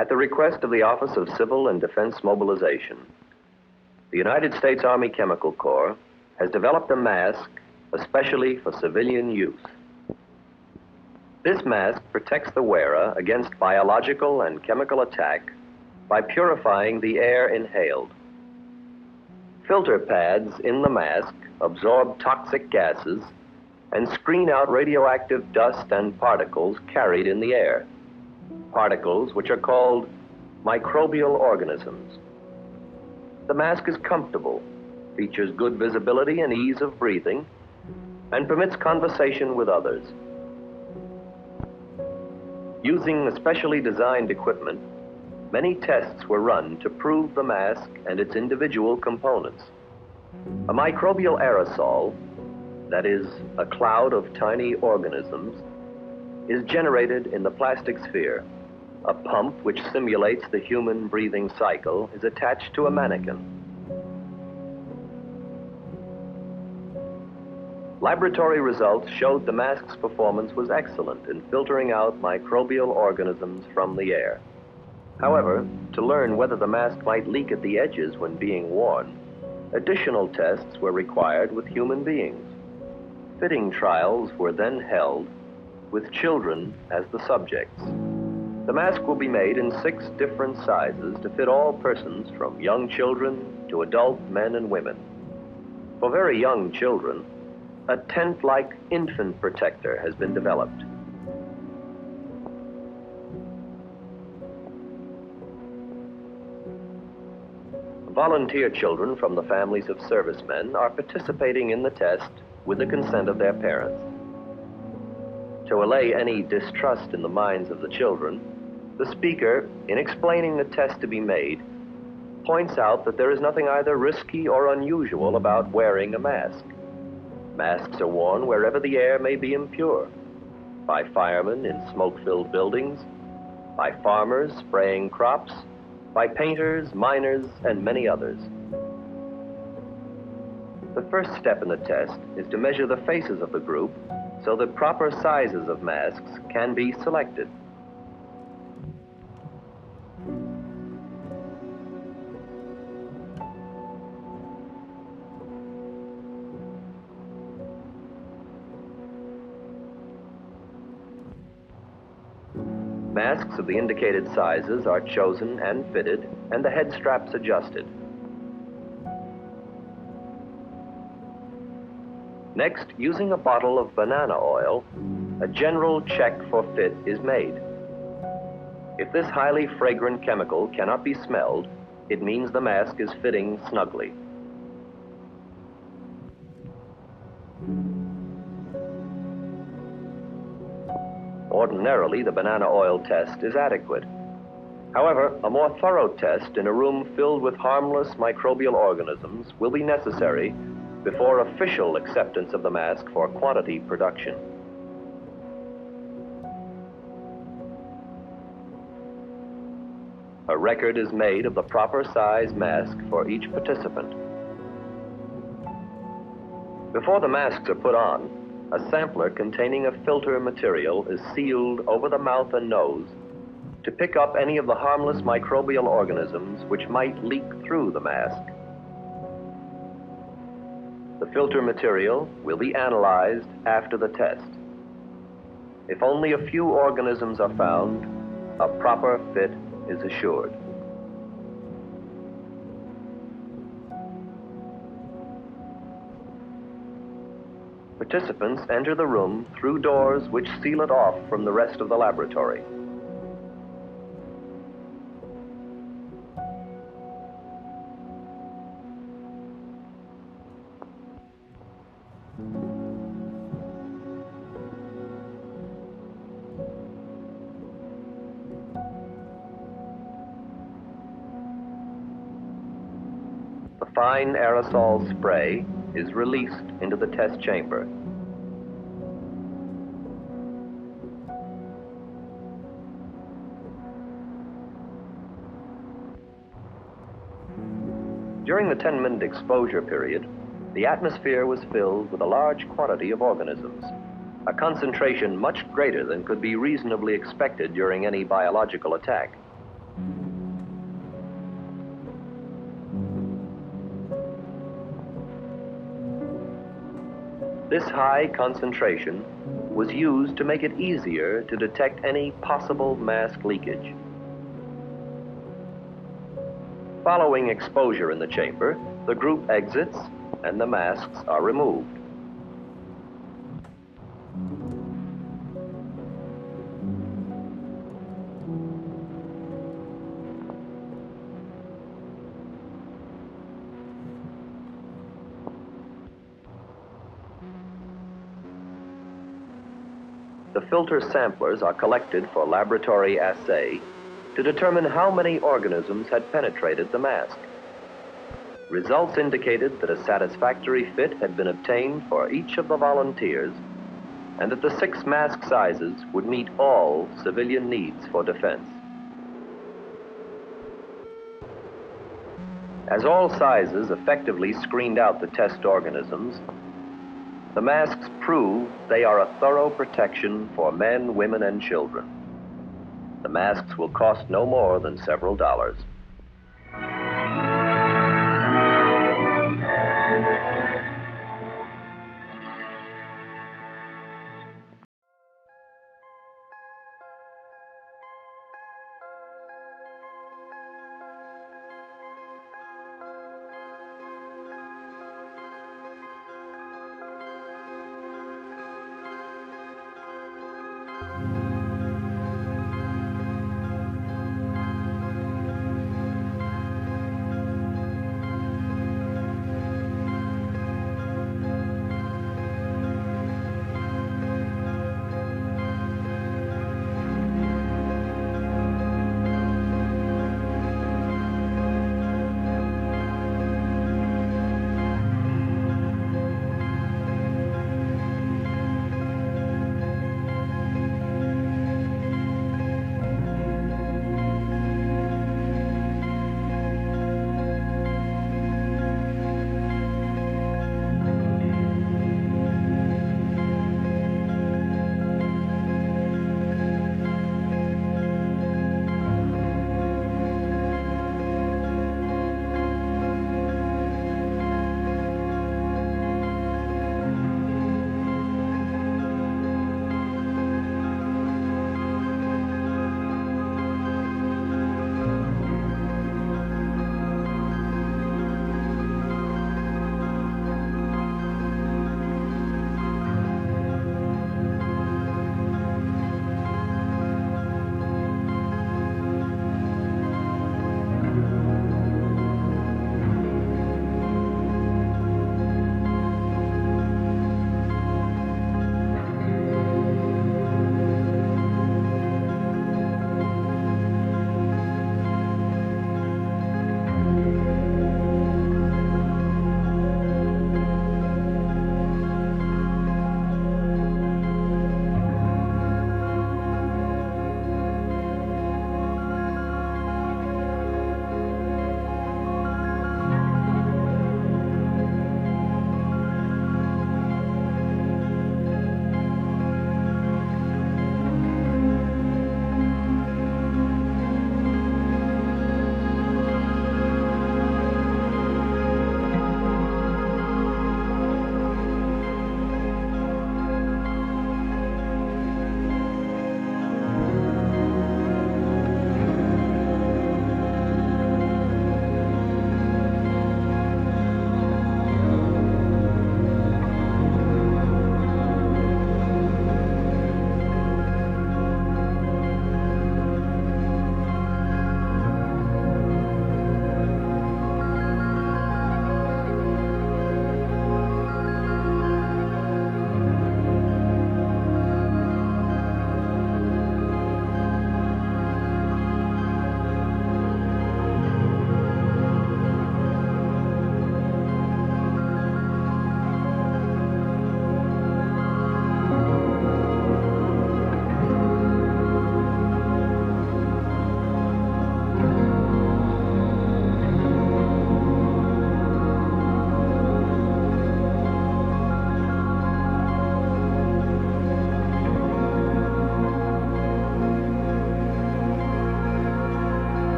At the request of the Office of Civil and Defense Mobilization, the United States Army Chemical Corps has developed a mask especially for civilian use. This mask protects the wearer against biological and chemical attack by purifying the air inhaled. Filter pads in the mask absorb toxic gases and screen out radioactive dust and particles carried in the air, particles which are called microbial organisms. The mask is comfortable, features good visibility and ease of breathing, and permits conversation with others. Using specially designed equipment, many tests were run to prove the mask and its individual components. A microbial aerosol, that is, a cloud of tiny organisms, is generated in the plastic sphere. A pump which simulates the human breathing cycle is attached to a mannequin. Laboratory results showed the mask's performance was excellent in filtering out microbial organisms from the air. However, to learn whether the mask might leak at the edges when being worn, additional tests were required with human beings. Fitting trials were then held with children as the subjects. The mask will be made in 6 different sizes to fit all persons from young children to adult men and women. For very young children, a tent-like infant protector has been developed. Volunteer children from the families of servicemen are participating in the test with the consent of their parents. To allay any distrust in the minds of the children, the speaker, in explaining the test to be made, points out that there is nothing either risky or unusual about wearing a mask. Masks are worn wherever the air may be impure, by firemen in smoke-filled buildings, by farmers spraying crops, by painters, miners, and many others. The first step in the test is to measure the faces of the group so that proper sizes of masks can be selected. Masks of the indicated sizes are chosen and fitted, and the head straps adjusted. Next, using a bottle of banana oil, a general check for fit is made. If this highly fragrant chemical cannot be smelled, it means the mask is fitting snugly. Ordinarily, the banana oil test is adequate. However, a more thorough test in a room filled with harmless microbial organisms will be necessary before official acceptance of the mask for quantity production. A record is made of the proper size mask for each participant. Before the masks are put on, a sampler containing a filter material is sealed over the mouth and nose to pick up any of the harmless microbial organisms which might leak through the mask. The filter material will be analyzed after the test. If only a few organisms are found, a proper fit is assured. Participants enter the room through doors which seal it off from the rest of the laboratory. The fine aerosol spray is released into the test chamber. During the 10-minute exposure period, the atmosphere was filled with a large quantity of organisms, a concentration much greater than could be reasonably expected during any biological attack. This high concentration was used to make it easier to detect any possible mask leakage. Following exposure in the chamber, the group exits and the masks are removed. The filter samplers are collected for laboratory assay to determine how many organisms had penetrated the mask. Results indicated that a satisfactory fit had been obtained for each of the volunteers and that the 6 mask sizes would meet all civilian needs for defense. As all sizes effectively screened out the test organisms, the masks prove they are a thorough protection for men, women, and children. The masks will cost no more than several dollars.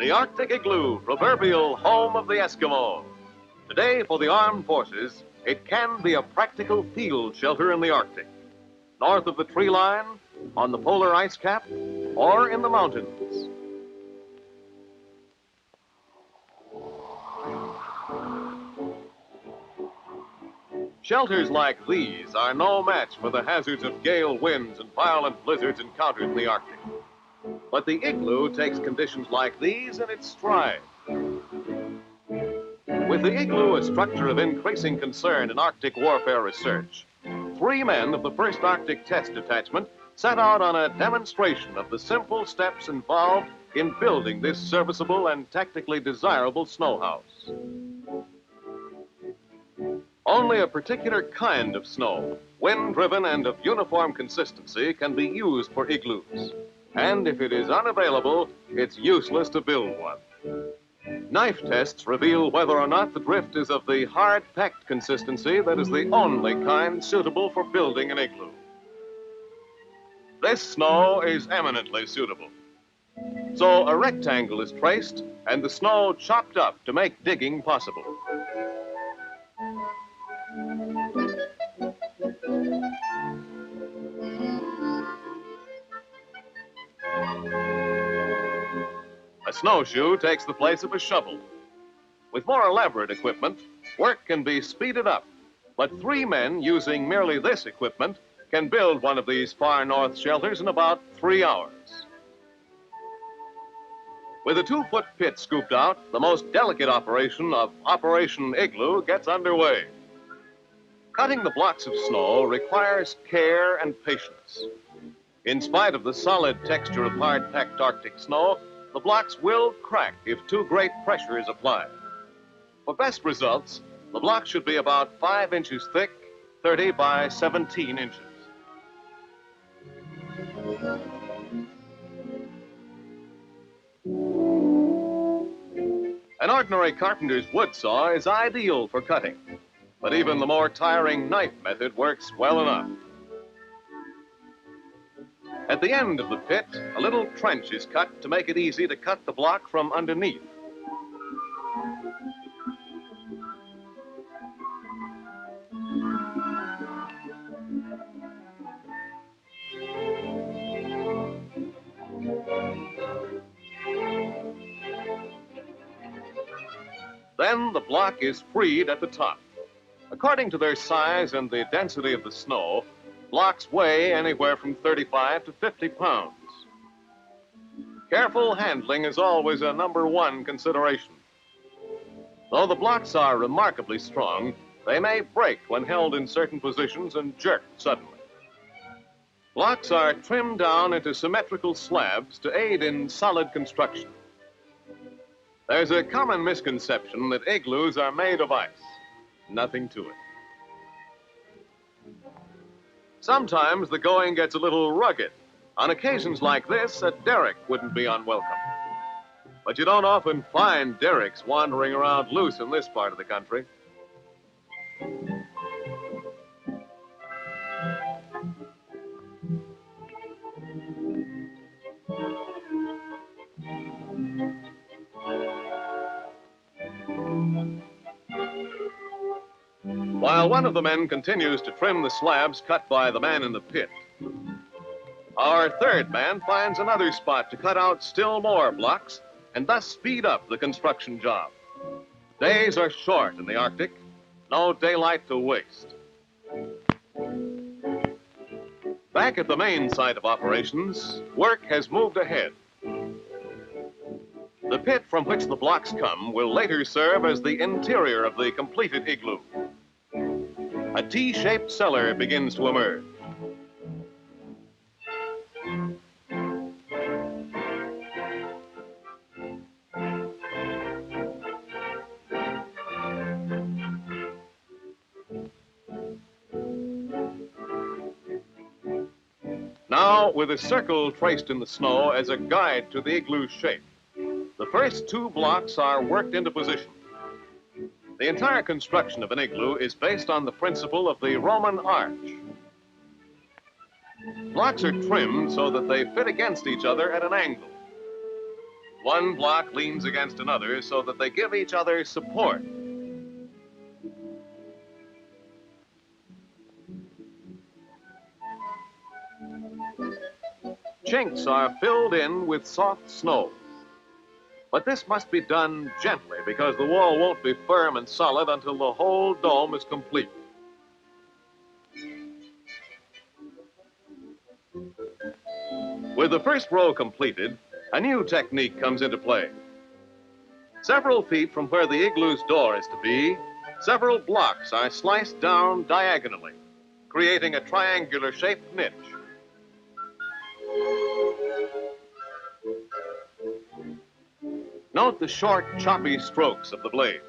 The Arctic igloo, proverbial home of the Eskimo. Today, for the armed forces, it can be a practical field shelter in the Arctic. North of the tree line, on the polar ice cap, or in the mountains. Shelters like these are no match for the hazards of gale winds and violent blizzards encountered in the Arctic. But the igloo takes conditions like these in its stride. With the igloo a structure of increasing concern in Arctic warfare research, 3 men of the 1st Arctic Test Detachment set out on a demonstration of the simple steps involved in building this serviceable and tactically desirable snow house. Only a particular kind of snow, wind-driven and of uniform consistency, can be used for igloos. And if it is unavailable, it's useless to build one. Knife tests reveal whether or not the drift is of the hard-packed consistency that is the only kind suitable for building an igloo. This snow is eminently suitable. So a rectangle is traced and the snow chopped up to make digging possible. A snowshoe takes the place of a shovel. With more elaborate equipment, work can be speeded up, but 3 men using merely this equipment can build one of these far north shelters in about 3 hours. With a 2-foot pit scooped out, the most delicate operation of Operation Igloo gets underway. Cutting the blocks of snow requires care and patience. In spite of the solid texture of hard-packed Arctic snow, the blocks will crack if too great pressure is applied. For best results, the block should be about 5 inches thick, 30 by 17 inches. An ordinary carpenter's wood saw is ideal for cutting, but even the more tiring knife method works well enough. At the end of the pit, a little trench is cut to make it easy to cut the block from underneath. Then the block is freed at the top. According to their size and the density of the snow, blocks weigh anywhere from 35 to 50 pounds. Careful handling is always a #1 consideration. Though the blocks are remarkably strong, they may break when held in certain positions and jerked suddenly. Blocks are trimmed down into symmetrical slabs to aid in solid construction. There's a common misconception that igloos are made of ice. Nothing to it. Sometimes the going gets a little rugged. On occasions like this, a derrick wouldn't be unwelcome. But you don't often find derricks wandering around loose in this part of the country. While one of the men continues to trim the slabs cut by the man in the pit, our 3rd man finds another spot to cut out still more blocks and thus speed up the construction job. Days are short in the Arctic, no daylight to waste. Back at the main site of operations, work has moved ahead. The pit from which the blocks come will later serve as the interior of the completed igloo. A T-shaped cellar begins to emerge. Now, with a circle traced in the snow as a guide to the igloo shape, the first 2 blocks are worked into position. The entire construction of an igloo is based on the principle of the Roman arch. Blocks are trimmed so that they fit against each other at an angle. One block leans against another so that they give each other support. Chinks are filled in with soft snow. But this must be done gently because the wall won't be firm and solid until the whole dome is complete. With the first row completed, a new technique comes into play. Several feet from where the igloo's door is to be, several blocks are sliced down diagonally, creating a triangular-shaped niche. Note the short, choppy strokes of the blade.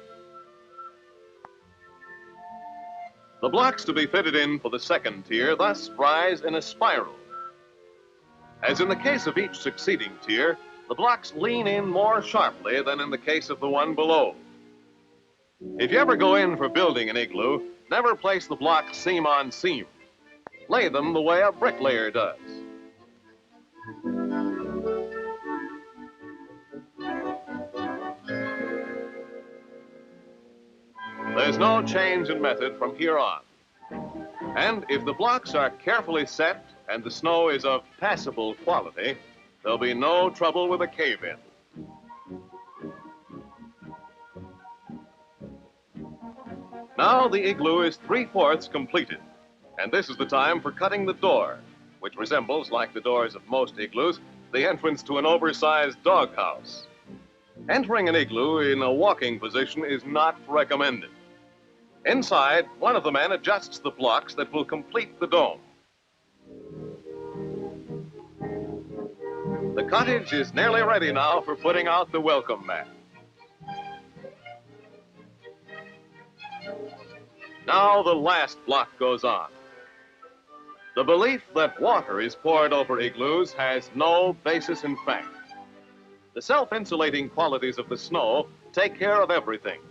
The blocks to be fitted in for the second tier thus rise in a spiral. As in the case of each succeeding tier, the blocks lean in more sharply than in the case of the one below. If you ever go in for building an igloo, never place the blocks seam on seam. Lay them the way a bricklayer does. There's no change in method from here on. And if the blocks are carefully set and the snow is of passable quality, there'll be no trouble with a cave-in. Now the igloo is 3/4 completed, and this is the time for cutting the door, which resembles, like the doors of most igloos, the entrance to an oversized doghouse. Entering an igloo in a walking position is not recommended. Inside, one of the men adjusts the blocks that will complete the dome. The cottage is nearly ready now for putting out the welcome mat. Now the last block goes on. The belief that water is poured over igloos has no basis in fact. The self-insulating qualities of the snow take care of everything,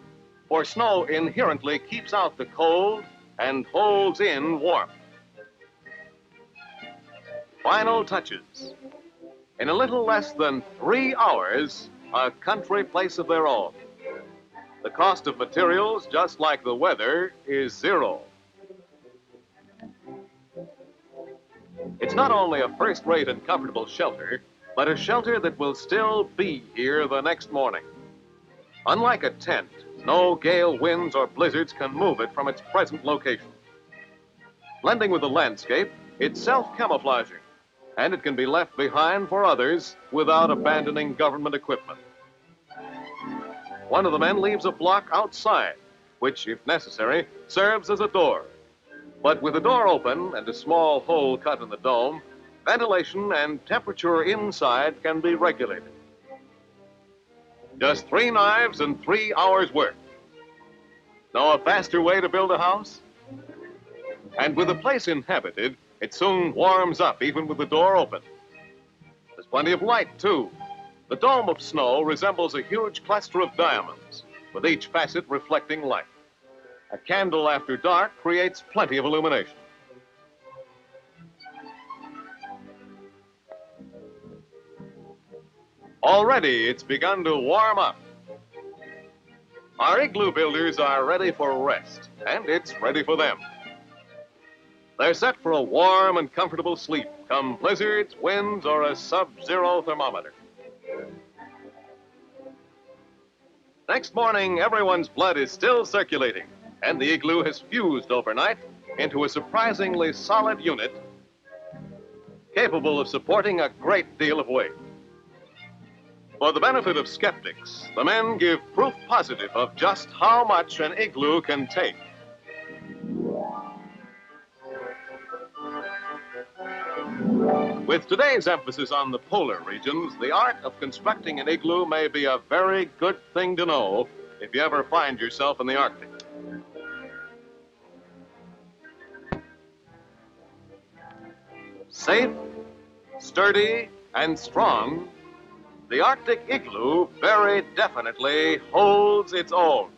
for snow inherently keeps out the cold and holds in warmth. Final touches. In a little less than 3 hours, a country place of their own. The cost of materials, just like the weather, is zero. It's not only a first-rate and comfortable shelter, but a shelter that will still be here the next morning. Unlike a tent, no gale winds or blizzards can move it from its present location. Blending with the landscape, it's self-camouflaging, and it can be left behind for others without abandoning government equipment. One of the men leaves a block outside, which, if necessary, serves as a door. But with the door open and a small hole cut in the dome, ventilation and temperature inside can be regulated. Just 3 knives and 3 hours' work. Know a faster way to build a house? And with the place inhabited, it soon warms up even with the door open. There's plenty of light, too. The dome of snow resembles a huge cluster of diamonds, with each facet reflecting light. A candle after dark creates plenty of illumination. Already, it's begun to warm up. Our igloo builders are ready for rest, and it's ready for them. They're set for a warm and comfortable sleep, come blizzards, winds, or a sub-zero thermometer. Next morning, everyone's blood is still circulating, and the igloo has fused overnight into a surprisingly solid unit capable of supporting a great deal of weight. For the benefit of skeptics, the men give proof positive of just how much an igloo can take. With today's emphasis on the polar regions, the art of constructing an igloo may be a very good thing to know if you ever find yourself in the Arctic. Safe, sturdy, and strong, the Arctic igloo very definitely holds its own.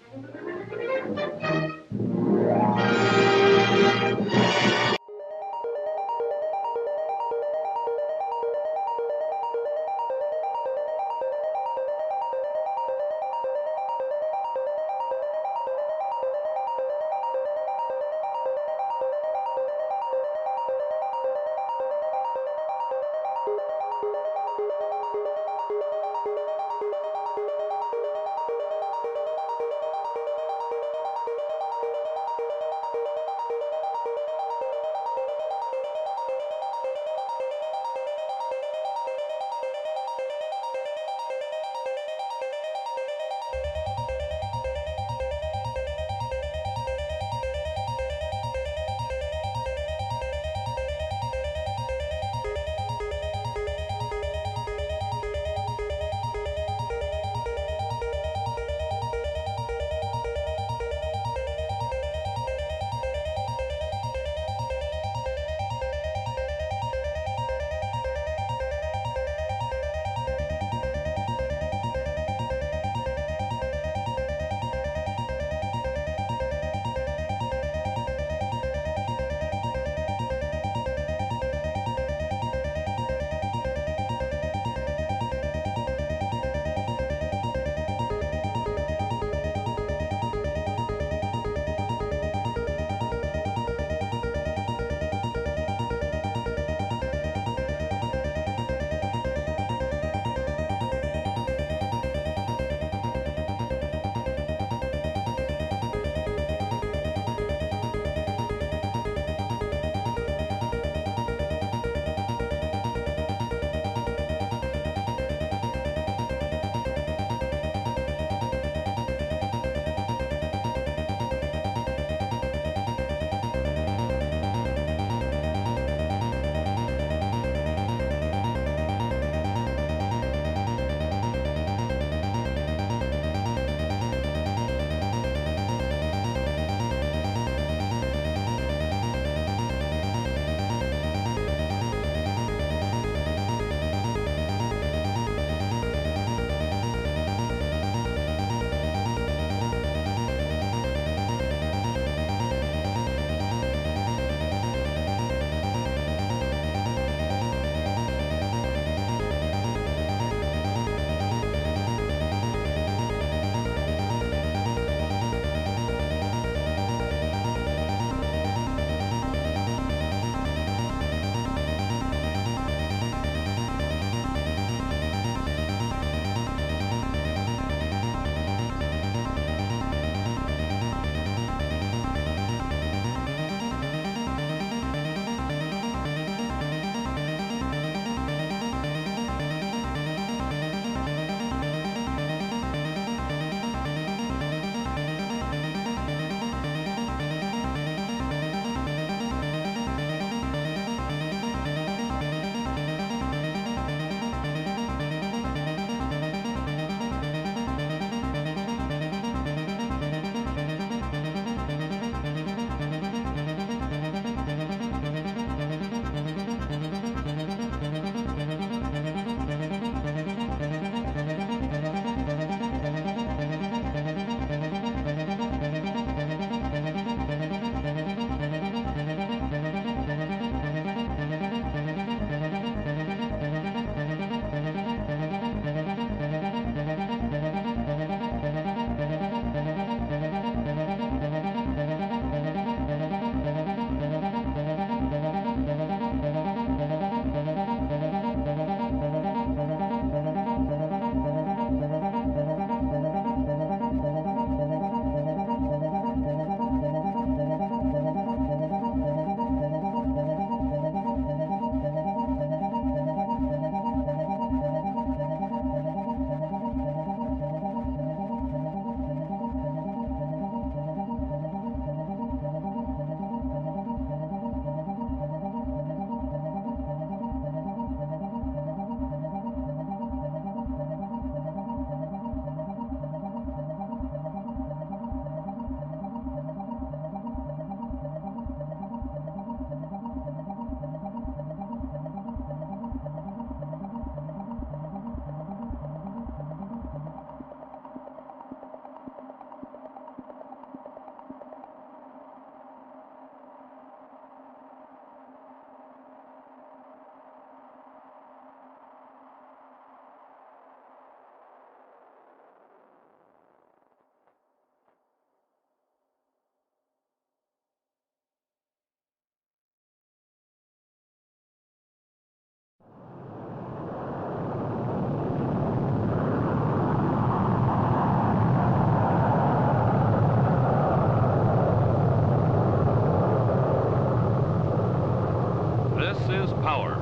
This is power,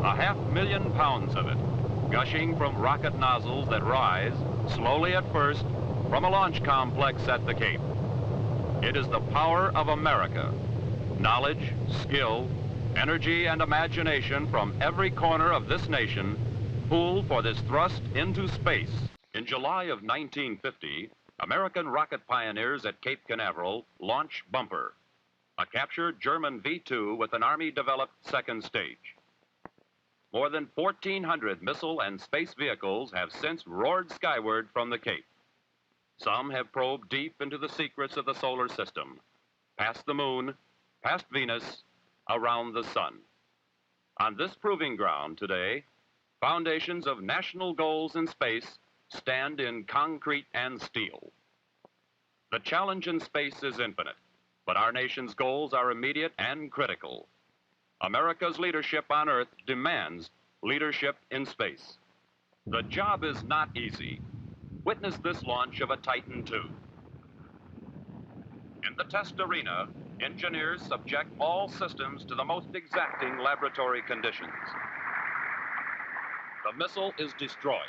500,000 pounds of it, gushing from rocket nozzles that rise, slowly at first, from a launch complex at the Cape. It is the power of America. Knowledge, skill, energy, and imagination from every corner of this nation pooled for this thrust into space. In July of 1950, American rocket pioneers at Cape Canaveral launched Bumper, a captured German V-2 with an Army-developed second stage. More than 1,400 missile and space vehicles have since roared skyward from the Cape. Some have probed deep into the secrets of the solar system, past the moon, past Venus, around the sun. On this proving ground today, foundations of national goals in space stand in concrete and steel. The challenge in space is infinite, but our nation's goals are immediate and critical. America's leadership on Earth demands leadership in space. The job is not easy. Witness this launch of a Titan II. In the test arena, engineers subject all systems to the most exacting laboratory conditions. The missile is destroyed.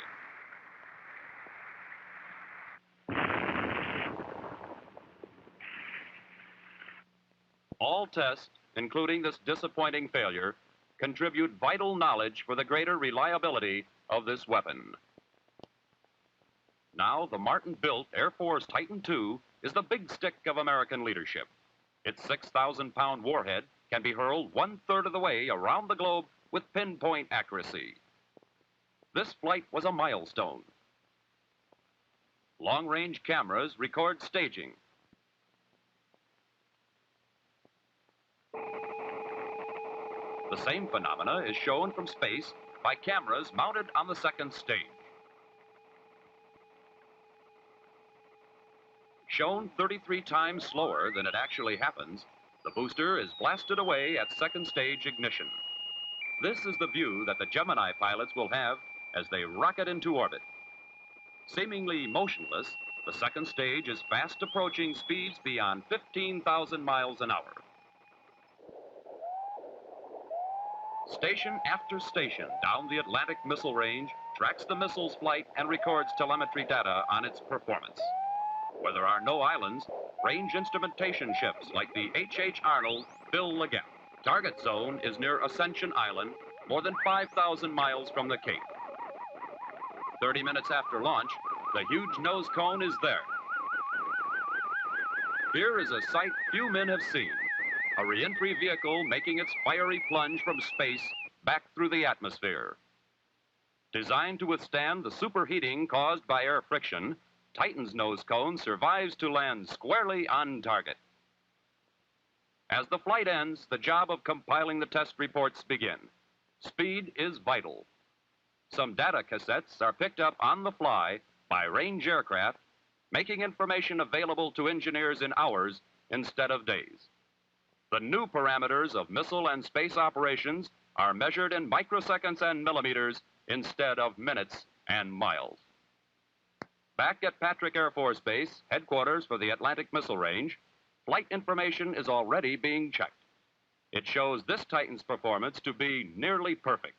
All tests, including this disappointing failure, contribute vital knowledge for the greater reliability of this weapon. Now, the Martin-built Air Force Titan II is the big stick of American leadership. Its 6,000-pound warhead can be hurled 1/3 of the way around the globe with pinpoint accuracy. This flight was a milestone. Long-range cameras record staging. The same phenomena is shown from space by cameras mounted on the second stage. Shown 33 times slower than it actually happens, the booster is blasted away at second stage ignition. This is the view that the Gemini pilots will have as they rocket into orbit. Seemingly motionless, the second stage is fast approaching speeds beyond 15,000 miles an hour. Station after station down the Atlantic missile range tracks the missile's flight and records telemetry data on its performance. Where there are no islands, range instrumentation ships like the H.H. Arnold fill the gap. Target zone is near Ascension Island, more than 5,000 miles from the Cape. 30 minutes after launch, the huge nose cone is there. Here is a sight few men have seen. A re-entry vehicle making its fiery plunge from space back through the atmosphere. Designed to withstand the superheating caused by air friction, Titan's nose cone survives to land squarely on target. As the flight ends, the job of compiling the test reports begin. Speed is vital. Some data cassettes are picked up on the fly by range aircraft, making information available to engineers in hours instead of days. The new parameters of missile and space operations are measured in microseconds and millimeters instead of minutes and miles. Back at Patrick Air Force Base, headquarters for the Atlantic Missile Range, flight information is already being checked. It shows this Titan's performance to be nearly perfect.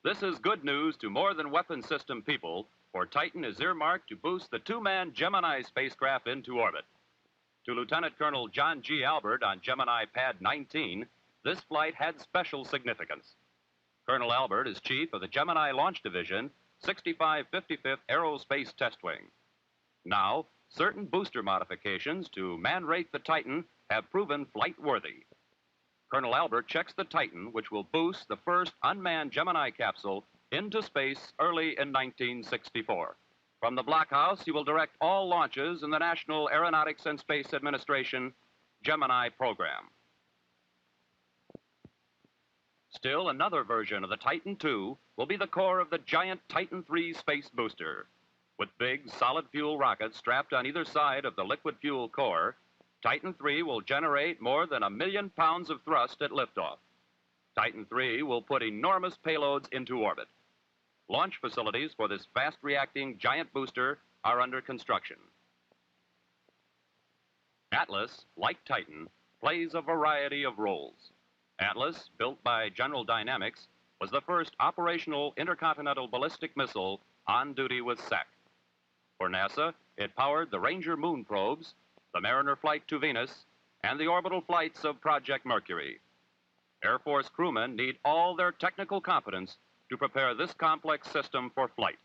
This is good news to more than weapon system people, for Titan is earmarked to boost the two-man Gemini spacecraft into orbit. To Lieutenant Colonel John G. Albert on Gemini Pad 19, this flight had special significance. Colonel Albert is chief of the Gemini Launch Division, 6555th Aerospace Test Wing. Now, certain booster modifications to man-rate the Titan have proven flight-worthy. Colonel Albert checks the Titan, which will boost the first unmanned Gemini capsule into space early in 1964. From the blockhouse, he will direct all launches in the National Aeronautics and Space Administration Gemini program. Still, another version of the Titan II will be the core of the giant Titan III space booster. With big, solid fuel rockets strapped on either side of the liquid fuel core, Titan III will generate more than 1 million pounds of thrust at liftoff. Titan III will put enormous payloads into orbit. Launch facilities for this fast-reacting giant booster are under construction. Atlas, like Titan, plays a variety of roles. Atlas, built by General Dynamics, was the first operational intercontinental ballistic missile on duty with SAC. For NASA, it powered the Ranger moon probes, the Mariner flight to Venus, and the orbital flights of Project Mercury. Air Force crewmen need all their technical competence to prepare this complex system for flight.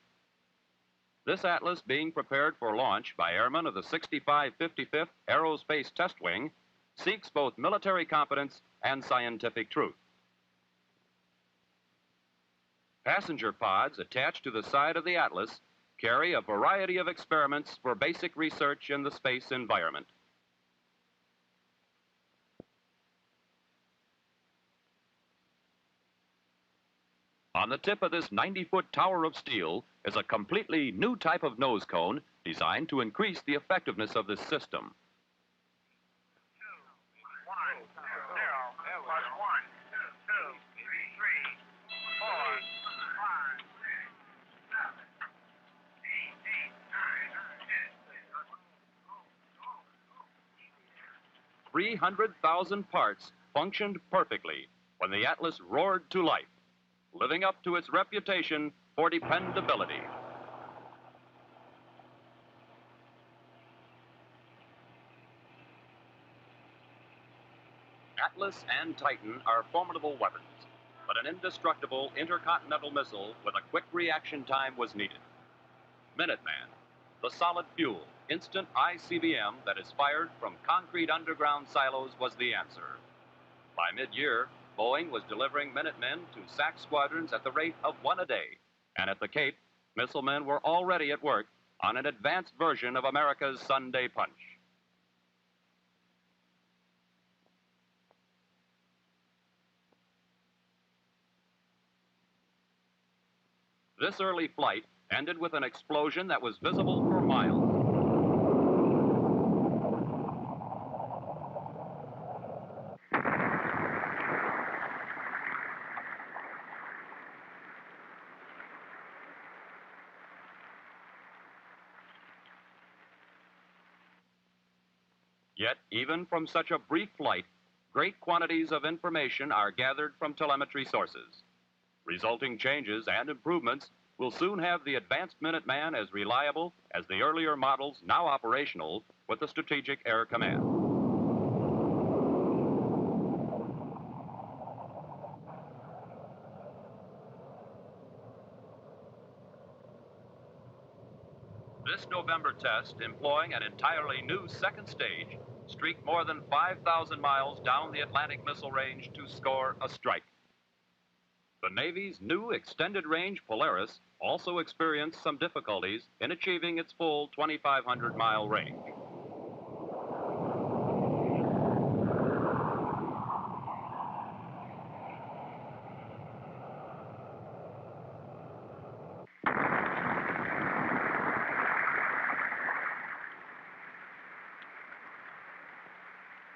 This Atlas being prepared for launch by airmen of the 6555th Aerospace Test Wing seeks both military competence and scientific truth. Passenger pods attached to the side of the Atlas carry a variety of experiments for basic research in the space environment. On the tip of this 90-foot tower of steel is a completely new type of nose cone designed to increase the effectiveness of this system. 1, 0, that was 1, 2, 3, 4, 5, 6, 7, 8, 9, 10. 300,000 parts functioned perfectly when the Atlas roared to life, living up to its reputation for dependability. Atlas and Titan are formidable weapons, but an indestructible intercontinental missile with a quick reaction time was needed. Minuteman, the solid fuel, instant ICBM that is fired from concrete underground silos, was the answer. By mid-year, Boeing was delivering Minutemen to SAC squadrons at the rate of 1 a day, and at the Cape, missile men were already at work on an advanced version of America's Sunday Punch. This early flight ended with an explosion that was visible for miles. Yet, even from such a brief flight, great quantities of information are gathered from telemetry sources. Resulting changes and improvements will soon have the advanced Minuteman as reliable as the earlier models now operational with the Strategic Air Command. This November test, employing an entirely new second stage, streaked more than 5,000 miles down the Atlantic missile range to score a strike. The Navy's new extended-range Polaris also experienced some difficulties in achieving its full 2,500-mile range.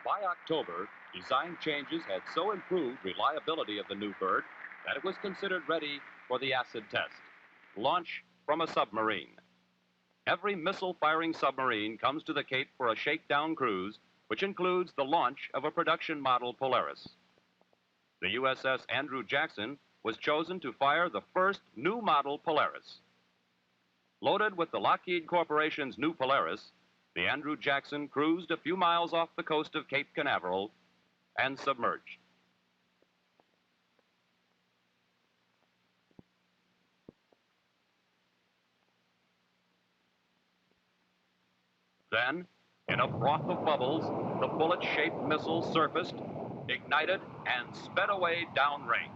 By October, design changes had so improved reliability of the new bird that it was considered ready for the acid test, launch from a submarine. Every missile-firing submarine comes to the Cape for a shakedown cruise, which includes the launch of a production model Polaris. The USS Andrew Jackson was chosen to fire the first new model Polaris. Loaded with the Lockheed Corporation's new Polaris, the Andrew Jackson cruised a few miles off the coast of Cape Canaveral and submerged. Then, in a froth of bubbles, the bullet-shaped missile surfaced, ignited, and sped away downrange.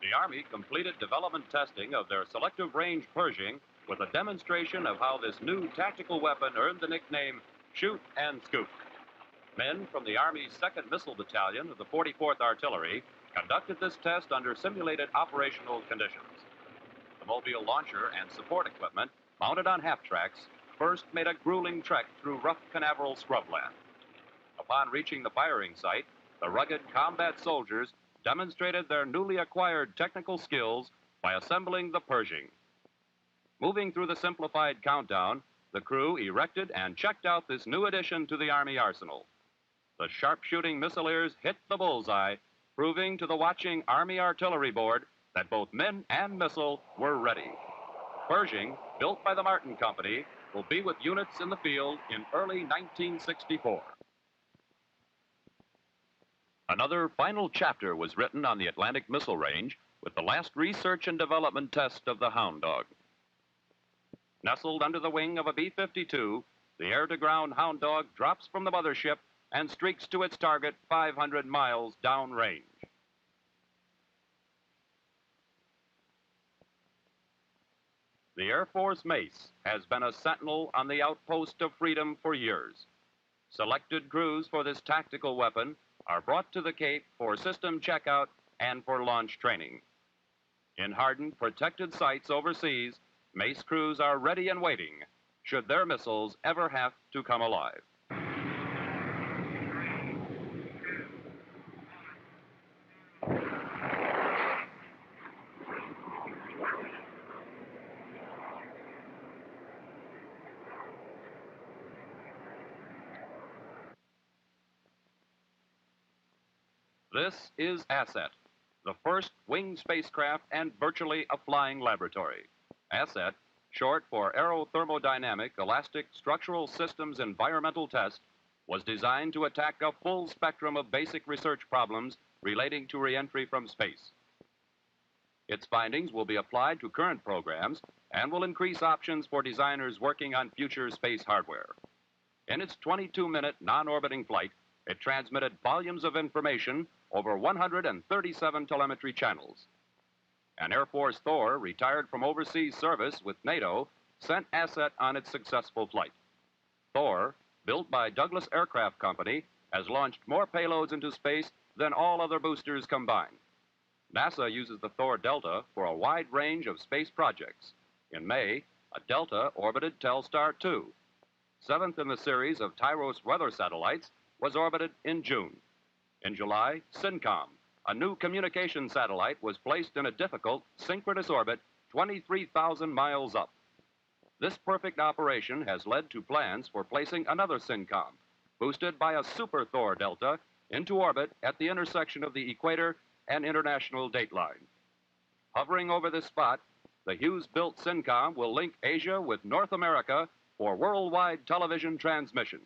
The Army completed development testing of their selective range Pershing with a demonstration of how this new tactical weapon earned the nickname Shoot and Scoop. Men from the Army's 2nd Missile Battalion of the 44th Artillery conducted this test under simulated operational conditions. The mobile launcher and support equipment, mounted on half-tracks, first made a grueling trek through rough Canaveral scrubland. Upon reaching the firing site, the rugged combat soldiers demonstrated their newly acquired technical skills by assembling the Pershing. Moving through the simplified countdown, the crew erected and checked out this new addition to the Army arsenal. The sharpshooting missileers hit the bullseye, proving to the watching Army Artillery Board that both men and missile were ready. Pershing, built by the Martin Company, will be with units in the field in early 1964. Another final chapter was written on the Atlantic Missile Range with the last research and development test of the Hound Dog. Nestled under the wing of a B-52, the air-to-ground Hound Dog drops from the mothership and streaks to its target 500 miles downrange. The Air Force Mace has been a sentinel on the outpost of freedom for years. Selected crews for this tactical weapon are brought to the Cape for system checkout and for launch training. In hardened, protected sites overseas, Mace crews are ready and waiting should their missiles ever have to come alive. This is ASSET, the first winged spacecraft and virtually a flying laboratory. ASSET, short for Aerothermodynamic Elastic Structural Systems Environmental Test, was designed to attack a full spectrum of basic research problems relating to reentry from space. Its findings will be applied to current programs and will increase options for designers working on future space hardware. In its 22-minute non-orbiting flight, it transmitted volumes of information over 137 telemetry channels. An Air Force Thor, retired from overseas service with NATO, sent ASSET on its successful flight. Thor, built by Douglas Aircraft Company, has launched more payloads into space than all other boosters combined. NASA uses the Thor Delta for a wide range of space projects. In May, a Delta orbited Telstar 2. Seventh in the series of Tyros weather satellites, was orbited in June. In July, SYNCOM, a new communication satellite, was placed in a difficult synchronous orbit 23,000 miles up. This perfect operation has led to plans for placing another SYNCOM, boosted by a Super Thor Delta, into orbit at the intersection of the equator and international dateline. Hovering over this spot, the Hughes-built SYNCOM will link Asia with North America for worldwide television transmission.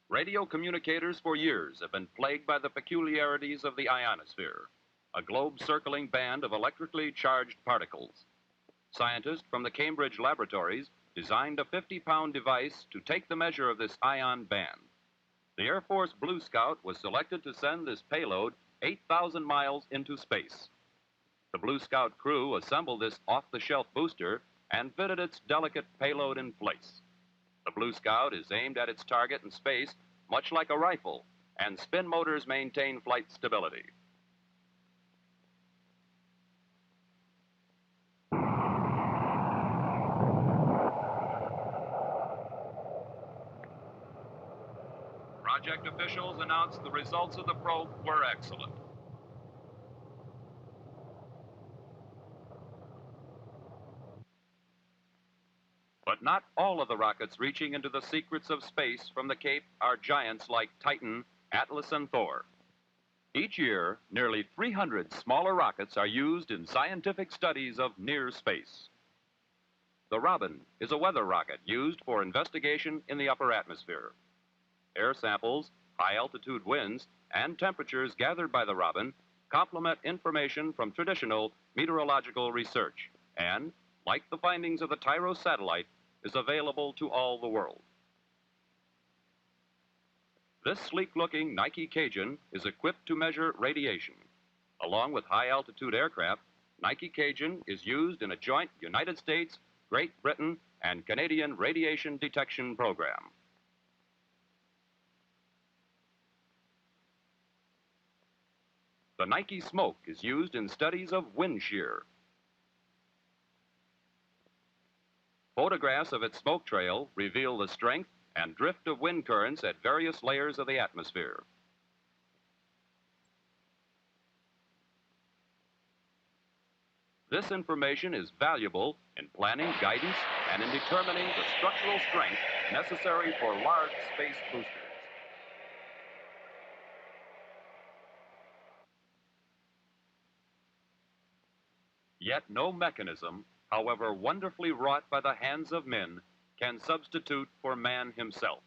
Radio communicators for years have been plagued by the peculiarities of the ionosphere, a globe-circling band of electrically charged particles. Scientists from the Cambridge laboratories designed a 50-pound device to take the measure of this ion band. The Air Force Blue Scout was selected to send this payload 8,000 miles into space. The Blue Scout crew assembled this off-the-shelf booster and fitted its delicate payload in place. The Blue Scout is aimed at its target in space, much like a rifle, and spin motors maintain flight stability. Project officials announced the results of the probe were excellent. But not all of the rockets reaching into the secrets of space from the Cape are giants like Titan, Atlas, and Thor. Each year, nearly 300 smaller rockets are used in scientific studies of near space. The Robin is a weather rocket used for investigation in the upper atmosphere. Air samples, high-altitude winds, and temperatures gathered by the Robin complement information from traditional meteorological research and, like the findings of the Tyros satellite, is available to all the world. This sleek-looking Nike Cajun is equipped to measure radiation. Along with high-altitude aircraft, Nike Cajun is used in a joint United States, Great Britain, and Canadian radiation detection program. The Nike Smoke is used in studies of wind shear. Photographs of its smoke trail reveal the strength and drift of wind currents at various layers of the atmosphere. This information is valuable in planning guidance and in determining the structural strength necessary for large space boosters. Yet no mechanism, however wonderfully wrought by the hands of men, can substitute for man himself.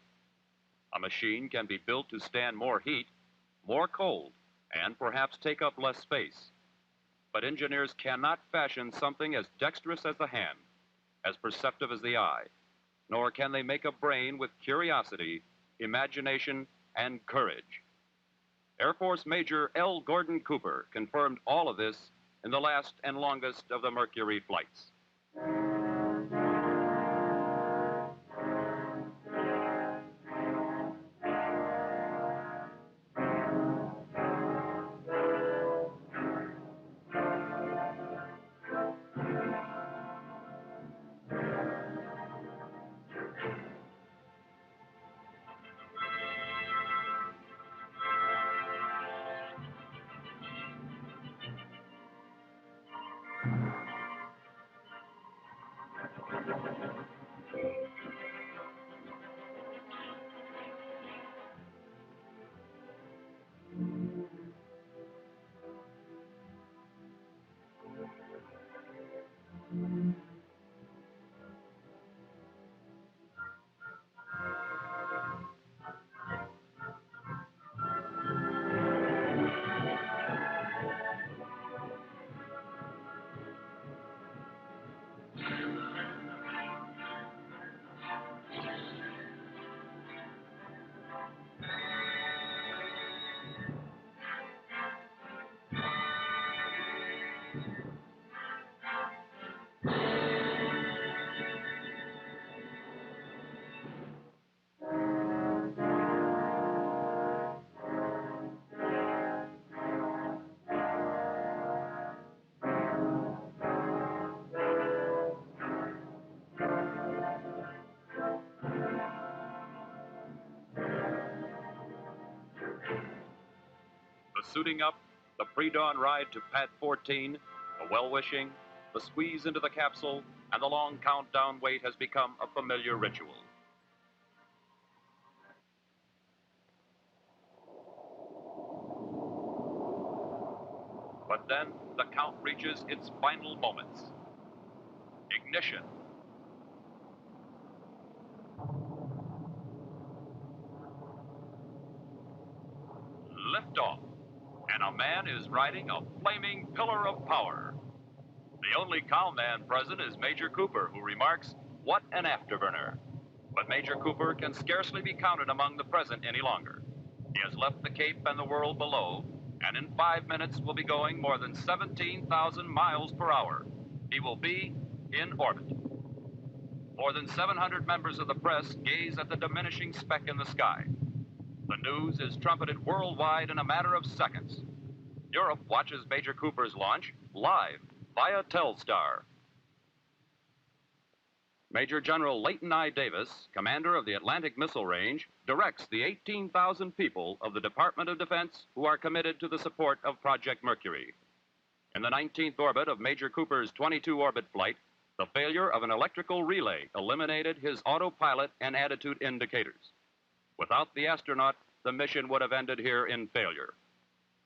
A machine can be built to stand more heat, more cold, and perhaps take up less space. But engineers cannot fashion something as dexterous as the hand, as perceptive as the eye, nor can they make a brain with curiosity, imagination, and courage. Air Force Major L. Gordon Cooper confirmed all of this in the last and longest of the Mercury flights. The suiting up, the pre-dawn ride to Pad 14, the well-wishing, the squeeze into the capsule, and the long countdown wait has become a familiar ritual. But then the count reaches its final moments. Ignition. Liftoff. And a man is riding a flaming pillar of power. The only calm man present is Major Cooper, who remarks, "What an afterburner." But Major Cooper can scarcely be counted among the present any longer. He has left the Cape and the world below, and in 5 minutes will be going more than 17,000 miles per hour. He will be in orbit. More than 700 members of the press gaze at the diminishing speck in the sky. The news is trumpeted worldwide in a matter of seconds. Europe watches Major Cooper's launch live via Telstar. Major General Leighton I. Davis, commander of the Atlantic Missile Range, directs the 18,000 people of the Department of Defense who are committed to the support of Project Mercury. In the 19th orbit of Major Cooper's 22-orbit flight, the failure of an electrical relay eliminated his autopilot and attitude indicators. Without the astronaut, the mission would have ended here in failure.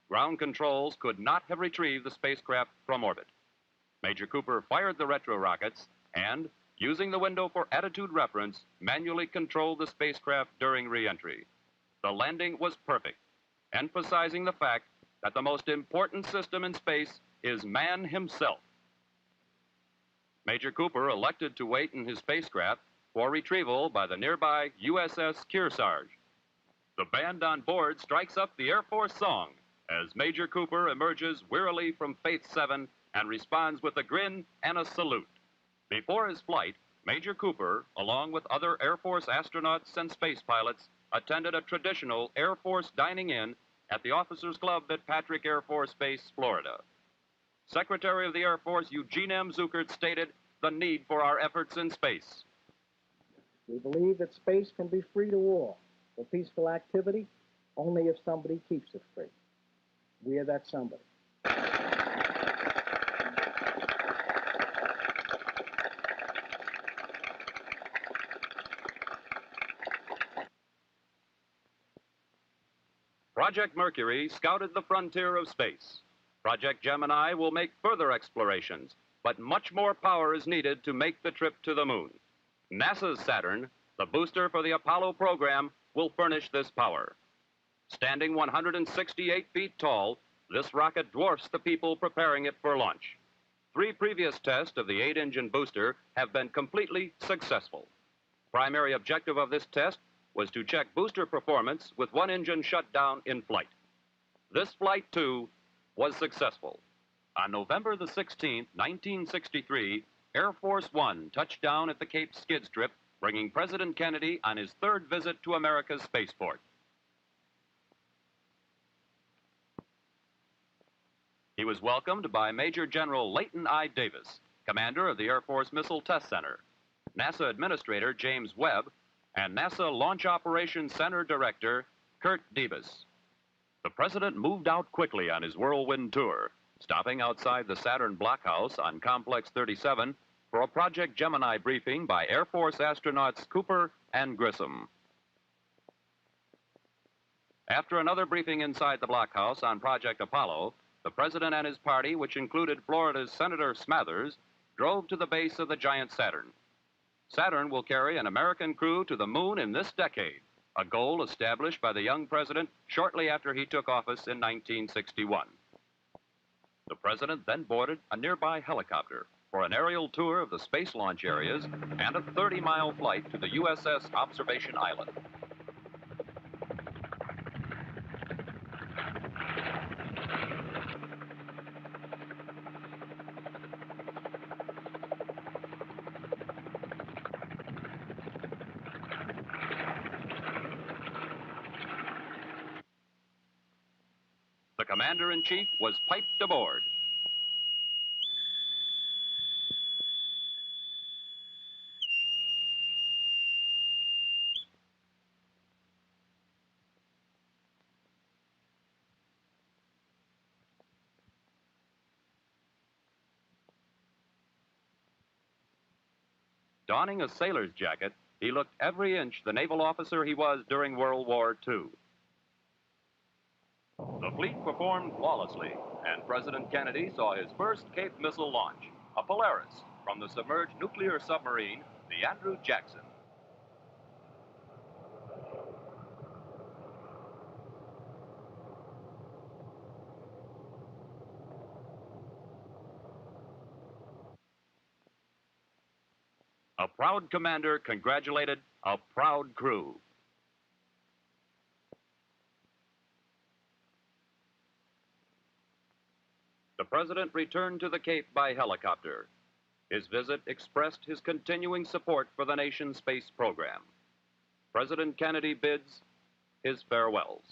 Ground controls could not have retrieved the spacecraft from orbit. Major Cooper fired the retro rockets and, using the window for attitude reference, manually controlled the spacecraft during re-entry. The landing was perfect, emphasizing the fact that the most important system in space is man himself. Major Cooper elected to wait in his spacecraft for retrieval by the nearby USS Kearsarge. The band on board strikes up the Air Force song as Major Cooper emerges wearily from Faith 7 and responds with a grin and a salute. Before his flight, Major Cooper, along with other Air Force astronauts and space pilots, attended a traditional Air Force dining-in at the Officers Club at Patrick Air Force Base, Florida. Secretary of the Air Force Eugene M. Zuckert stated the need for our efforts in space. We believe that space can be free to all for peaceful activity only if somebody keeps it free. We are that somebody. Project Mercury scouted the frontier of space. Project Gemini will make further explorations, but much more power is needed to make the trip to the moon. NASA's Saturn, the booster for the Apollo program, will furnish this power. Standing 168 feet tall, this rocket dwarfs the people preparing it for launch. 3 previous tests of the 8-engine booster have been completely successful. Primary objective of this test was to check booster performance with one engine shut down in flight. This flight, too, was successful. On November the 16th, 1963, Air Force One touched down at the Cape skid strip, bringing President Kennedy on his 3rd visit to America's spaceport. He was welcomed by Major General Leighton I. Davis, commander of the Air Force Missile Test Center, NASA Administrator James Webb, and NASA Launch Operations Center Director Kurt Debus. The president moved out quickly on his whirlwind tour, stopping outside the Saturn blockhouse on Complex 37 for a Project Gemini briefing by Air Force astronauts Cooper and Grissom. After another briefing inside the blockhouse on Project Apollo, the president and his party, which included Florida's Senator Smathers, drove to the base of the giant Saturn. Saturn will carry an American crew to the moon in this decade, a goal established by the young president shortly after he took office in 1961. The president then boarded a nearby helicopter for an aerial tour of the space launch areas and a 30-mile flight to the USS Observation Island. The commander-in-chief was piped aboard. Donning a sailor's jacket, he looked every inch the naval officer he was during World War II. The fleet performed flawlessly, and President Kennedy saw his first Cape missile launch, a Polaris, from the submerged nuclear submarine, the Andrew Jackson. A proud commander congratulated a proud crew. The president returned to the Cape by helicopter. His visit expressed his continuing support for the nation's space program. President Kennedy bids his farewells.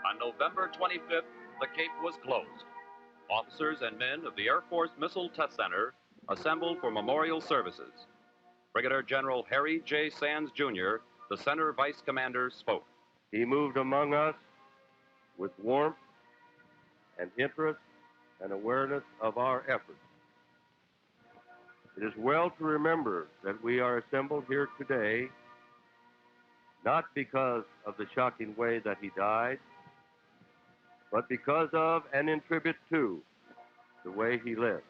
On November 25th, the Cape was closed. Officers and men of the Air Force Missile Test Center assembled for memorial services. Brigadier General Harry J. Sands, Jr., the center vice commander, spoke. He moved among us with warmth and interest and awareness of our efforts. It is well to remember that we are assembled here today not because of the shocking way that he died, but because of and in tribute to the way he lived.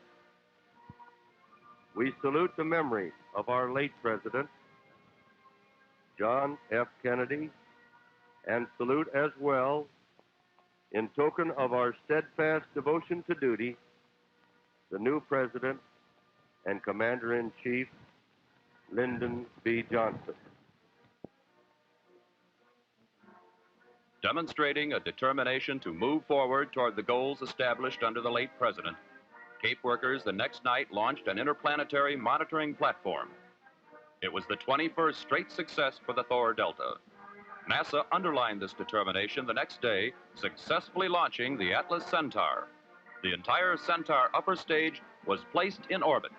We salute the memory of our late president, John F. Kennedy, and salute as well, in token of our steadfast devotion to duty, the new president and commander-in-chief, Lyndon B. Johnson. Demonstrating a determination to move forward toward the goals established under the late president, Cape workers the next night launched an interplanetary monitoring platform. It was the 21st straight success for the Thor Delta. NASA underlined this determination the next day, successfully launching the Atlas Centaur. The entire Centaur upper stage was placed in orbit.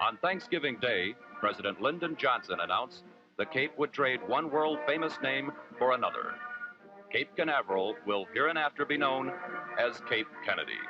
On Thanksgiving Day, President Lyndon Johnson announced the Cape would trade one world-famous name for another. Cape Canaveral will hereinafter be known as Cape Kennedy.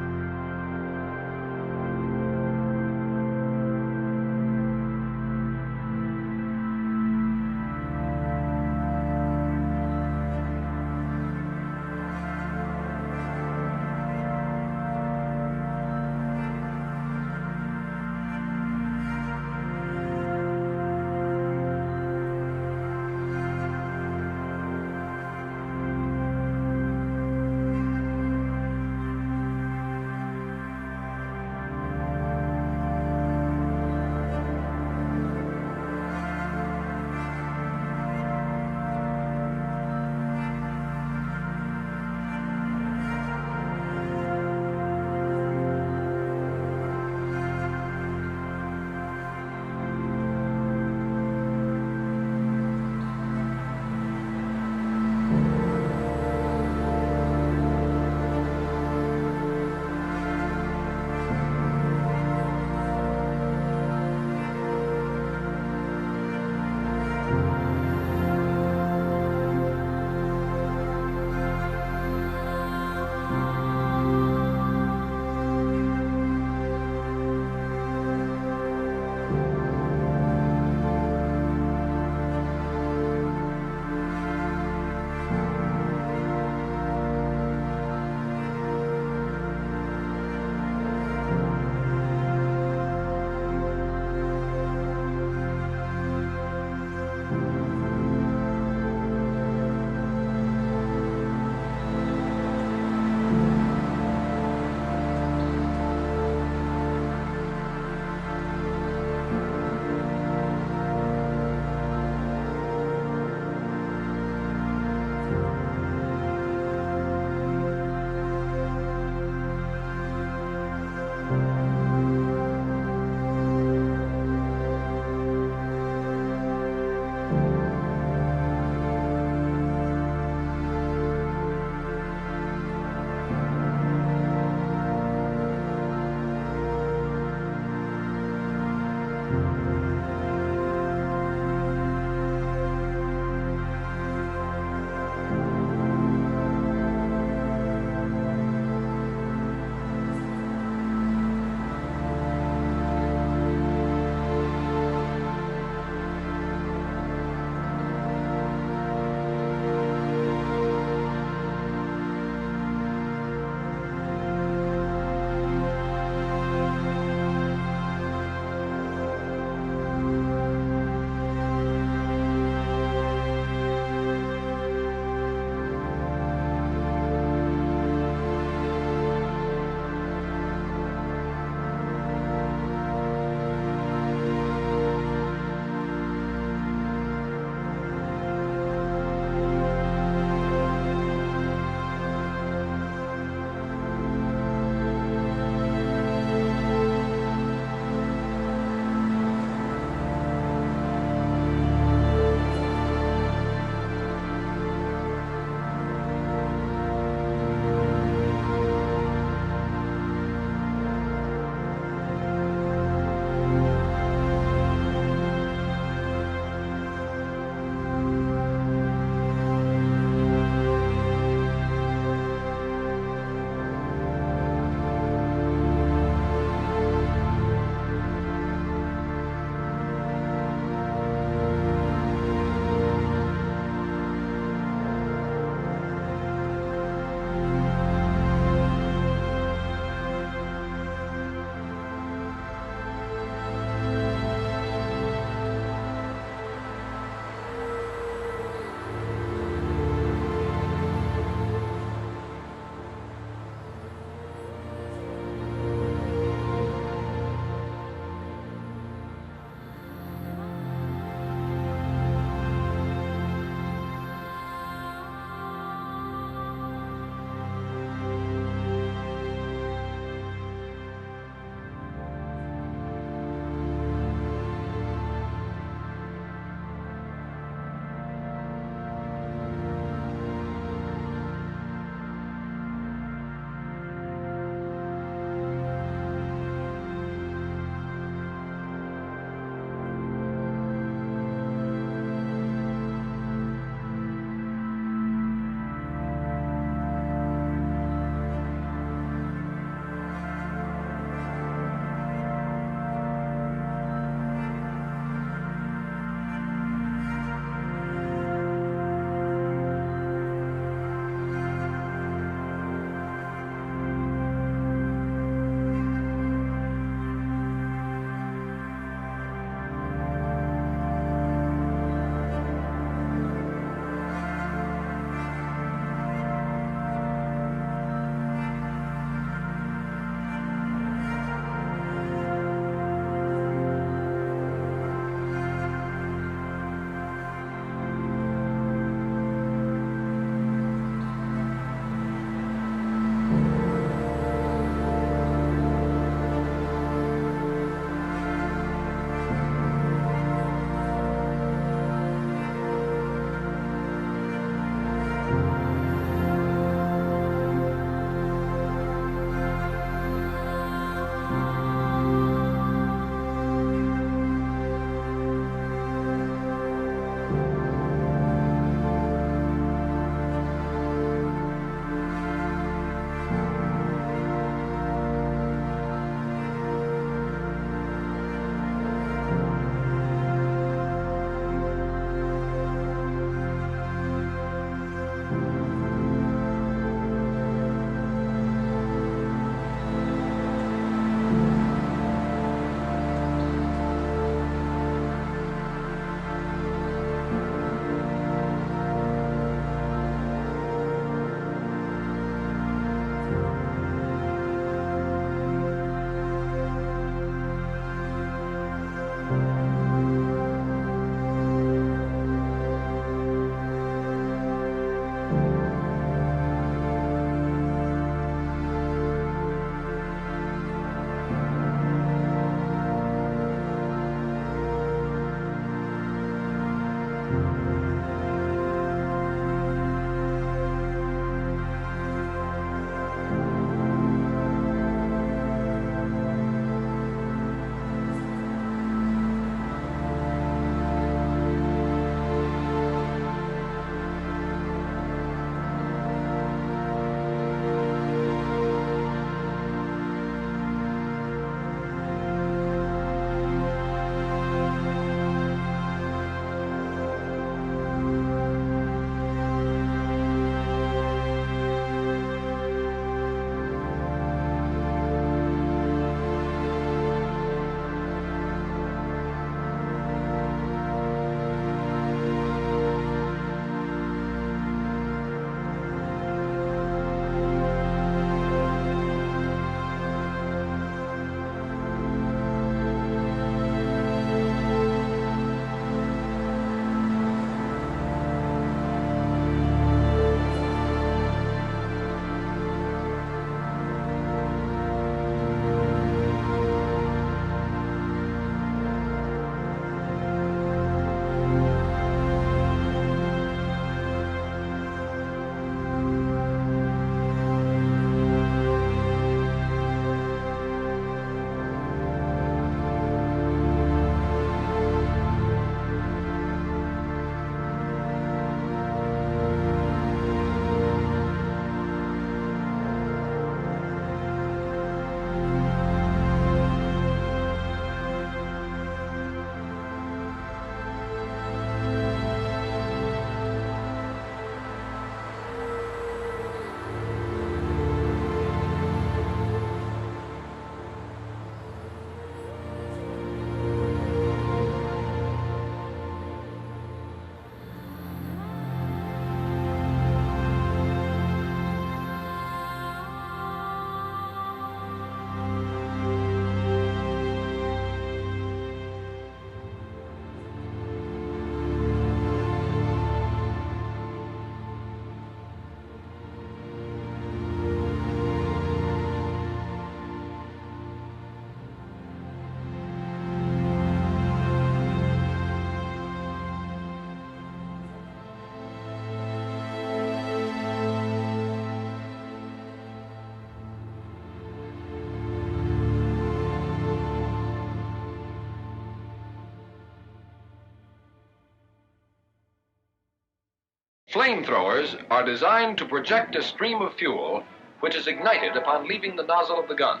Flamethrowers are designed to project a stream of fuel which is ignited upon leaving the nozzle of the gun.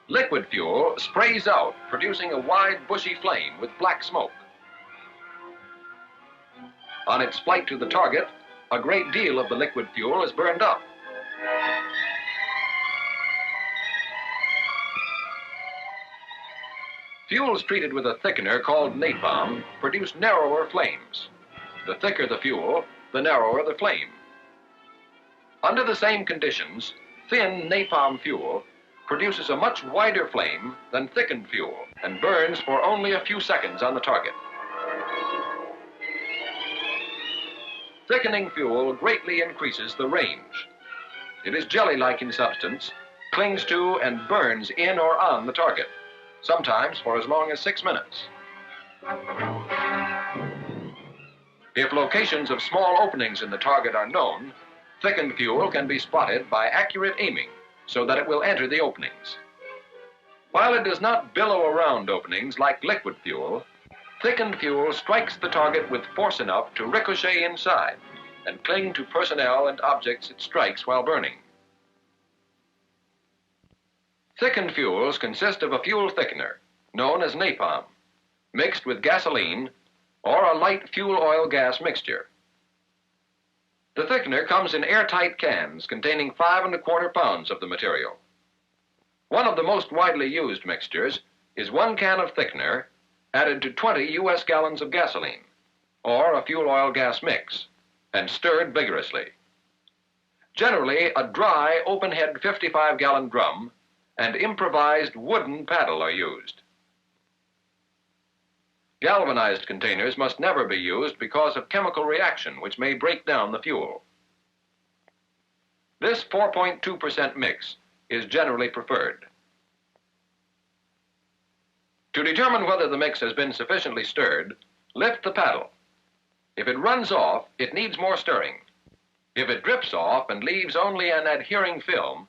Liquid fuel sprays out, producing a wide, bushy flame with black smoke. On its flight to the target, a great deal of the liquid fuel is burned up. Fuels treated with a thickener called napalm produce narrower flames. The thicker the fuel, the narrower the flame. Under the same conditions, thin napalm fuel produces a much wider flame than thickened fuel and burns for only a few seconds on the target. Thickening fuel greatly increases the range. It is jelly-like in substance, clings to and burns in or on the target, sometimes for as long as 6 minutes. If locations of small openings in the target are known, thickened fuel can be spotted by accurate aiming so that it will enter the openings. While it does not billow around openings like liquid fuel, thickened fuel strikes the target with force enough to ricochet inside and cling to personnel and objects it strikes while burning. Thickened fuels consist of a fuel thickener, known as napalm, mixed with gasoline or a light fuel oil gas mixture. The thickener comes in airtight cans containing 5 1/4 pounds of the material. One of the most widely used mixtures is 1 can of thickener added to 20 US gallons of gasoline, or a fuel oil gas mix, and stirred vigorously. Generally, a dry, open-head 55-gallon drum and improvised wooden paddle are used. Galvanized containers must never be used because of chemical reaction which may break down the fuel. This 4.2% mix is generally preferred. To determine whether the mix has been sufficiently stirred, lift the paddle. If it runs off, it needs more stirring. If it drips off and leaves only an adhering film,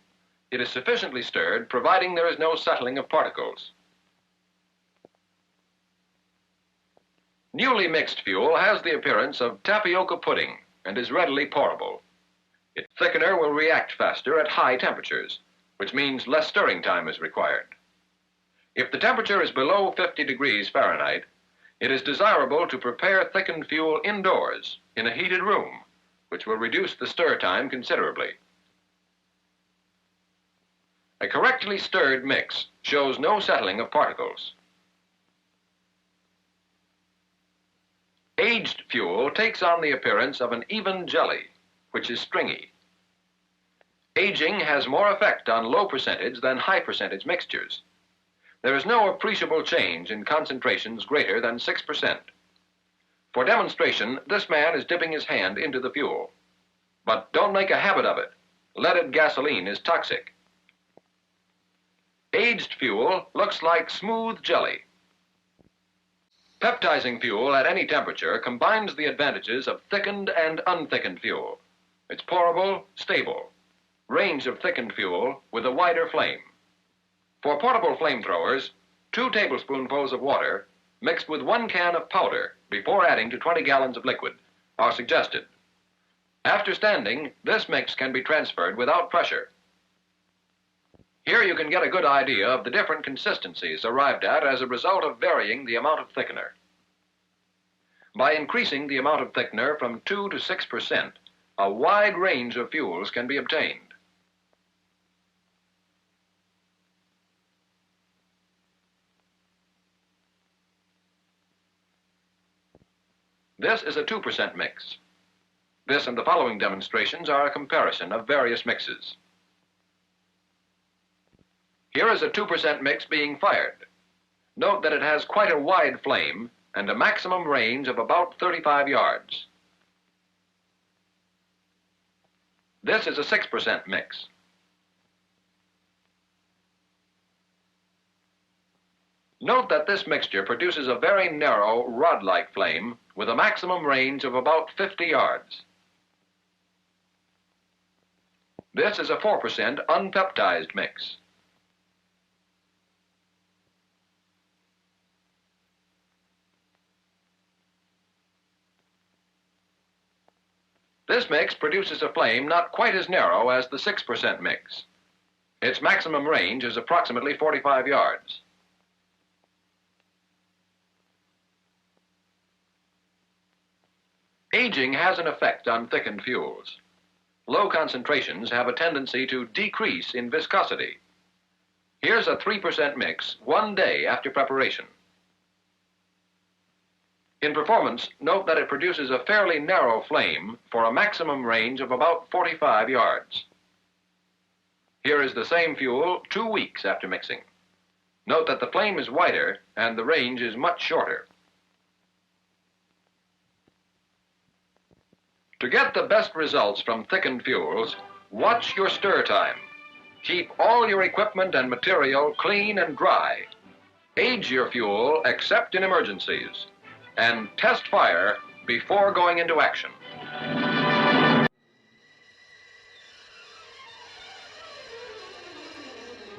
it is sufficiently stirred, providing there is no settling of particles. Newly mixed fuel has the appearance of tapioca pudding and is readily pourable. Its thickener will react faster at high temperatures, which means less stirring time is required. If the temperature is below 50 degrees Fahrenheit, it is desirable to prepare thickened fuel indoors in a heated room, which will reduce the stir time considerably. A correctly stirred mix shows no settling of particles. Aged fuel takes on the appearance of an even jelly, which is stringy. Aging has more effect on low percentage than high percentage mixtures. There is no appreciable change in concentrations greater than 6%. For demonstration, this man is dipping his hand into the fuel. But don't make a habit of it. Leaded gasoline is toxic. Aged fuel looks like smooth jelly. Peptizing fuel at any temperature combines the advantages of thickened and unthickened fuel. It's pourable, stable. Range of thickened fuel with a wider flame. For portable flamethrowers, 2 tablespoonfuls of water mixed with 1 can of powder before adding to 20 gallons of liquid are suggested. After standing, this mix can be transferred without pressure. Here you can get a good idea of the different consistencies arrived at as a result of varying the amount of thickener. By increasing the amount of thickener from 2 to 6%, a wide range of fuels can be obtained. This is a 2% mix. This and the following demonstrations are a comparison of various mixes. Here is a 2% mix being fired. Note that it has quite a wide flame and a maximum range of about 35 yards. This is a 6% mix. Note that this mixture produces a very narrow, rod-like flame with a maximum range of about 50 yards. This is a 4% unpeptized mix. This mix produces a flame not quite as narrow as the 6% mix. Its maximum range is approximately 45 yards. Aging has an effect on thickened fuels. Low concentrations have a tendency to decrease in viscosity. Here's a 3% mix 1 day after preparation. In performance, note that it produces a fairly narrow flame for a maximum range of about 45 yards. Here is the same fuel 2 weeks after mixing. Note that the flame is wider and the range is much shorter. To get the best results from thickened fuels, watch your stir time. Keep all your equipment and material clean and dry. Age your fuel except in emergencies. And test fire before going into action.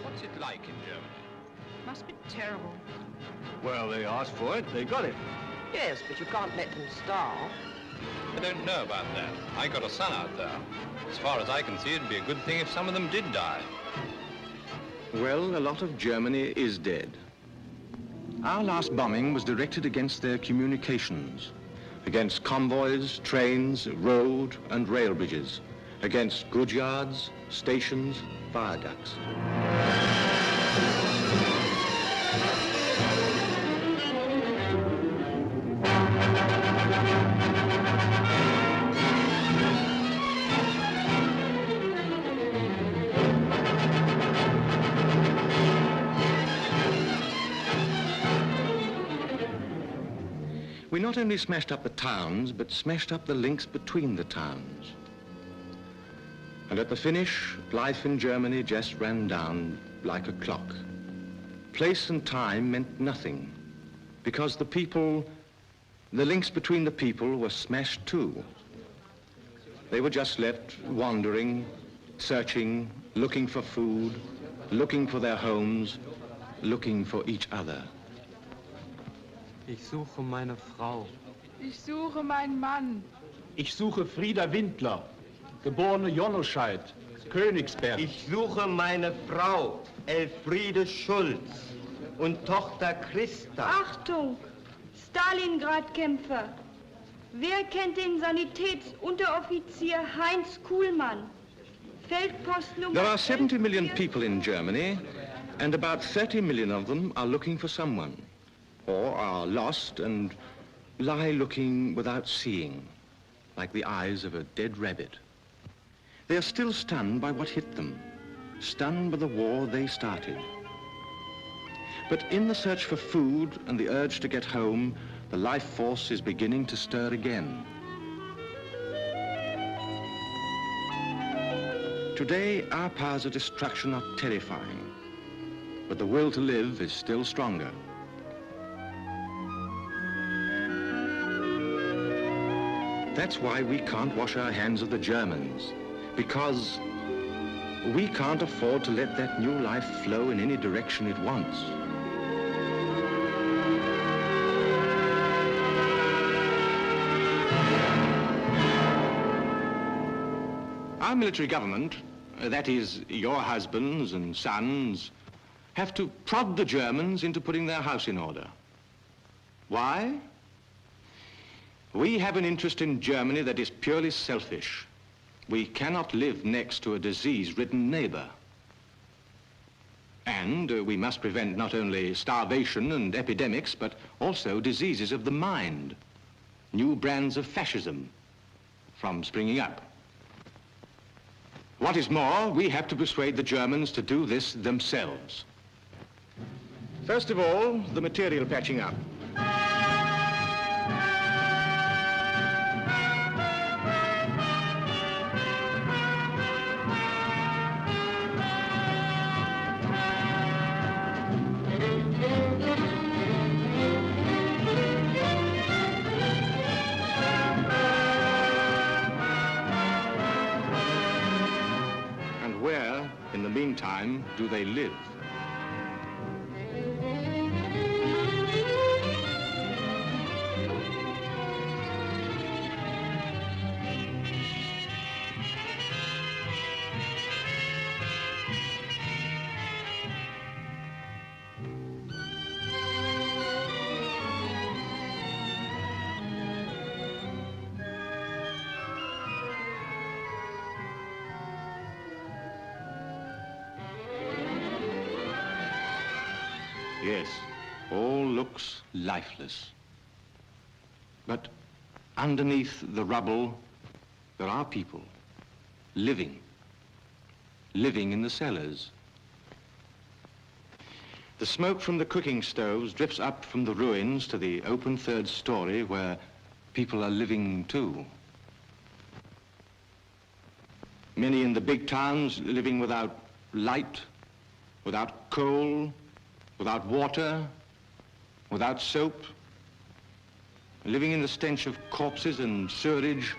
What's it like in Germany? Must be terrible. Well, they asked for it, they got it. Yes, but you can't let them starve. I don't know about that. I got a son out there. As far as I can see, it'd be a good thing if some of them did die. Well, a lot of Germany is dead. Our last bombing was directed against their communications, against convoys, trains, road and rail bridges, against goods yards, stations, viaducts. We not only smashed up the towns, but smashed up the links between the towns. And at the finish, life in Germany just ran down like a clock. Place and time meant nothing, because the people, the links between the people were smashed too. They were just left wandering, searching, looking for food, looking for their homes, looking for each other. Ich suche meine Frau. Ich suche meinen Mann. Ich suche Frieda Windler, geborene Jonnoscheid, Königsberg. Ich suche meine Frau, Elfriede Schulz, und Tochter Christa. Achtung! Stalingrad-Kämpfer. Wer kennt den Sanitätsunteroffizier Heinz Kuhlmann? Feldpost Nummer... There are 70 million people in Germany, and about 30 million of them are looking for someone, or are lost and lie looking without seeing, like the eyes of a dead rabbit. They are still stunned by what hit them, stunned by the war they started. But in the search for food and the urge to get home, the life force is beginning to stir again. Today, our powers of destruction are terrifying, but the will to live is still stronger. That's why we can't wash our hands of the Germans, because we can't afford to let that new life flow in any direction it wants. Our military government, that is, your husbands and sons, have to prod the Germans into putting their house in order. Why? We have an interest in Germany that is purely selfish. We cannot live next to a disease-ridden neighbor. And we must prevent not only starvation and epidemics, but also diseases of the mind, new brands of fascism from springing up. What is more, we have to persuade the Germans to do this themselves. First of all, the material patching up. Meantime, do they live? Yes, all looks lifeless. But underneath the rubble, there are people living in the cellars. The smoke from the cooking stoves drifts up from the ruins to the open third story where people are living too. Many in the big towns living without light, without coal, without water, without soap, living in the stench of corpses and sewerage,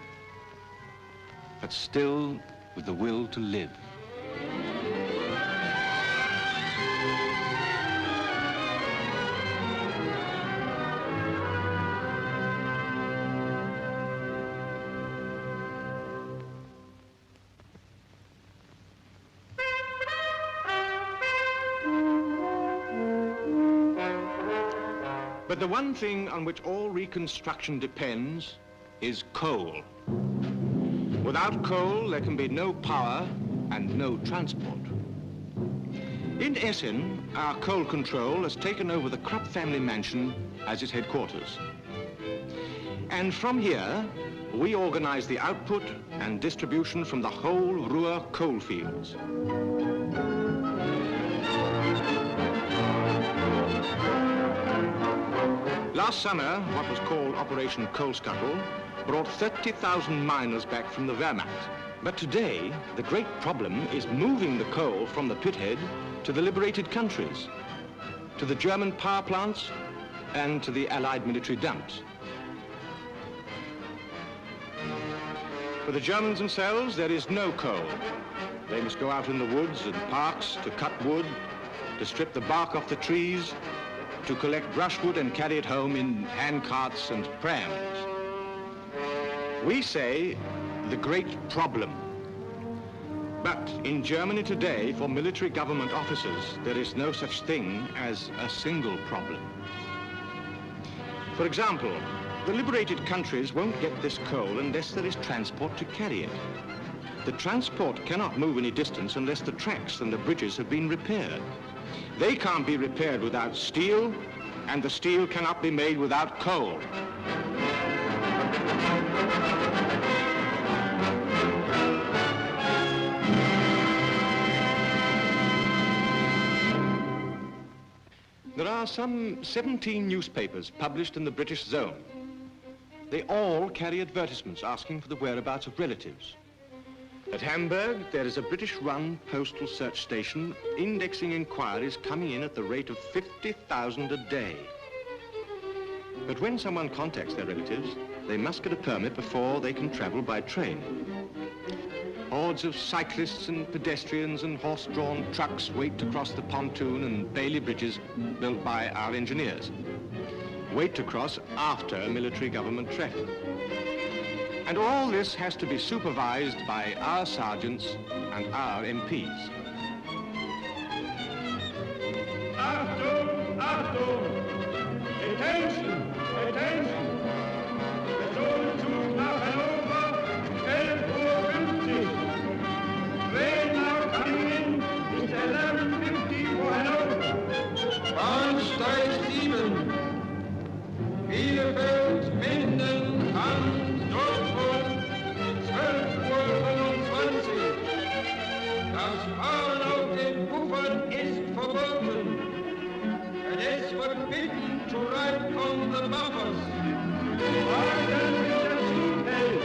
but still with the will to live. But the one thing on which all reconstruction depends is coal. Without coal, there can be no power and no transport. In Essen, our coal control has taken over the Krupp family mansion as its headquarters. And from here, we organize the output and distribution from the whole Ruhr coal fields. Last summer, what was called Operation Coal Scuttle brought 30,000 miners back from the Wehrmacht. But today, the great problem is moving the coal from the pithead to the liberated countries, to the German power plants and to the Allied military dumps. For the Germans themselves, there is no coal. They must go out in the woods and parks to cut wood, to strip the bark off the trees, to collect brushwood and carry it home in handcarts and prams. We say the great problem. But in Germany today, for military government officers, there is no such thing as a single problem. For example, the liberated countries won't get this coal unless there is transport to carry it. The transport cannot move any distance unless the tracks and the bridges have been repaired. They can't be repaired without steel, and the steel cannot be made without coal. There are some 17 newspapers published in the British zone. They all carry advertisements asking for the whereabouts of relatives. At Hamburg, there is a British-run postal search station indexing inquiries coming in at the rate of 50,000 a day. But when someone contacts their relatives, they must get a permit before they can travel by train. Hordes of cyclists and pedestrians and horse-drawn trucks wait to cross the pontoon and Bailey bridges built by our engineers. Wait to cross after military government traffic. And all this has to be supervised by our sergeants and our MPs. Achtung! Achtung! Attention! Attention! Personenzug nach Hannover, 11:50 Uhr. Train now coming in is 11:50 for Hannover. Bahnsteig 7. Bielefeld, Minden, Hamm, Dortmund, 12:25 Uhr. Das Fahren auf den Puffern ist verboten. It is forbidden to ride on the buffers. Wagen mit der Seatbelt.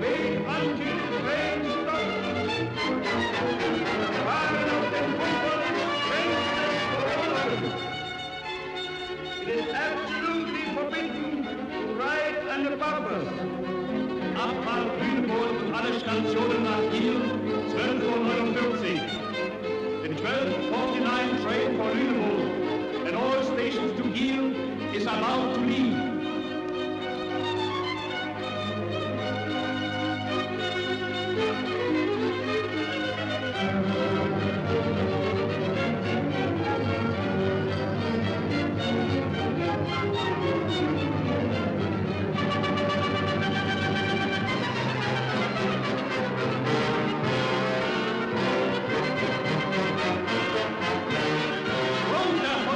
Wait until the train stops. Fahren auf den Puffern, Fenster verboten. It is absolutely forbidden to ride on the buffers. Abfahrt Lüneburg und alle Stationen nach Kiel, 12:49 Uhr. The 12:49 train for Lüneburg and all stations to Kiel is allowed to leave. Wonderful!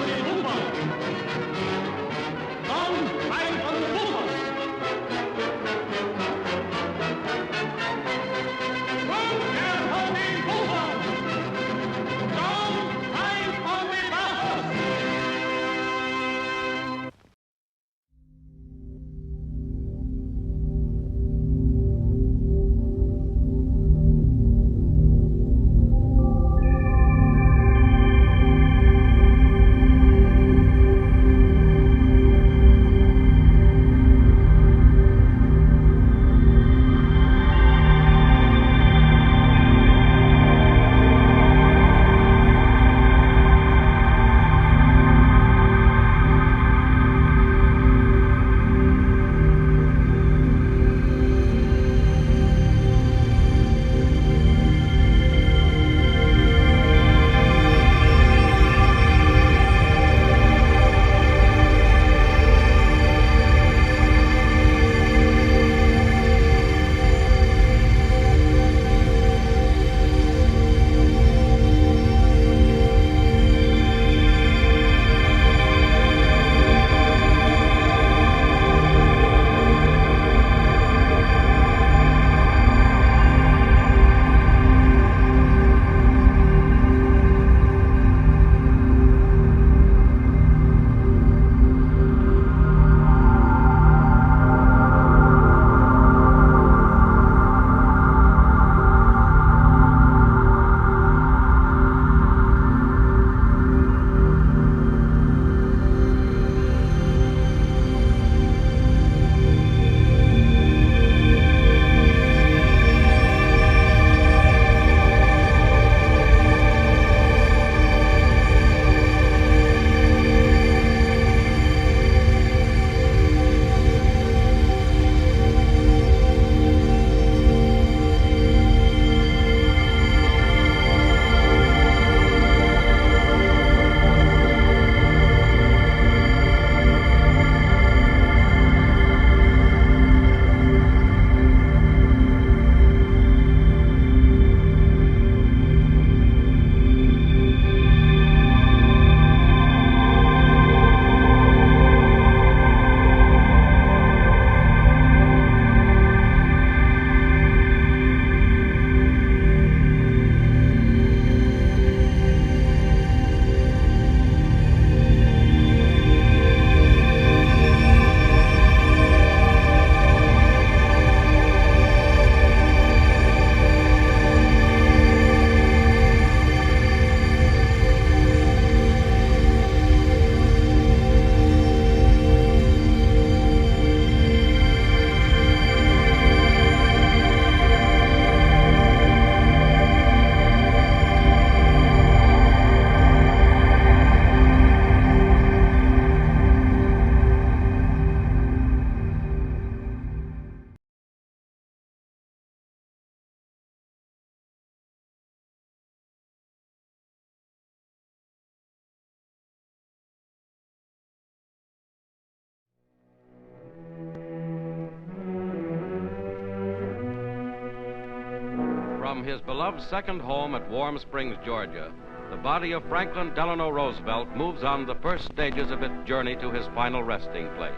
From his beloved second home at Warm Springs, Georgia, the body of Franklin Delano Roosevelt moves on the first stages of its journey to his final resting place.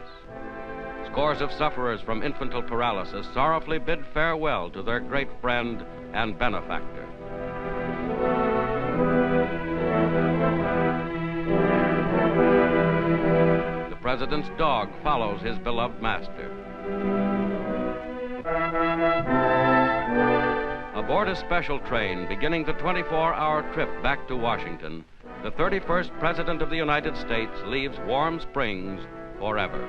Scores of sufferers from infantile paralysis sorrowfully bid farewell to their great friend and benefactor. The president's dog follows his beloved master. Aboard a special train beginning the 24-hour trip back to Washington, the 31st President of the United States leaves Warm Springs forever.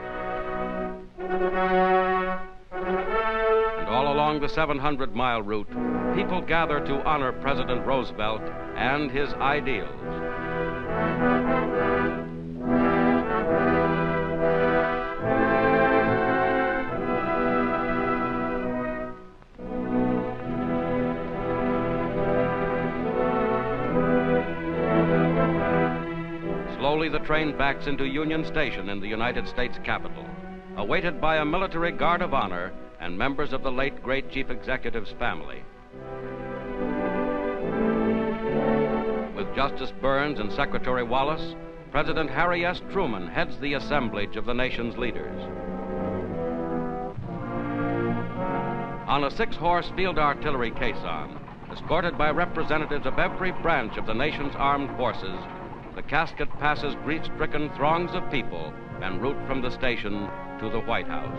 And all along the 700-mile route, people gather to honor President Roosevelt and his ideals. Slowly, the train backs into Union Station in the United States Capitol, awaited by a military guard of honor and members of the late great Chief Executive's family. With Justice Burns and Secretary Wallace, President Harry S. Truman heads the assemblage of the nation's leaders. On a 6-horse field artillery caisson, escorted by representatives of every branch of the nation's armed forces, the casket passes grief-stricken throngs of people en route from the station to the White House.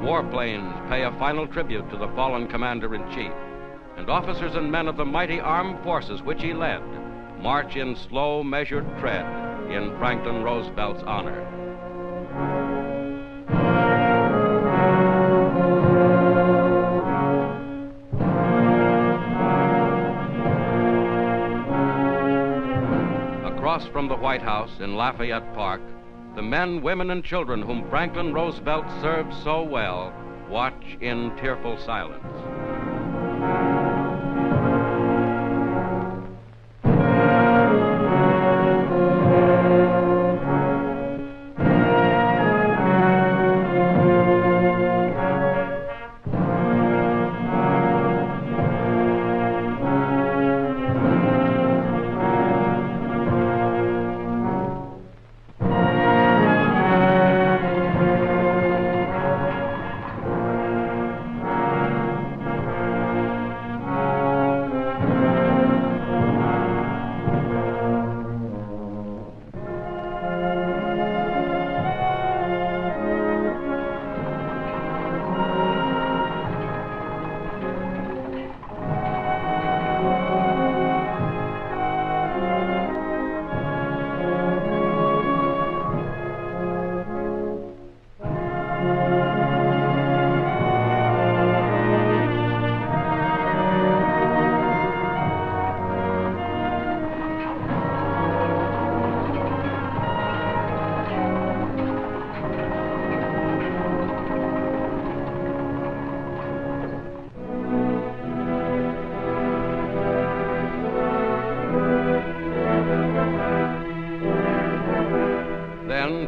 Warplanes pay a final tribute to the fallen commander-in-chief, and officers and men of the mighty armed forces which he led march in slow, measured tread in Franklin Roosevelt's honor. Across from the White House in Lafayette Park, the men, women, and children whom Franklin Roosevelt served so well watch in tearful silence.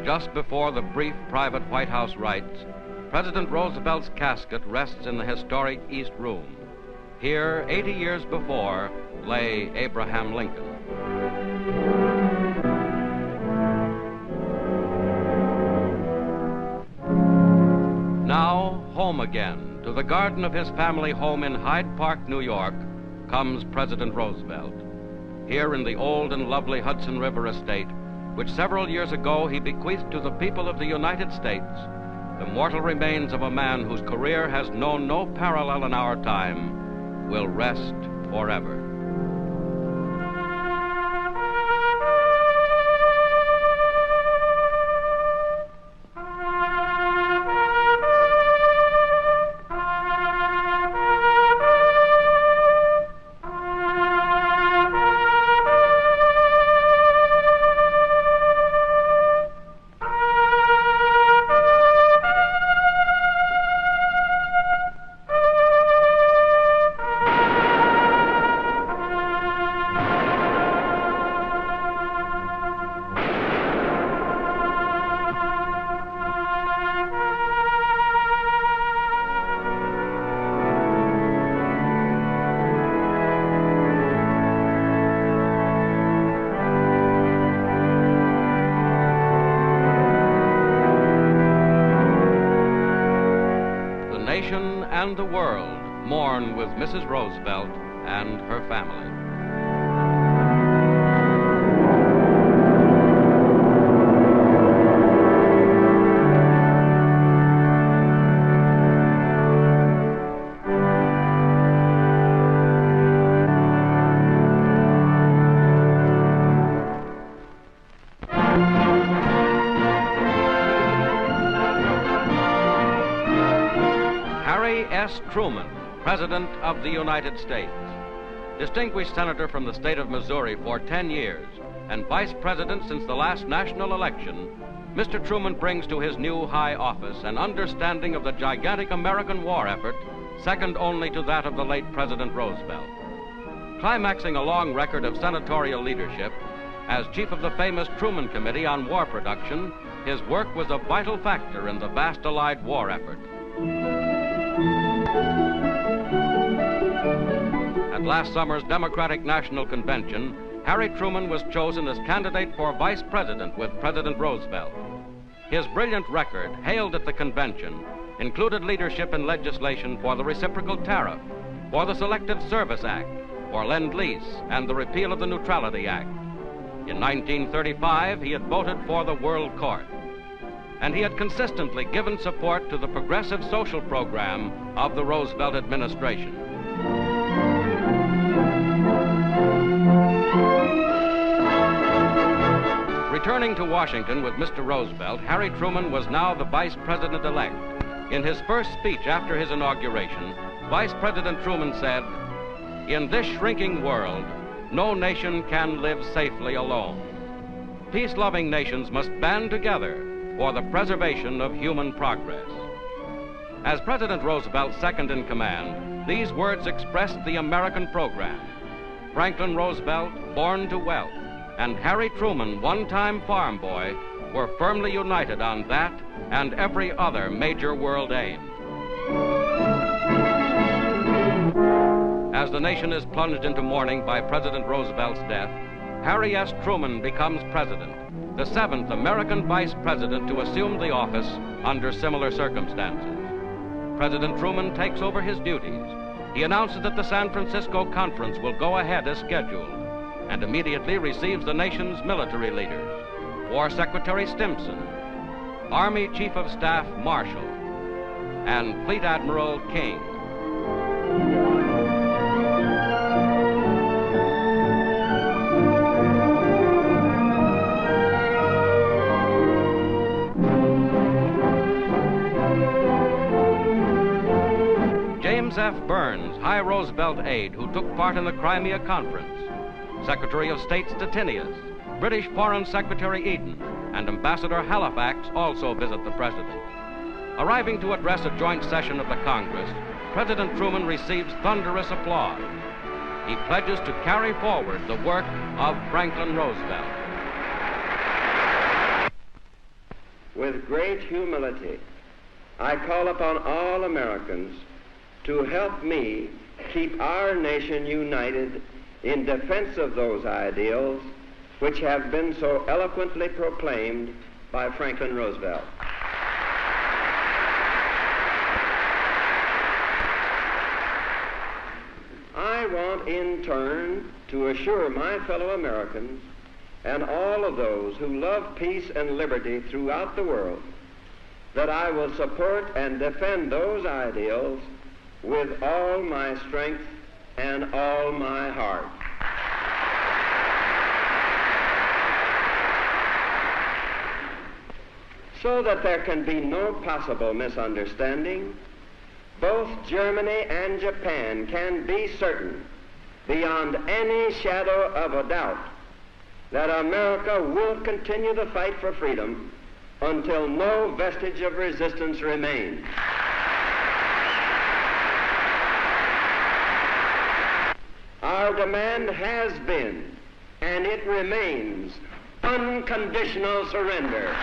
Just before the brief private White House rites, President Roosevelt's casket rests in the historic East Room. Here, 80 years before, lay Abraham Lincoln. Now, home again, to the garden of his family home in Hyde Park, New York, comes President Roosevelt. Here in the old and lovely Hudson River estate, which several years ago he bequeathed to the people of the United States, the mortal remains of a man whose career has known no parallel in our time, will rest forever. and the world mourn with Mrs. Roosevelt and her family. Truman, President of the United States. Distinguished Senator from the state of Missouri for 10 years and Vice President since the last national election, Mr. Truman brings to his new high office an understanding of the gigantic American war effort, second only to that of the late President Roosevelt. Climaxing a long record of senatorial leadership, as chief of the famous Truman Committee on War Production, his work was a vital factor in the vast Allied war effort. At last summer's Democratic National Convention, Harry Truman was chosen as candidate for vice president with President Roosevelt. His brilliant record, hailed at the convention, included leadership in legislation for the reciprocal tariff, for the Selective Service Act, for Lend-Lease, and the repeal of the Neutrality Act. In 1935, he had voted for the World Court, and he had consistently given support to the progressive social program of the Roosevelt administration. Returning to Washington with Mr. Roosevelt, Harry Truman was now the Vice President-elect. In his first speech after his inauguration, Vice President Truman said, "In this shrinking world, no nation can live safely alone. Peace-loving nations must band together for the preservation of human progress." As President Roosevelt's second in command, these words expressed the American program. Franklin Roosevelt, born to wealth, and Harry Truman, one-time farm boy, were firmly united on that and every other major world aim. As the nation is plunged into mourning by President Roosevelt's death, Harry S. Truman becomes president, the seventh American vice president to assume the office under similar circumstances. President Truman takes over his duties. He announces that the San Francisco Conference will go ahead as scheduled, and immediately receives the nation's military leaders, War Secretary Stimson, Army Chief of Staff Marshall, and Fleet Admiral King. James F. Burns, high Roosevelt aide who took part in the Crimea Conference, Secretary of State Stettinius, British Foreign Secretary Eden, and Ambassador Halifax also visit the President. Arriving to address a joint session of the Congress, President Truman receives thunderous applause. He pledges to carry forward the work of Franklin Roosevelt. With great humility, I call upon all Americans to help me keep our nation united in defense of those ideals which have been so eloquently proclaimed by Franklin Roosevelt. I want in turn to assure my fellow Americans and all of those who love peace and liberty throughout the world that I will support and defend those ideals with all my strength and all my heart. So that there can be no possible misunderstanding, both Germany and Japan can be certain, beyond any shadow of a doubt, that America will continue the fight for freedom until no vestige of resistance remains. Our demand has been, and it remains, unconditional surrender.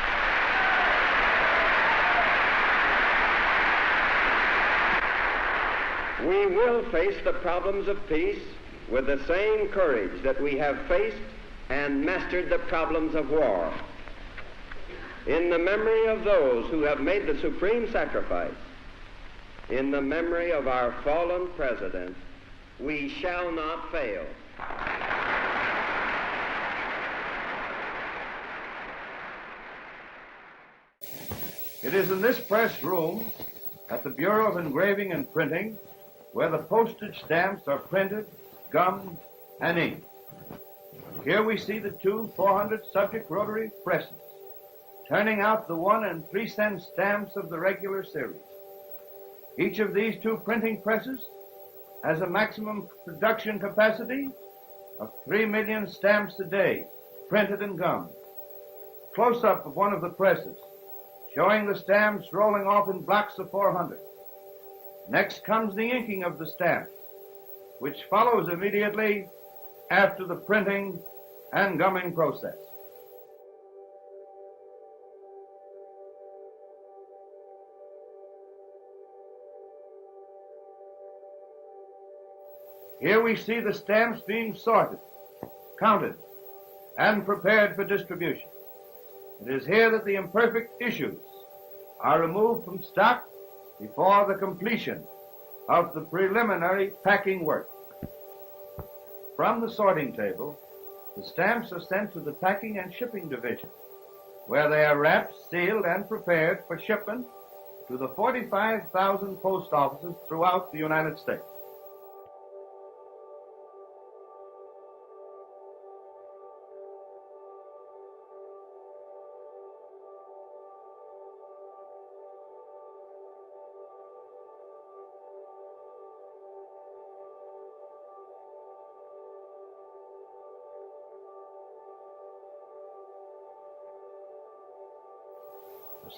We will face the problems of peace with the same courage that we have faced and mastered the problems of war. In the memory of those who have made the supreme sacrifice, in the memory of our fallen president, we shall not fail. It is in this press room at the Bureau of Engraving and Printing where the postage stamps are printed, gummed, and inked. Here we see the two 400 subject rotary presses turning out the 1 and 3 cent stamps of the regular series. Each of these two printing presses has a maximum production capacity of 3 million stamps a day, printed and gummed. Close-up of one of the presses, showing the stamps rolling off in blocks of 400. Next comes the inking of the stamps, which follows immediately after the printing and gumming process. Here we see the stamps being sorted, counted, and prepared for distribution. It is here that the imperfect issues are removed from stock before the completion of the preliminary packing work. From the sorting table, the stamps are sent to the packing and shipping division, where they are wrapped, sealed, and prepared for shipment to the 45,000 post offices throughout the United States.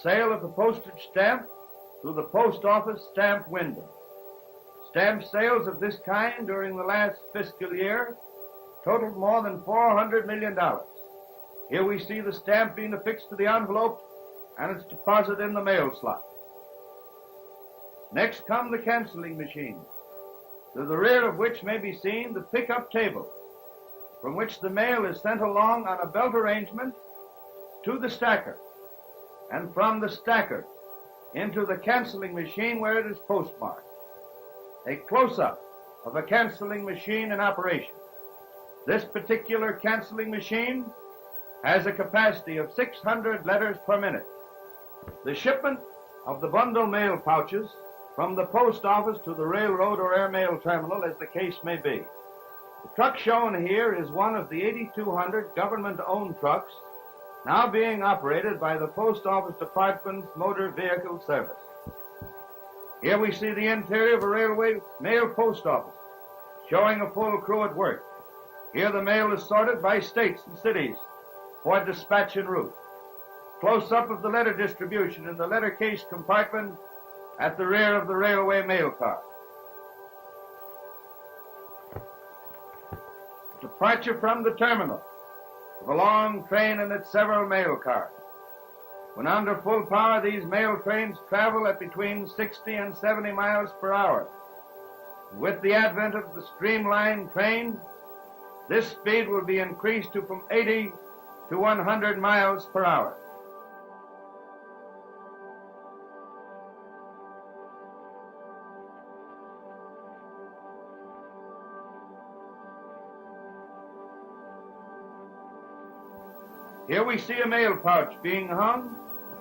Sale of the postage stamp through the post office stamp window. Stamp sales of this kind during the last fiscal year totaled more than $400 million. Here we see the stamp being affixed to the envelope and its deposit in the mail slot. Next come the canceling machines, to the rear of which may be seen the pickup table, from which the mail is sent along on a belt arrangement to the stacker, and from the stacker into the canceling machine where it is postmarked. A close-up of a canceling machine in operation. This particular canceling machine has a capacity of 600 letters per minute. The shipment of the bundle mail pouches from the post office to the railroad or airmail terminal, as the case may be. The truck shown here is one of the 8,200 government-owned trucks now being operated by the Post Office Department's Motor Vehicle Service. Here we see the interior of a railway mail post office, showing a full crew at work. Here the mail is sorted by states and cities for dispatch en route. Close-up of the letter distribution in the letter case compartment at the rear of the railway mail car. Departure from the terminal of a long train and its several mail cars. When under full power, these mail trains travel at between 60 and 70 miles per hour. With the advent of the streamlined train, this speed will be increased to from 80 to 100 miles per hour. Here we see a mail pouch being hung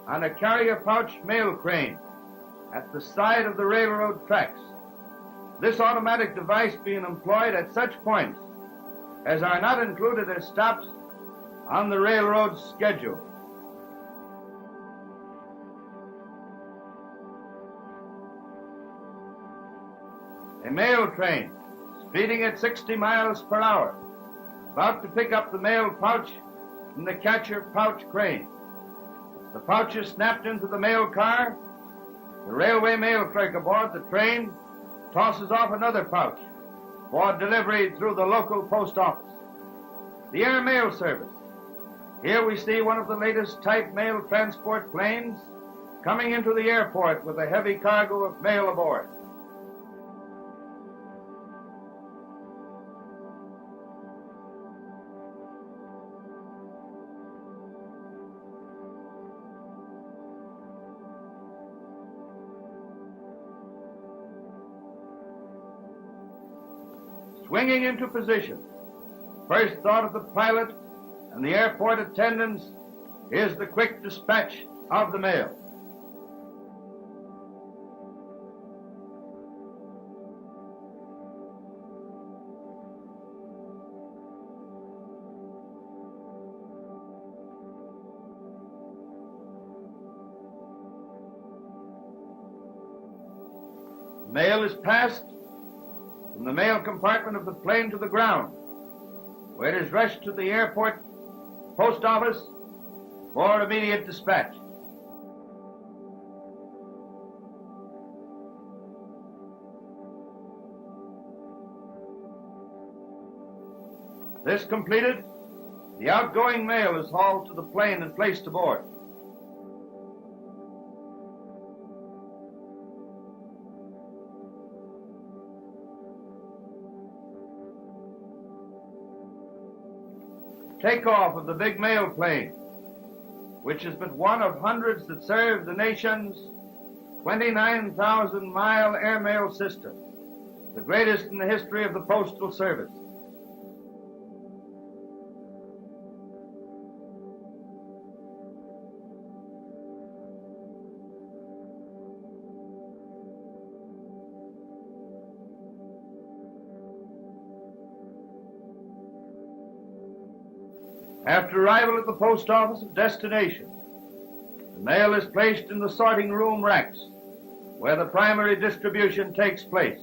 on a carrier pouch mail crane at the side of the railroad tracks. This automatic device being employed at such points as are not included as stops on the railroad schedule. A mail train speeding at 60 miles per hour, about to pick up the mail pouch from the catcher pouch crane. The pouch is snapped into the mail car. The railway mail clerk aboard the train tosses off another pouch for delivery through the local post office. The air mail service. Here we see one of the latest type mail transport planes coming into the airport with a heavy cargo of mail aboard. Swinging into position, first thought of the pilot and the airport attendants is the quick dispatch of the mail. Mail is passed from the mail compartment of the plane to the ground, where it is rushed to the airport post office for immediate dispatch. This completed, the outgoing mail is hauled to the plane and placed aboard. Takeoff of the big mail plane, which is but one of hundreds that serve the nation's 29,000-mile airmail system, the greatest in the history of the Postal Service. After arrival at the post office of destination, the mail is placed in the sorting room racks, where the primary distribution takes place.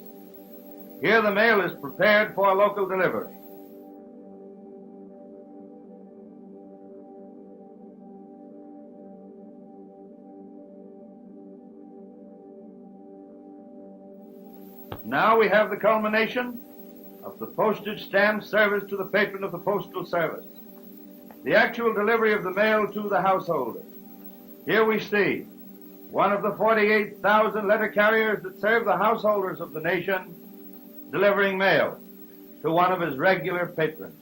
Here the mail is prepared for local delivery. Now we have the culmination of the postage stamp service to the patron of the Postal Service, the actual delivery of the mail to the householder. Here we see one of the 48,000 letter carriers that serve the householders of the nation delivering mail to one of his regular patrons.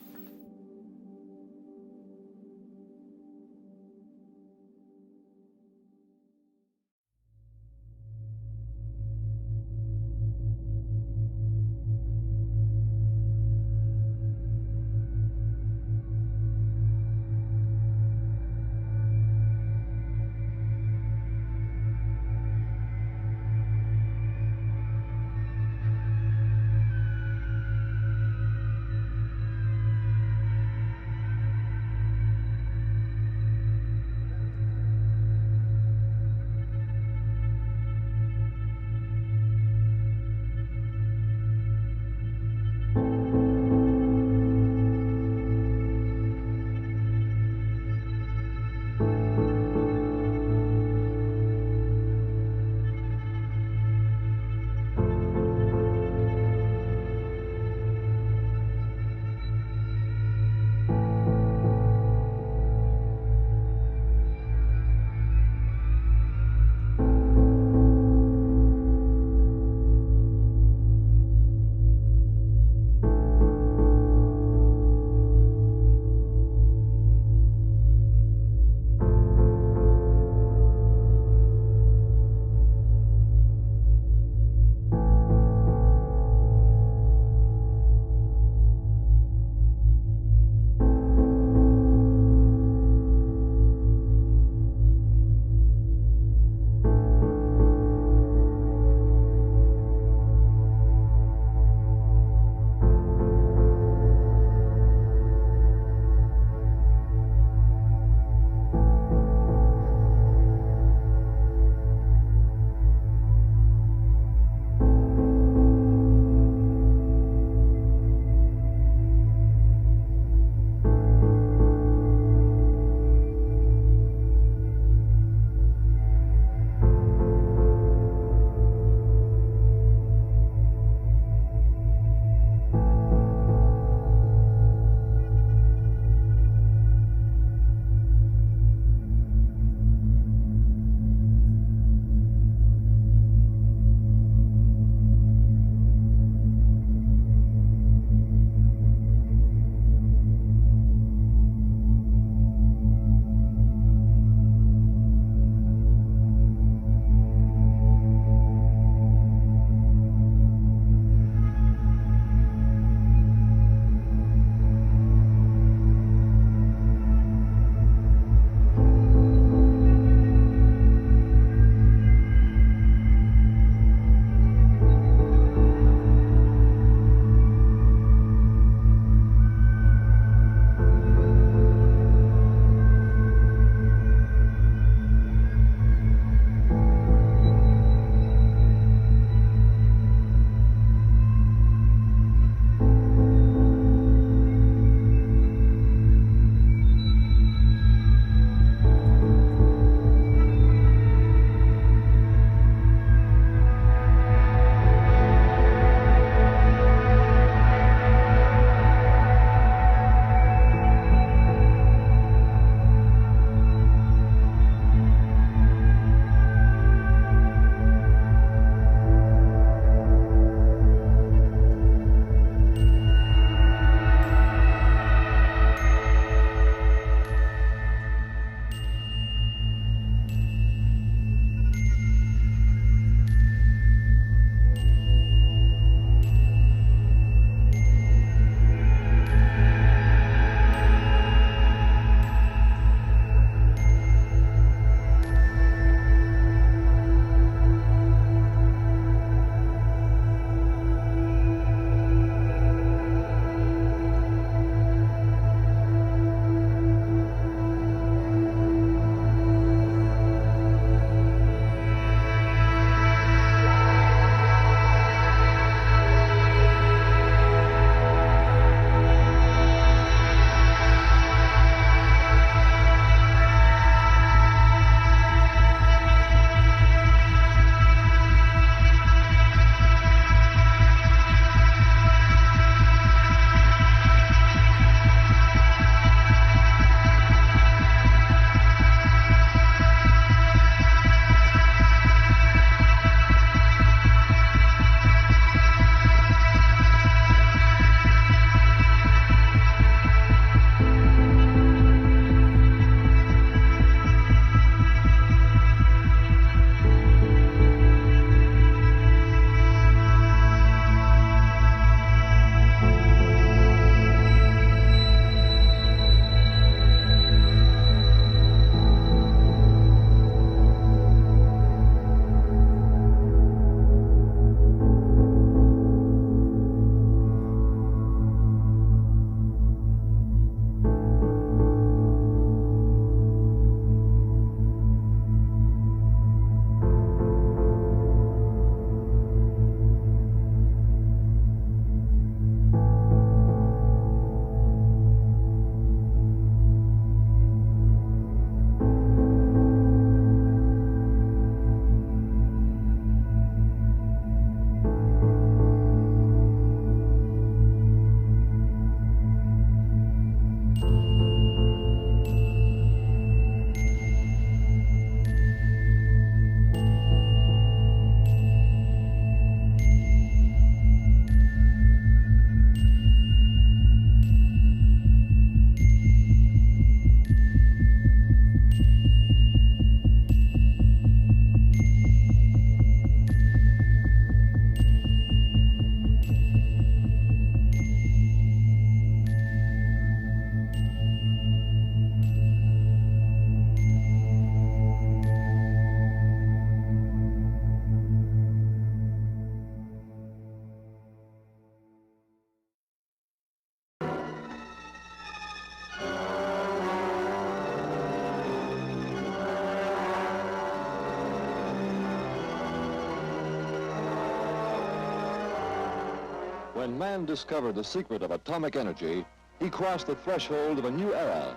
When man discovered the secret of atomic energy, he crossed the threshold of a new era.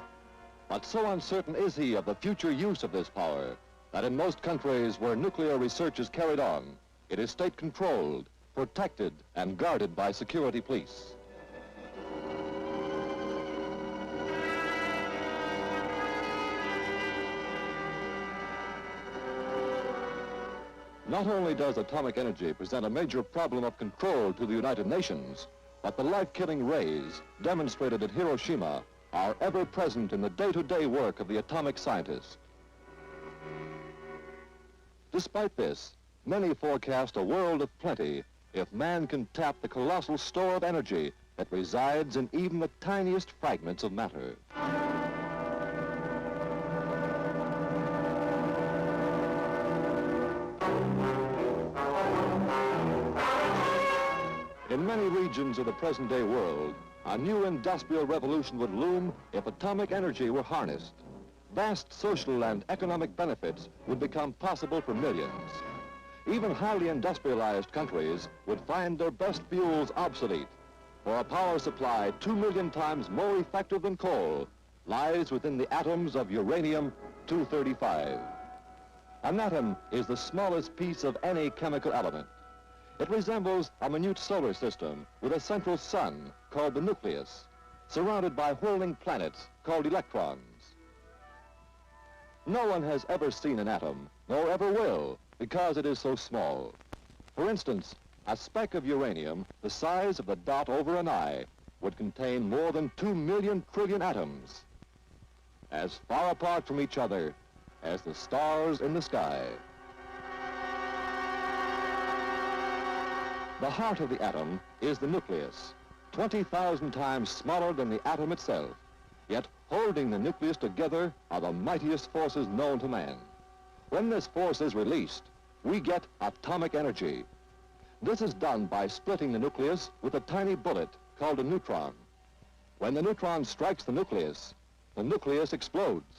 But so uncertain is he of the future use of this power that in most countries where nuclear research is carried on, it is state-controlled, protected, and guarded by security police. Not only does atomic energy present a major problem of control to the United Nations, but the life-killing rays demonstrated at Hiroshima are ever present in the day-to-day work of the atomic scientist. Despite this, many forecast a world of plenty if man can tap the colossal store of energy that resides in even the tiniest fragments of matter. In many regions of the present-day world, a new industrial revolution would loom if atomic energy were harnessed. Vast social and economic benefits would become possible for millions. Even highly industrialized countries would find their best fuels obsolete, for a power supply 2 million times more effective than coal lies within the atoms of uranium-235. An atom is the smallest piece of any chemical element. It resembles a minute solar system with a central sun called the nucleus, surrounded by whirling planets called electrons. No one has ever seen an atom, nor ever will, because it is so small. For instance, a speck of uranium the size of the dot over an eye would contain more than 2 million trillion atoms, as far apart from each other as the stars in the sky. The heart of the atom is the nucleus, 20,000 times smaller than the atom itself. Yet holding the nucleus together are the mightiest forces known to man. When this force is released, we get atomic energy. This is done by splitting the nucleus with a tiny bullet called a neutron. When the neutron strikes the nucleus explodes.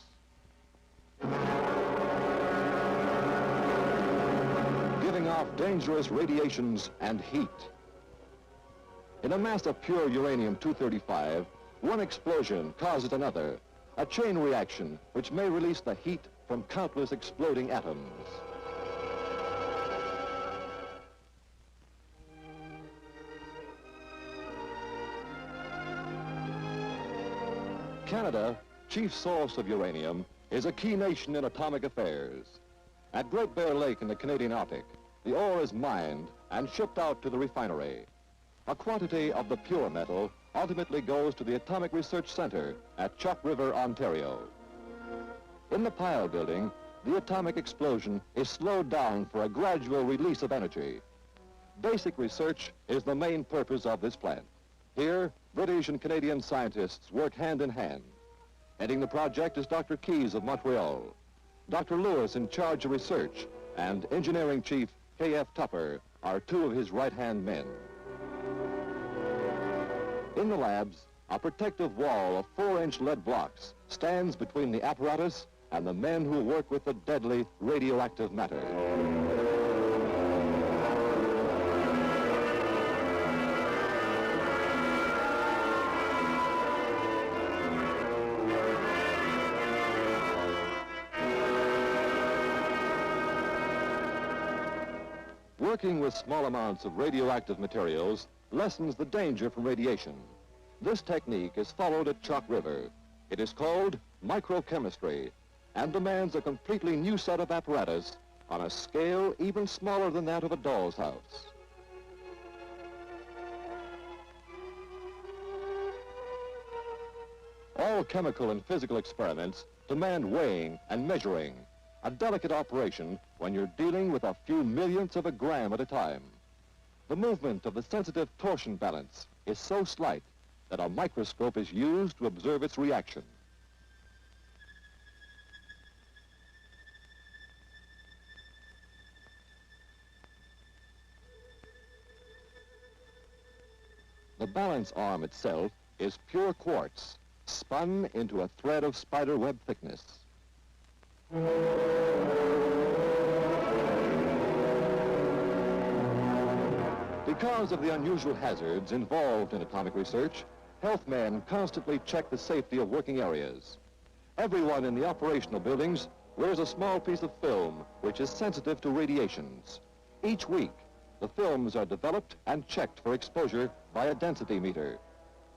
Giving off dangerous radiations and heat. In a mass of pure uranium-235, one explosion causes another, a chain reaction which may release the heat from countless exploding atoms. Canada, chief source of uranium, is a key nation in atomic affairs. At Great Bear Lake in the Canadian Arctic, the ore is mined and shipped out to the refinery. A quantity of the pure metal ultimately goes to the Atomic Research Center at Chalk River, Ontario. In the pile building, the atomic explosion is slowed down for a gradual release of energy. Basic research is the main purpose of this plant. Here, British and Canadian scientists work hand in hand. Heading the project is Dr. Keyes of Montreal, Dr. Lewis in charge of research, and Engineering Chief K.F. Tupper are two of his right-hand men. In the labs, a protective wall of 4-inch lead blocks stands between the apparatus and the men who work with the deadly radioactive matter. Working with small amounts of radioactive materials lessens the danger from radiation. This technique is followed at Chalk River. It is called microchemistry and demands a completely new set of apparatus on a scale even smaller than that of a doll's house. All chemical and physical experiments demand weighing and measuring, a delicate operation when you're dealing with a few millionths of a gram at a time. The movement of the sensitive torsion balance is so slight that a microscope is used to observe its reaction. The balance arm itself is pure quartz, spun into a thread of spiderweb thickness. Because of the unusual hazards involved in atomic research, health men constantly check the safety of working areas. Everyone in the operational buildings wears a small piece of film which is sensitive to radiations. Each week, the films are developed and checked for exposure by a density meter.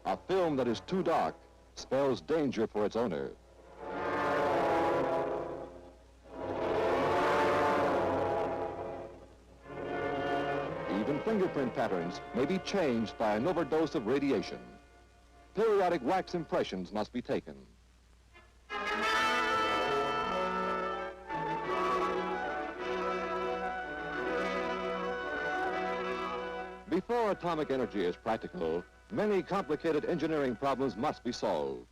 A film that is too dark spells danger for its owner. Even fingerprint patterns may be changed by an overdose of radiation. Periodic wax impressions must be taken. Before atomic energy is practical, many complicated engineering problems must be solved.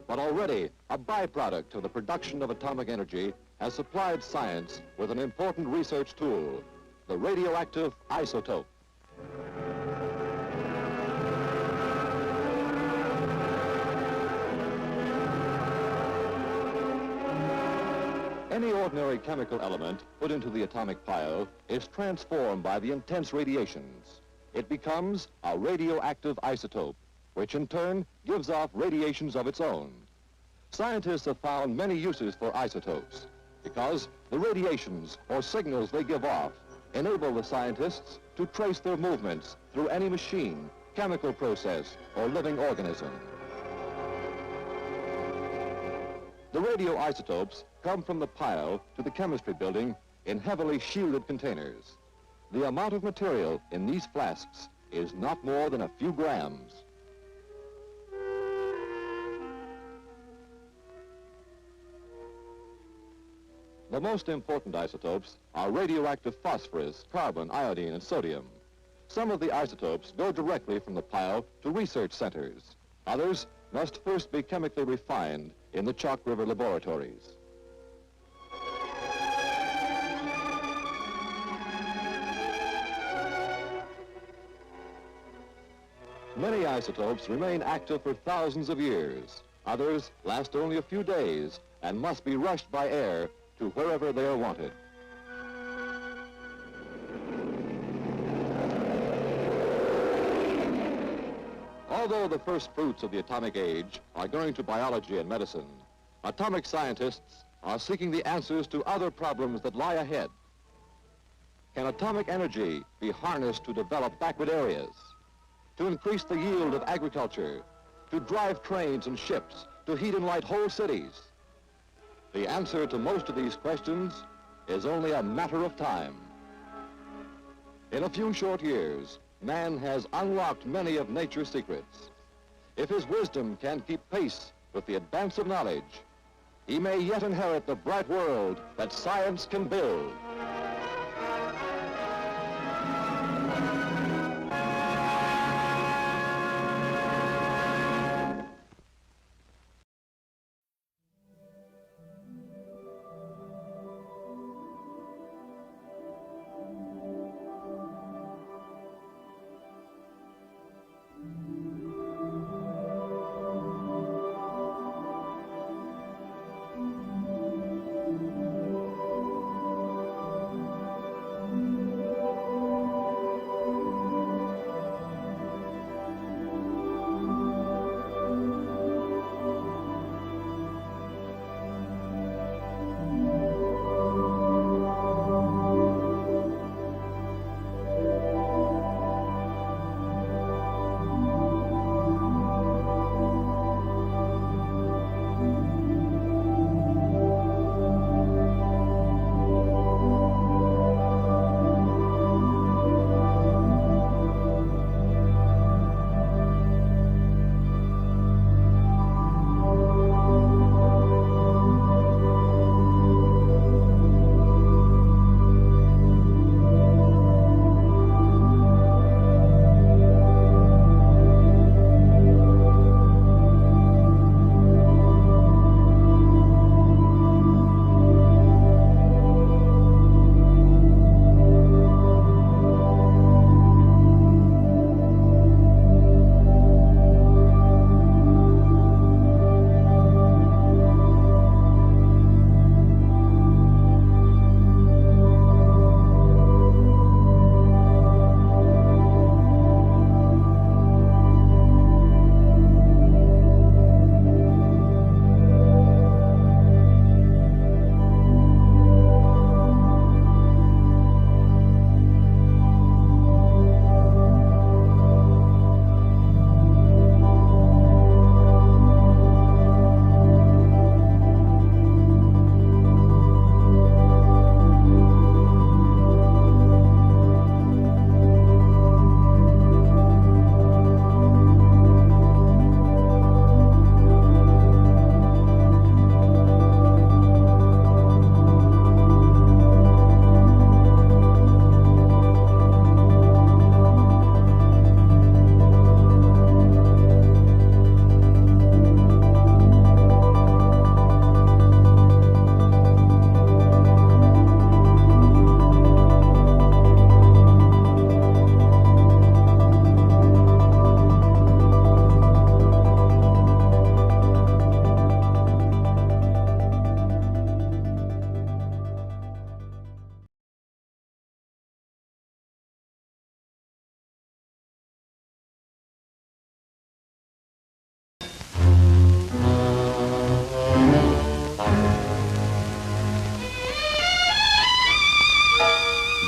But already, a byproduct of the production of atomic energy has supplied science with an important research tool, the radioactive isotope. Any ordinary chemical element put into the atomic pile is transformed by the intense radiations. It becomes a radioactive isotope, which in turn gives off radiations of its own. Scientists have found many uses for isotopes because the radiations or signals they give off enable the scientists to trace their movements through any machine, chemical process, or living organism. The radioisotopes come from the pile to the chemistry building in heavily shielded containers. The amount of material in these flasks is not more than a few grams. The most important isotopes are radioactive phosphorus, carbon, iodine, and sodium. Some of the isotopes go directly from the pile to research centers. Others must first be chemically refined in the Chalk River laboratories. Many isotopes remain active for thousands of years. Others last only a few days and must be rushed by air to wherever they are wanted. Although the first fruits of the atomic age are going to biology and medicine, atomic scientists are seeking the answers to other problems that lie ahead. Can atomic energy be harnessed to develop backward areas, to increase the yield of agriculture, to drive trains and ships, to heat and light whole cities? The answer to most of these questions is only a matter of time. In a few short years, man has unlocked many of nature's secrets. If his wisdom can keep pace with the advance of knowledge, he may yet inherit the bright world that science can build.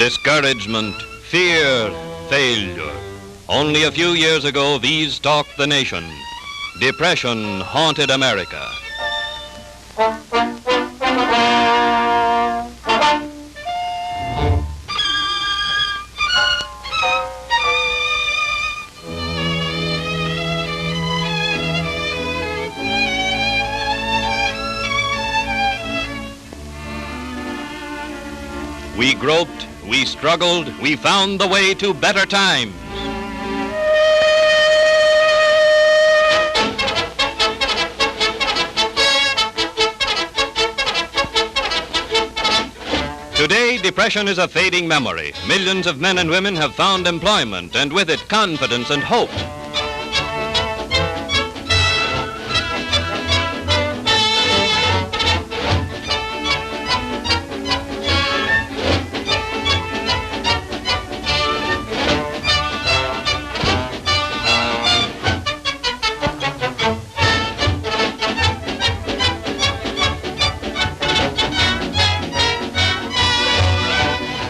Discouragement, fear, failure. Only a few years ago, these stalked the nation. Depression haunted America. We groped, we struggled, we found the way to better times. Today, depression is a fading memory. Millions of men and women have found employment, and with it, confidence and hope.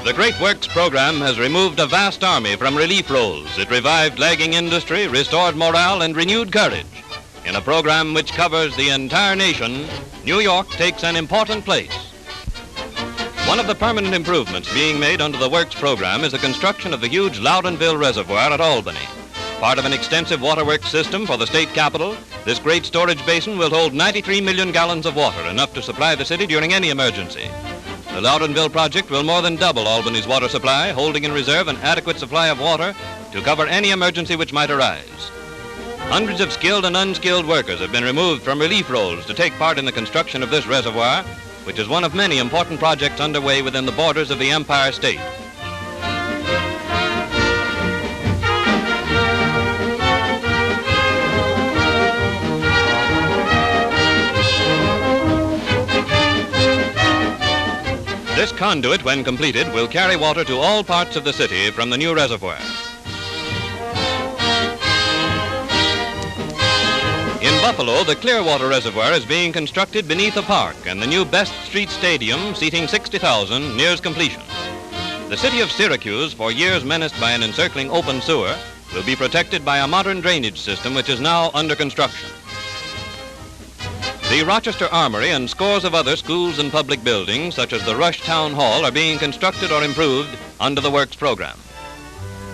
The Great Works program has removed a vast army from relief roles. It revived lagging industry, restored morale, and renewed courage. In a program which covers the entire nation, New York takes an important place. One of the permanent improvements being made under the Works program is the construction of the huge Loudonville Reservoir at Albany. Part of an extensive waterworks system for the state capital, this great storage basin will hold 93 million gallons of water, enough to supply the city during any emergency. The Loudonville project will more than double Albany's water supply, holding in reserve an adequate supply of water to cover any emergency which might arise. Hundreds of skilled and unskilled workers have been removed from relief roles to take part in the construction of this reservoir, which is one of many important projects underway within the borders of the Empire State. This conduit, when completed, will carry water to all parts of the city from the new reservoir. In Buffalo, the Clearwater Reservoir is being constructed beneath a park, and the new Best Street Stadium, seating 60,000, nears completion. The city of Syracuse, for years menaced by an encircling open sewer, will be protected by a modern drainage system which is now under construction. The Rochester Armory and scores of other schools and public buildings, such as the Rush Town Hall, are being constructed or improved under the Works program.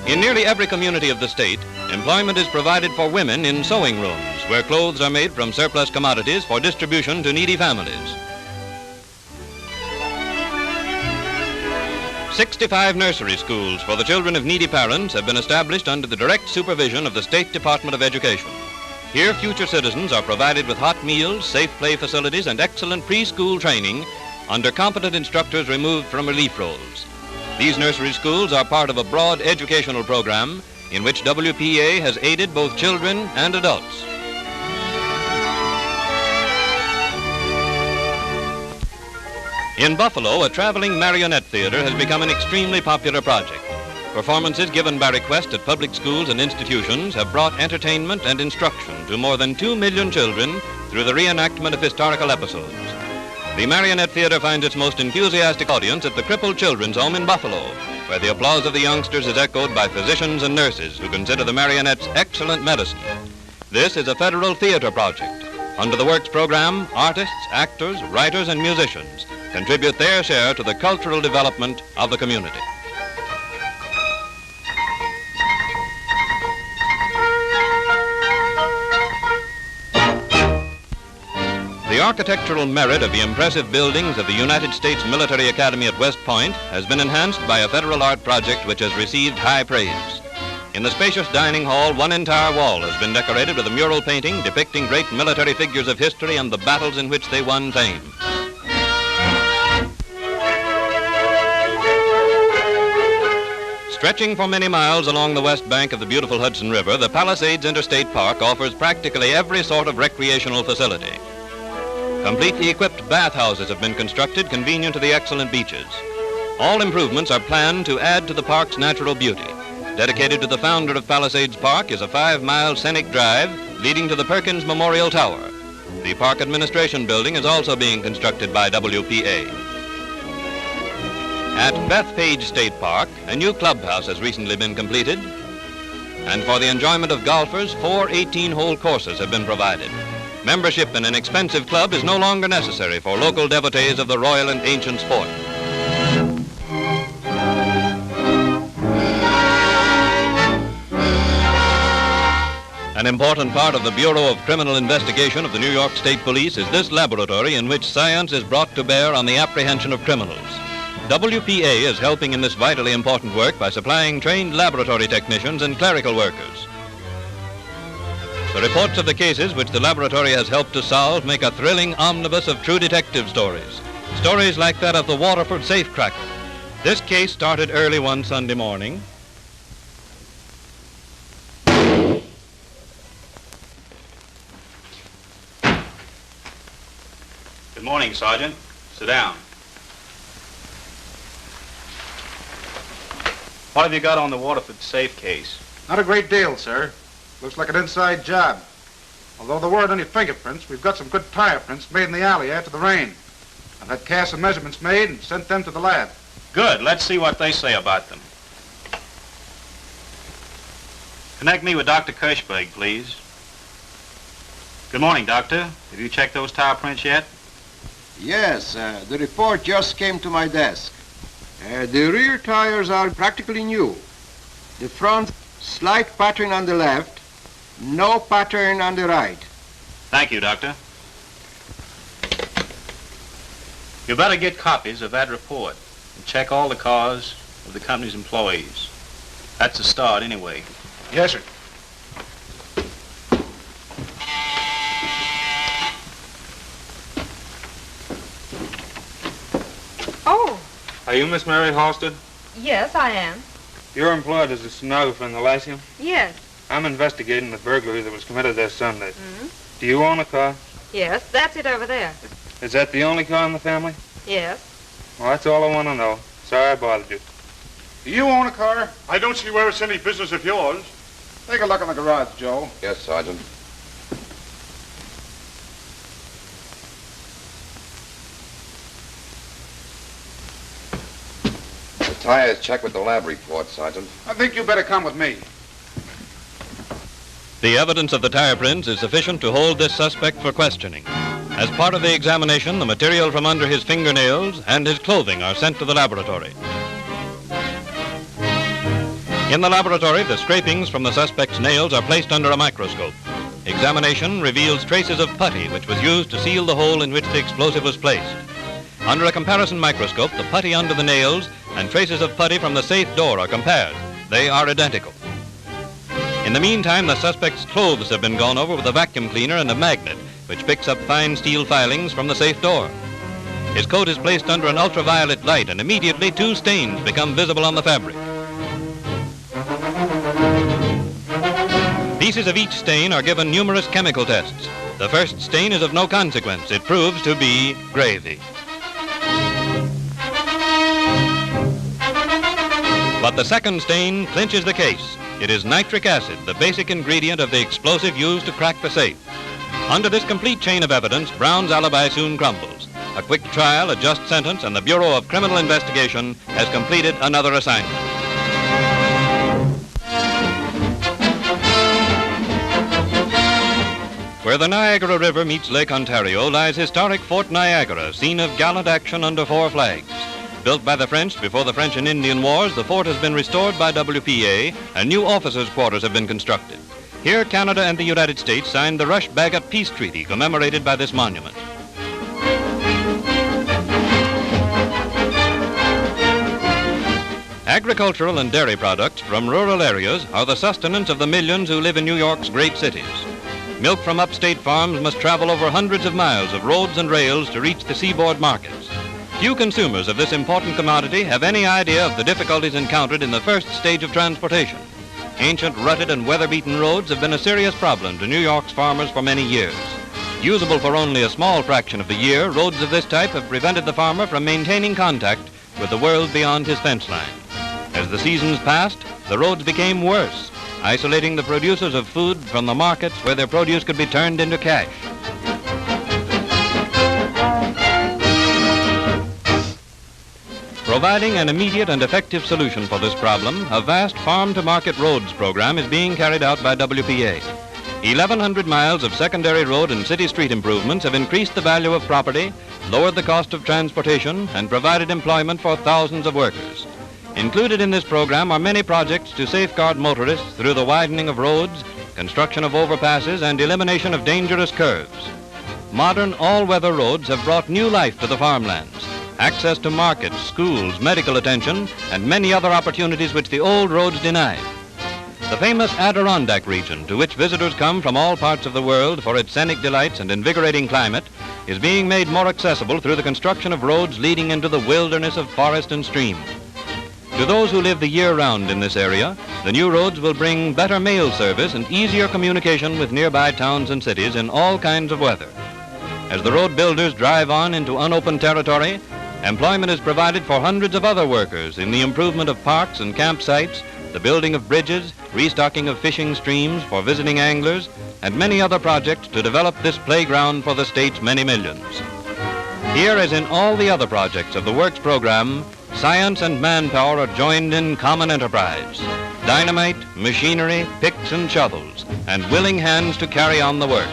In nearly every community of the state, employment is provided for women in sewing rooms, where clothes are made from surplus commodities for distribution to needy families. 65 nursery schools for the children of needy parents have been established under the direct supervision of the State Department of Education. Here, future citizens are provided with hot meals, safe play facilities, and excellent preschool training under competent instructors removed from relief roles. These nursery schools are part of a broad educational program in which WPA has aided both children and adults. In Buffalo, a traveling marionette theater has become an extremely popular project. Performances given by request at public schools and institutions have brought entertainment and instruction to more than 2 million children through the reenactment of historical episodes. The Marionette Theater finds its most enthusiastic audience at the Crippled Children's Home in Buffalo, where the applause of the youngsters is echoed by physicians and nurses who consider the marionettes excellent medicine. This is a federal theater project. Under the Works program, artists, actors, writers, and musicians contribute their share to the cultural development of the community. The architectural merit of the impressive buildings of the United States Military Academy at West Point has been enhanced by a federal art project which has received high praise. In the spacious dining hall, one entire wall has been decorated with a mural painting depicting great military figures of history and the battles in which they won fame. Stretching for many miles along the west bank of the beautiful Hudson River, the Palisades Interstate Park offers practically every sort of recreational facility. Completely equipped bathhouses have been constructed convenient to the excellent beaches. All improvements are planned to add to the park's natural beauty. Dedicated to the founder of Palisades Park is a 5-mile scenic drive leading to the Perkins Memorial Tower. The Park Administration Building is also being constructed by WPA. At Bethpage State Park, a new clubhouse has recently been completed. And for the enjoyment of golfers, 4 18-hole courses have been provided. Membership in an expensive club is no longer necessary for local devotees of the royal and ancient sport. An important part of the Bureau of Criminal Investigation of the New York State Police is this laboratory in which science is brought to bear on the apprehension of criminals. WPA is helping in this vitally important work by supplying trained laboratory technicians and clerical workers. The reports of the cases which the laboratory has helped to solve make a thrilling omnibus of true detective stories. Stories like that of the Waterford safecracker. This case started early one Sunday morning. Good morning, Sergeant. Sit down. What have you got on the Waterford safe case? Not a great deal, sir. Looks like an inside job. Although there weren't any fingerprints, we've got some good tire prints made in the alley after the rain. I've had casts of measurements made and sent them to the lab. Good. Let's see what they say about them. Connect me with Dr. Kirschberg, please. Good morning, Doctor. Have you checked those tire prints yet? Yes, the report just came to my desk. The rear tires are practically new. The front, slight pattern on the left, no pattern on the right. Thank you, Doctor. You better get copies of that report and check all the cars of the company's employees. That's a start anyway. Yes, sir. Oh, Are you Miss Mary Halstead? yes, I am. You're employed as a stenographer in the Lyceum? Yes. I'm investigating the burglary that was committed there Sunday. Mm-hmm. Do you own a car? Yes, that's it over there. Is that the only car in the family? Yes. Well, that's all I want to know. Sorry I bothered you. Do you own a car? I don't see where it's any business of yours. Take a look in the garage, Joe. Yes, Sergeant. The tires check with the lab report, Sergeant. I think you better come with me. The evidence of the tire prints is sufficient to hold this suspect for questioning. As part of the examination, the material from under his fingernails and his clothing are sent to the laboratory. In the laboratory, the scrapings from the suspect's nails are placed under a microscope. Examination reveals traces of putty, which was used to seal the hole in which the explosive was placed. Under a comparison microscope, the putty under the nails and traces of putty from the safe door are compared. They are identical. In the meantime, the suspect's clothes have been gone over with a vacuum cleaner and a magnet, which picks up fine steel filings from the safe door. His coat is placed under an ultraviolet light, and immediately 2 stains become visible on the fabric. Pieces of each stain are given numerous chemical tests. The first stain is of no consequence. It proves to be gravy. But the second stain clinches the case. It is nitric acid, the basic ingredient of the explosive used to crack the safe. Under this complete chain of evidence, Brown's alibi soon crumbles. A quick trial, a just sentence, and the Bureau of Criminal Investigation has completed another assignment. Where the Niagara River meets Lake Ontario lies historic Fort Niagara, scene of gallant action under 4 flags. Built by the French before the French and Indian Wars, the fort has been restored by WPA, and new officers' quarters have been constructed. Here, Canada and the United States signed the Rush-Bagot Peace Treaty, commemorated by this monument. Agricultural and dairy products from rural areas are the sustenance of the millions who live in New York's great cities. Milk from upstate farms must travel over hundreds of miles of roads and rails to reach the seaboard markets. Few consumers of this important commodity have any idea of the difficulties encountered in the first stage of transportation. Ancient rutted and weather-beaten roads have been a serious problem to New York's farmers for many years. Usable for only a small fraction of the year, roads of this type have prevented the farmer from maintaining contact with the world beyond his fence line. As the seasons passed, the roads became worse, isolating the producers of food from the markets where their produce could be turned into cash. Providing an immediate and effective solution for this problem, a vast farm-to-market roads program is being carried out by WPA. 1,100 miles of secondary road and city street improvements have increased the value of property, lowered the cost of transportation, and provided employment for thousands of workers. Included in this program are many projects to safeguard motorists through the widening of roads, construction of overpasses, and elimination of dangerous curves. Modern all-weather roads have brought new life to the farmlands, access to markets, schools, medical attention, and many other opportunities which the old roads denied. The famous Adirondack region, to which visitors come from all parts of the world for its scenic delights and invigorating climate, is being made more accessible through the construction of roads leading into the wilderness of forest and stream. To those who live the year round in this area, the new roads will bring better mail service and easier communication with nearby towns and cities in all kinds of weather. As the road builders drive on into unopened territory, employment is provided for hundreds of other workers in the improvement of parks and campsites, the building of bridges, restocking of fishing streams for visiting anglers, and many other projects to develop this playground for the state's many millions. Here, as in all the other projects of the Works program, science and manpower are joined in common enterprise. Dynamite, machinery, picks and shovels, and willing hands to carry on the work.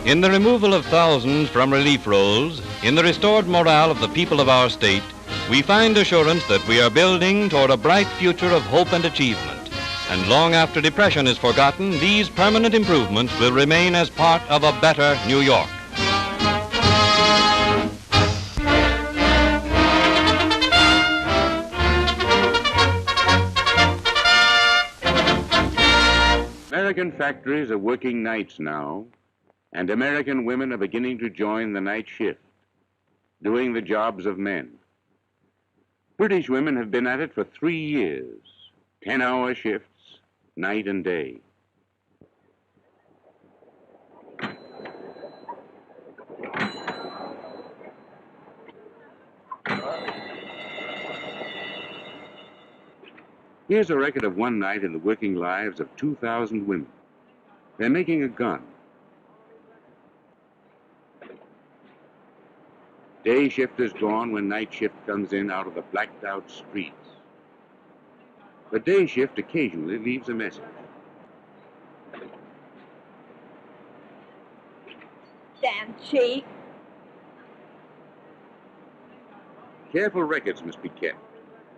In the removal of thousands from relief rolls, in the restored morale of the people of our state, we find assurance that we are building toward a bright future of hope and achievement. And long after depression is forgotten, these permanent improvements will remain as part of a better New York. American factories are working nights now, and American women are beginning to join the night shift, doing the jobs of men. British women have been at it for 3 years, 10-hour shifts, night and day. Here's a record of one night in the working lives of 2,000 women. They're making a gun. Day shift is gone when night shift comes in out of the blacked out streets. But day shift occasionally leaves a message. Damn cheap. Careful records must be kept,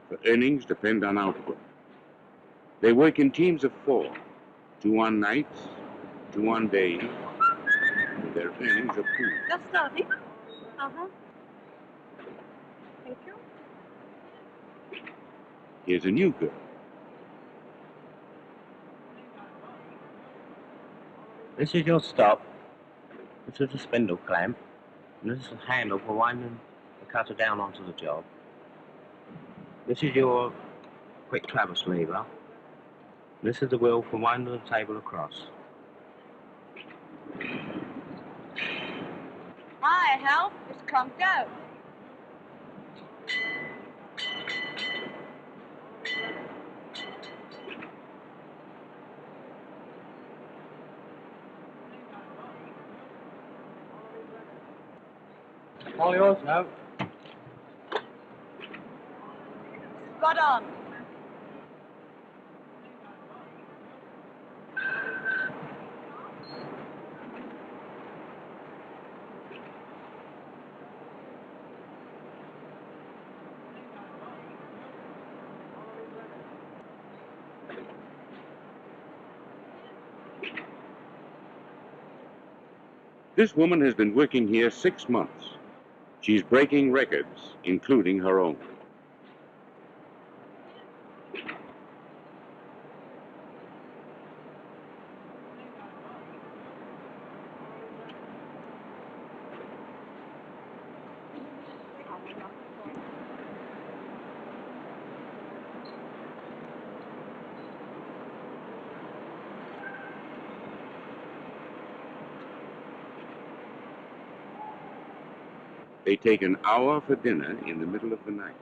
for earnings depend on output. They work in teams of 4, 2 on nights, 2 on days, and their earnings are pooled. Just starting. Uh-huh. Thank you. Here's a new girl. This is your stop. This is a spindle clamp. And this is a handle for winding the cutter down onto the job. This is your quick traverse lever. This is the wheel for winding the table across. Hi, Hal. Just come go. All yours now. Spot on. This woman has been working here 6 months. She's breaking records, including her own. They take an hour for dinner in the middle of the night.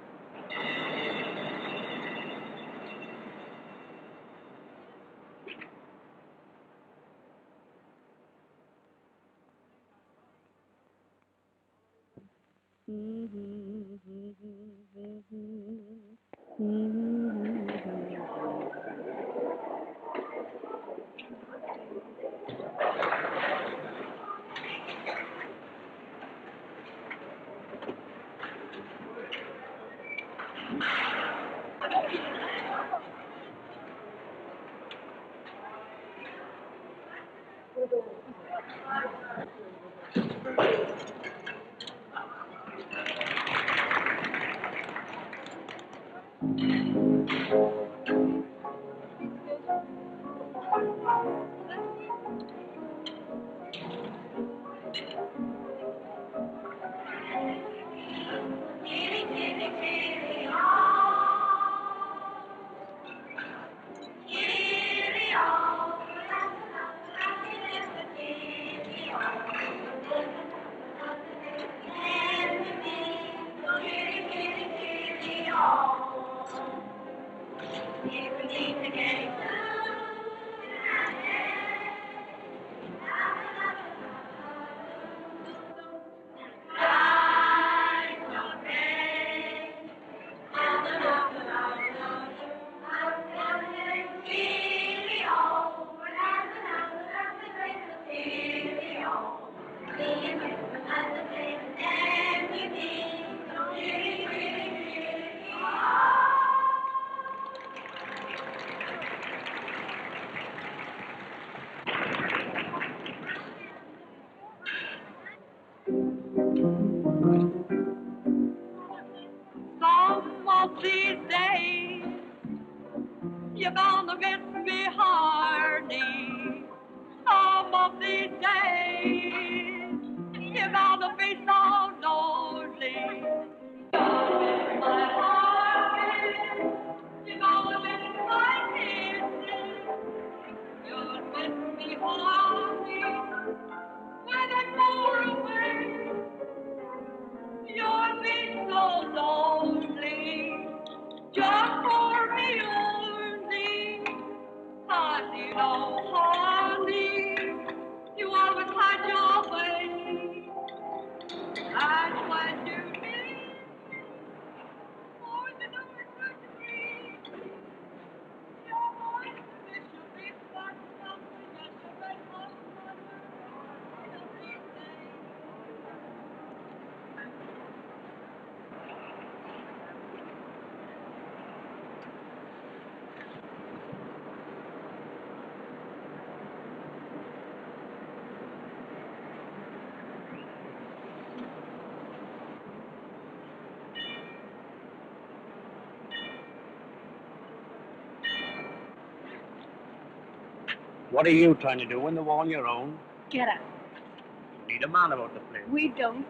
Some of these days, you're gonna miss me, Hardy. Some of these days, you're gonna be so lonely. My Hardy, you're gonna miss my kisses. You'll miss me, Hardy, when I'm far away. You'll be so lonely, just for me only. Honey, oh honey, you always had your way. And when you leave, more than a you're going to miss your big fat something just a red hot What are you trying to do in the war on your own? Get up. You need a man about the place. We don't.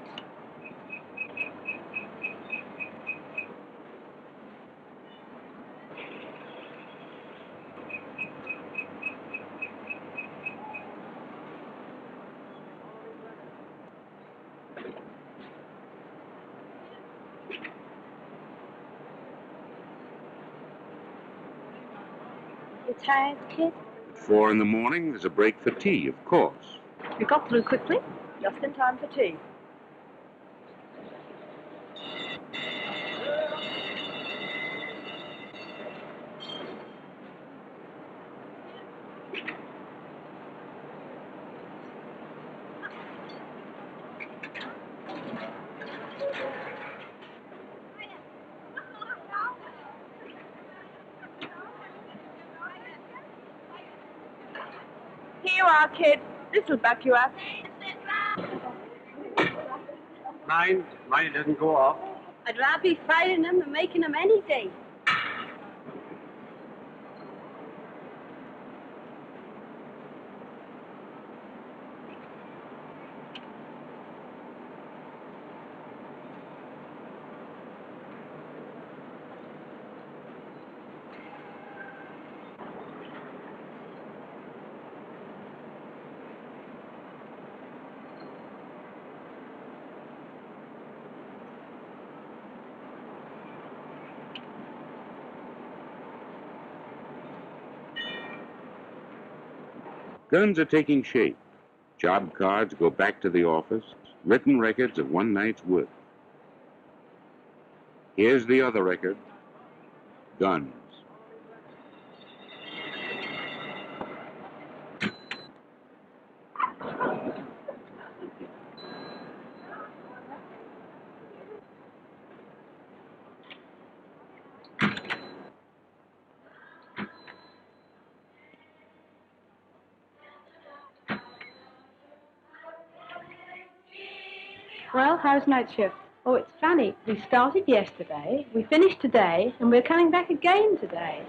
You tired, kid? At 4 in the morning, there's a break for tea, of course. You got through quickly, just in time for tea. Here you are, kid. This will back you up. Mine it doesn't go off. I'd rather be fighting them than making them any day. Guns are taking shape. Job cards go back to the office, written records of one night's work. Here's the other record, guns. Well, how's night shift? Oh, it's funny. We started yesterday, we finished today, and we're coming back again today.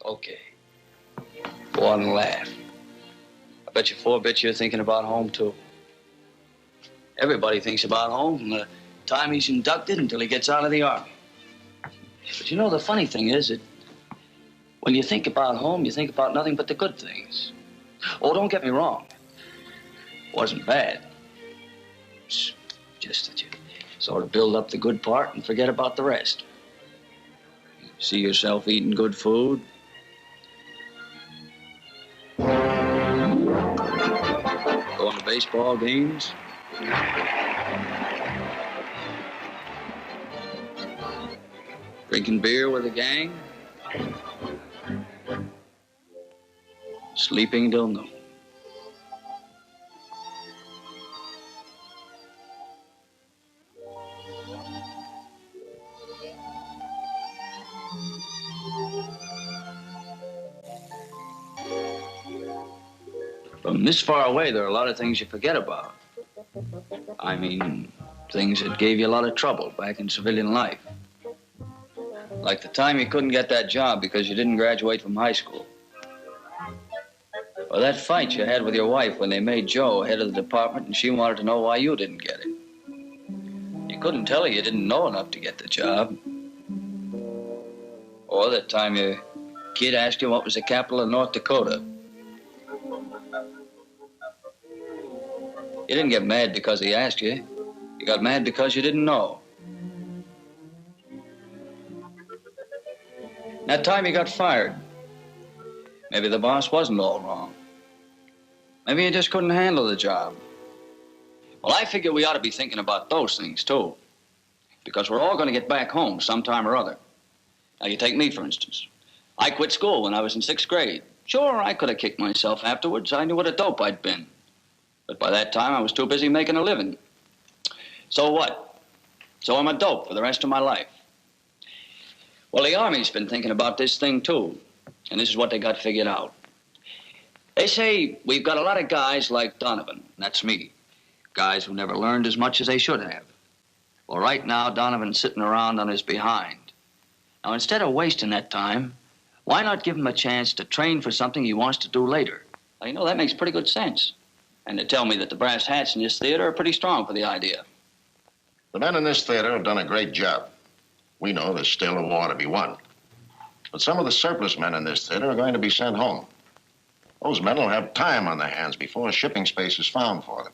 Okay. Go on and laugh. I bet you 4 bits you're thinking about home, too. Everybody thinks about home from the time he's inducted until he gets out of the Army. But you know, the funny thing is that when you think about home, you think about nothing but the good things. Oh, don't get me wrong. It wasn't bad. It's just that you sort of build up the good part and forget about the rest. You see yourself eating good food. baseball games. Drinking beer with the gang. Sleeping till noon. From this far away, there are a lot of things you forget about. I mean, things that gave you a lot of trouble back in civilian life. Like the time you couldn't get that job because you didn't graduate from high school. Or that fight you had with your wife when they made Joe head of the department and she wanted to know why you didn't get it. You couldn't tell her you didn't know enough to get the job. Or that time your kid asked you what was the capital of North Dakota. You didn't get mad because he asked you. You got mad because you didn't know. That time you got fired. Maybe the boss wasn't all wrong. Maybe you just couldn't handle the job. Well, I figure we ought to be thinking about those things, too. Because we're all going to get back home sometime or other. Now, you take me, for instance. I quit school when I was in 6th grade. Sure, I could have kicked myself afterwards. I knew what a dope I'd been. But by that time, I was too busy making a living. So what? So I'm a dope for the rest of my life. Well, the Army's been thinking about this thing, too. And this is what they got figured out. They say we've got a lot of guys like Donovan. That's me. Guys who never learned as much as they should have. Well, right now, Donovan's sitting around on his behind. Now, instead of wasting that time, why not give him a chance to train for something he wants to do later? Now, you know, that makes pretty good sense. And they tell me that the brass hats in this theater are pretty strong for the idea. The men in this theater have done a great job. We know there's still a war to be won. But some of the surplus men in this theater are going to be sent home. Those men will have time on their hands before shipping space is found for them.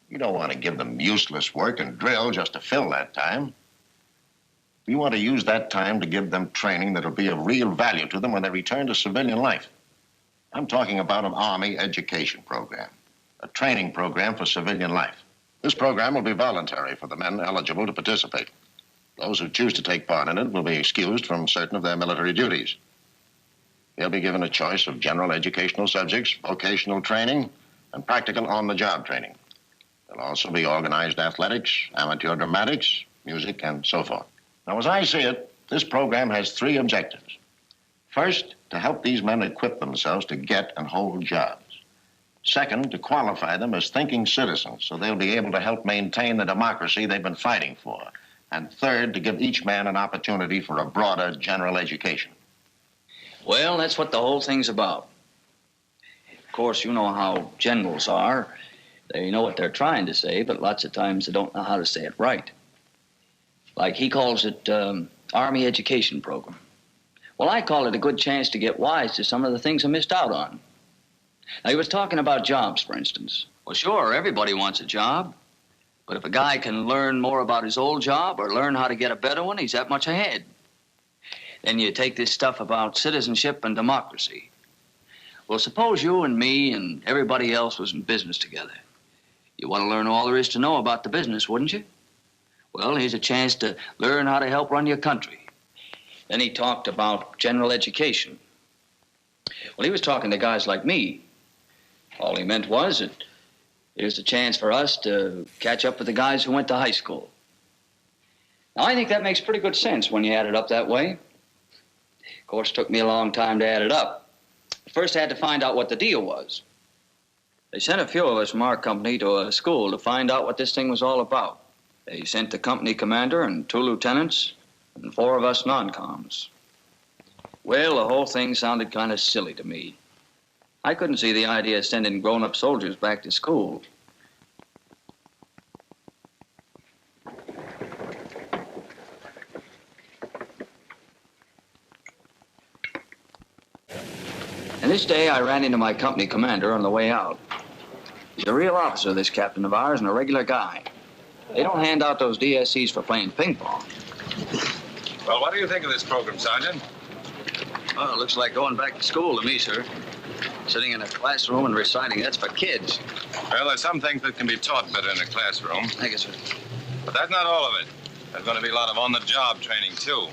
You don't want to give them useless work and drill just to fill that time. You want to use that time to give them training that'll be of real value to them when they return to civilian life. I'm talking about an Army education program. A training program for civilian life. This program will be voluntary for the men eligible to participate. Those who choose to take part in it will be excused from certain of their military duties. They'll be given a choice of general educational subjects, vocational training, and practical on-the-job training. There'll also be organized athletics, amateur dramatics, music, and so forth. Now, as I see it, this program has 3 objectives. First, to help these men equip themselves to get and hold jobs. Second, to qualify them as thinking citizens so they'll be able to help maintain the democracy they've been fighting for. And third, to give each man an opportunity for a broader general education. Well, that's what the whole thing's about. Of course, you know how generals are. They know what they're trying to say, but lots of times they don't know how to say it right. Like he calls it Army Education Program. Well, I call it a good chance to get wise to some of the things I missed out on. Now, he was talking about jobs, for instance. Well, sure, everybody wants a job. But if a guy can learn more about his old job or learn how to get a better one, he's that much ahead. Then you take this stuff about citizenship and democracy. Well, suppose you and me and everybody else was in business together. You want to learn all there is to know about the business, wouldn't you? Well, here's a chance to learn how to help run your country. Then he talked about general education. Well, he was talking to guys like me. All he meant was that here's a chance for us to catch up with the guys who went to high school. Now, I think that makes pretty good sense when you add it up that way. Of course, it took me a long time to add it up. First, I had to find out what the deal was. They sent a few of us from our company to a school to find out what this thing was all about. They sent the company commander and 2 lieutenants and 4 of us non-coms. Well, the whole thing sounded kind of silly to me. I couldn't see the idea of sending grown-up soldiers back to school. And this day, I ran into my company commander on the way out. He's a real officer, this captain of ours, and a regular guy. They don't hand out those DSCs for playing ping pong. Well, what do you think of this program, Sergeant? Well, it looks like going back to school to me, sir. Sitting in a classroom and reciting, that's for kids. Well, there's some things that can be taught better in a classroom. Thank you, sir. But that's not all of it. There's going to be a lot of on-the-job training, too.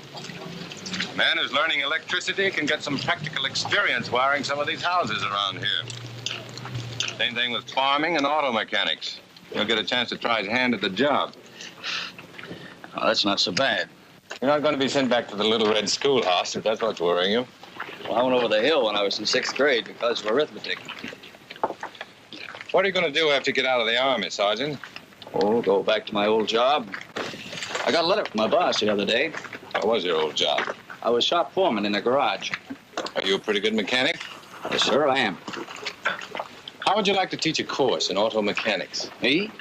A man who's learning electricity can get some practical experience wiring some of these houses around here. Same thing with farming and auto mechanics. He'll get a chance to try his hand at the job. Oh, that's not so bad. You're not going to be sent back to the Little Red Schoolhouse, if that's what's worrying you. Well, I went over the hill when I was in 6th grade because of arithmetic. What are you going to do after you get out of the Army, Sergeant? Oh, go back to my old job. I got a letter from my boss the other day. What was your old job? I was shop foreman in a garage. Are you a pretty good mechanic? Yes, sir, I am. How would you like to teach a course in auto mechanics? Me?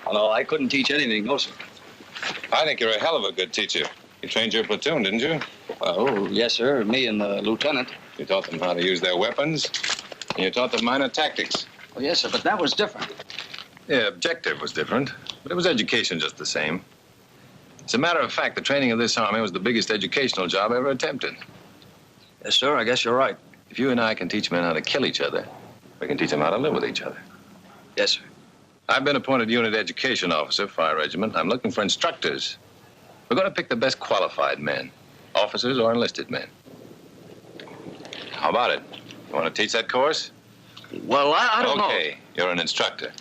Oh, no, I couldn't teach anything, no, sir. I think you're a hell of a good teacher. You trained your platoon, didn't you? Oh, yes, sir. Me and the lieutenant. You taught them how to use their weapons, and you taught them minor tactics. Oh, yes, sir, but that was different. Yeah, objective was different, but it was education just the same. As a matter of fact, the training of this Army was the biggest educational job ever attempted. Yes, sir, I guess you're right. If you and I can teach men how to kill each other, we can teach them how to live with each other. Yes, sir. I've been appointed unit education officer, Fire Regiment. I'm looking for instructors. We're going to pick the best qualified men, officers or enlisted men. How about it? You want to teach that course? Well, I don't know. Okay, you're an instructor.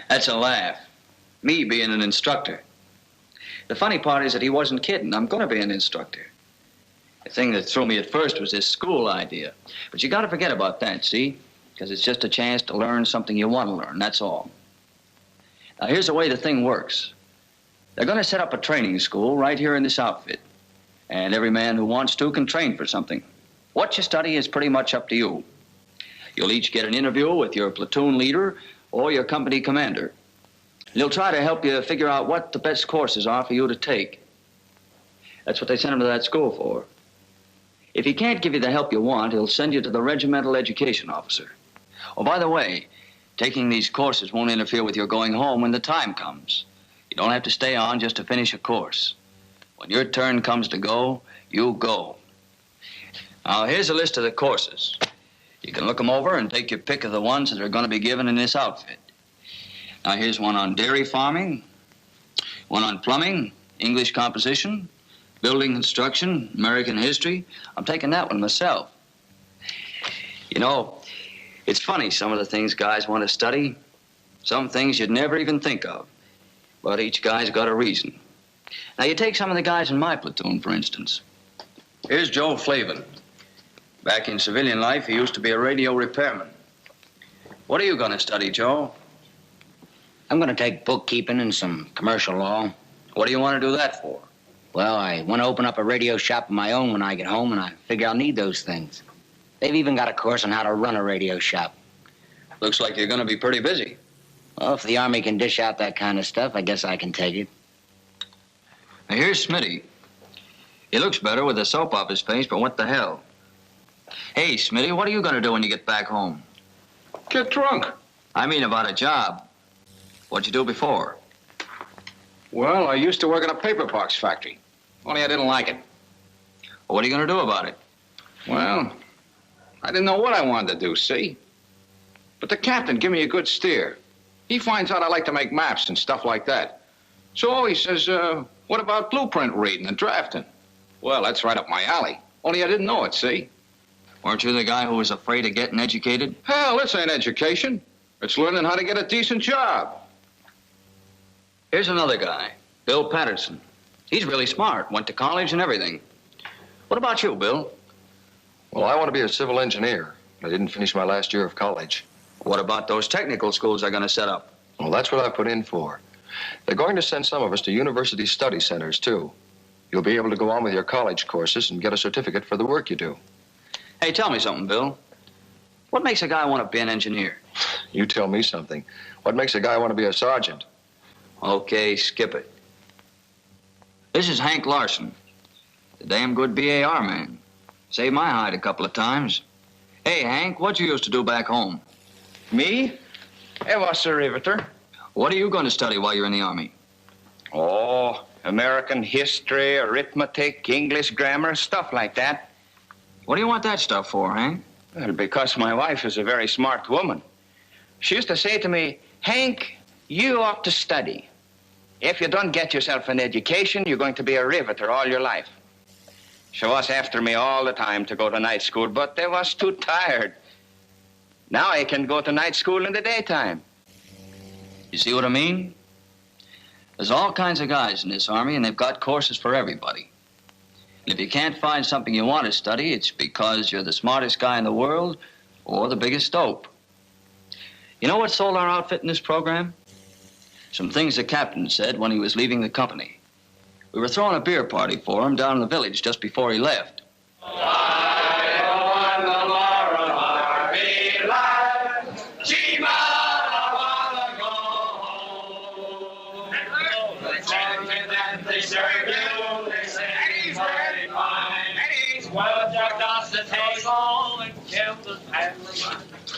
That's a laugh. Me being an instructor. The funny part is that he wasn't kidding. I'm going to be an instructor. The thing that threw me at first was this school idea. But you got to forget about that, see? Because it's just a chance to learn something you want to learn, that's all. Now, here's the way the thing works. They're going to set up a training school right here in this outfit. And every man who wants to can train for something. What you study is pretty much up to you. You'll each get an interview with your platoon leader or your company commander. He'll try to help you figure out what the best courses are for you to take. That's what they sent him to that school for. If he can't give you the help you want, he'll send you to the regimental education officer. Oh, by the way, taking these courses won't interfere with your going home when the time comes. You don't have to stay on just to finish a course. When your turn comes to go, you go. Now, here's a list of the courses. You can look them over and take your pick of the ones that are going to be given in this outfit. Now, here's one on dairy farming, one on plumbing, English composition, building construction, American history. I'm taking that one myself. You know, it's funny, some of the things guys want to study, some things you'd never even think of. But each guy's got a reason. Now, you take some of the guys in my platoon, for instance. Here's Joe Flavin. Back in civilian life, he used to be a radio repairman. What are you going to study, Joe? I'm going to take bookkeeping and some commercial law. What do you want to do that for? Well, I want to open up a radio shop of my own when I get home, and I figure I'll need those things. They've even got a course on how to run a radio shop. Looks like you're going to be pretty busy. Well, if the Army can dish out that kind of stuff, I guess I can take it. Now, here's Smitty. He looks better with the soap off his face, but what the hell? Hey, Smitty, what are you going to do when you get back home? Get drunk. I mean about a job. What'd you do before? Well, I used to work in a paper box factory. Only I didn't like it. Well, what are you going to do about it? Well, I didn't know what I wanted to do, see? But the captain gave me a good steer. He finds out I like to make maps and stuff like that. So he says, what about blueprint reading and drafting? Well, that's right up my alley. Only I didn't know it, see? Weren't you the guy who was afraid of getting educated? Hell, this ain't education. It's learning how to get a decent job. Here's another guy, Bill Patterson. He's really smart, went to college and everything. What about you, Bill? Well, I want to be a civil engineer. I didn't finish my last year of college. What about those technical schools they're going to set up? Well, that's what I put in for. They're going to send some of us to university study centers, too. You'll be able to go on with your college courses and get a certificate for the work you do. Hey, tell me something, Bill. What makes a guy want to be an engineer? You tell me something. What makes a guy want to be a sergeant? Okay, skip it. This is Hank Larson, the damn good BAR man. Saved my hide a couple of times. Hey, Hank, what you used to do back home? Me? I was a riveter. What are you going to study while you're in the Army? Oh, American history, arithmetic, English grammar, stuff like that. What do you want that stuff for, Hank? Well, because my wife is a very smart woman. She used to say to me, Hank, you ought to study. If you don't get yourself an education, you're going to be a riveter all your life. She was after me all the time to go to night school, but they was too tired. Now I can go to night school in the daytime. You see what I mean? There's all kinds of guys in this army, and they've got courses for everybody. And if you can't find something you want to study, it's because you're the smartest guy in the world or the biggest dope. You know what sold our outfit in this program? Some things the captain said when he was leaving the company. We were throwing a beer party for him down in the village just before he left.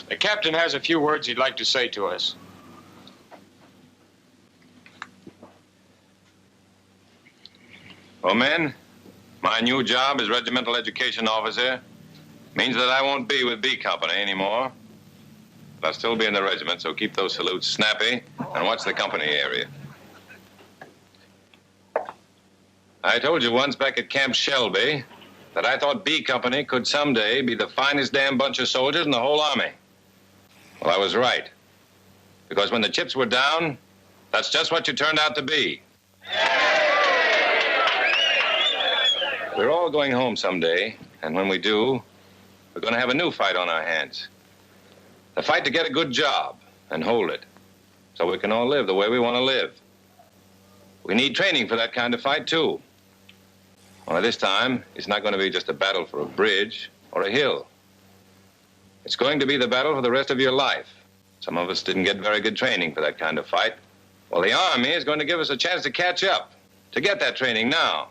The captain has a few words he'd like to say to us. Well, men, my new job as regimental education officer means that I won't be with B Company anymore. But I'll still be in the regiment, so keep those salutes snappy and watch the company area. I told you once back at Camp Shelby that I thought B Company could someday be the finest damn bunch of soldiers in the whole Army. Well, I was right. Because when the chips were down, that's just what you turned out to be. We're all going home someday, and when we do, we're going to have a new fight on our hands. The fight to get a good job and hold it, so we can all live the way we want to live. We need training for that kind of fight, too. Only this time, it's not going to be just a battle for a bridge or a hill. It's going to be the battle for the rest of your life. Some of us didn't get very good training for that kind of fight. Well, the Army is going to give us a chance to catch up, to get that training now.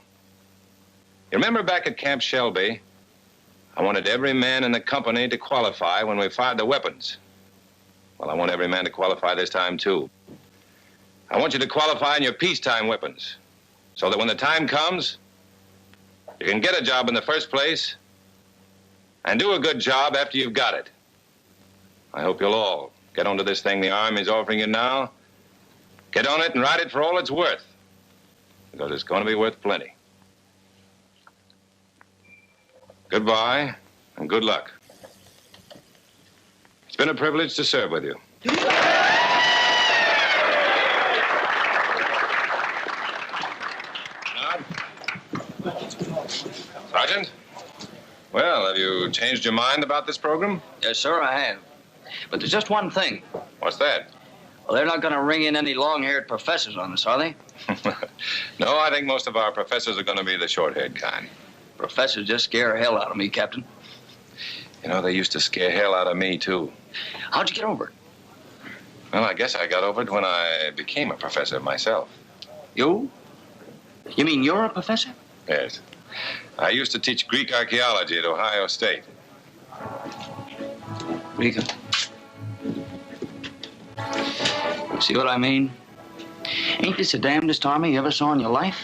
You remember back at Camp Shelby, I wanted every man in the company to qualify when we fired the weapons. Well, I want every man to qualify this time, too. I want you to qualify in your peacetime weapons, so that when the time comes, you can get a job in the first place and do a good job after you've got it. I hope you'll all get onto this thing the Army's offering you now. Get on it and ride it for all it's worth, because it's going to be worth plenty. Goodbye, and good luck. It's been a privilege to serve with you. Sergeant? Well, have you changed your mind about this program? Yes, sir, I have. But there's just one thing. What's that? Well, they're not going to ring in any long-haired professors on us, are they? No, I think most of our professors are going to be the short-haired kind. Professors just scare hell out of me, Captain. You know, they used to scare hell out of me, too. How'd you get over it? Well, I guess I got over it when I became a professor myself. You? You mean you're a professor? Yes. I used to teach Greek archaeology at Ohio State. Greek. See what I mean? Ain't this the damnedest army you ever saw in your life?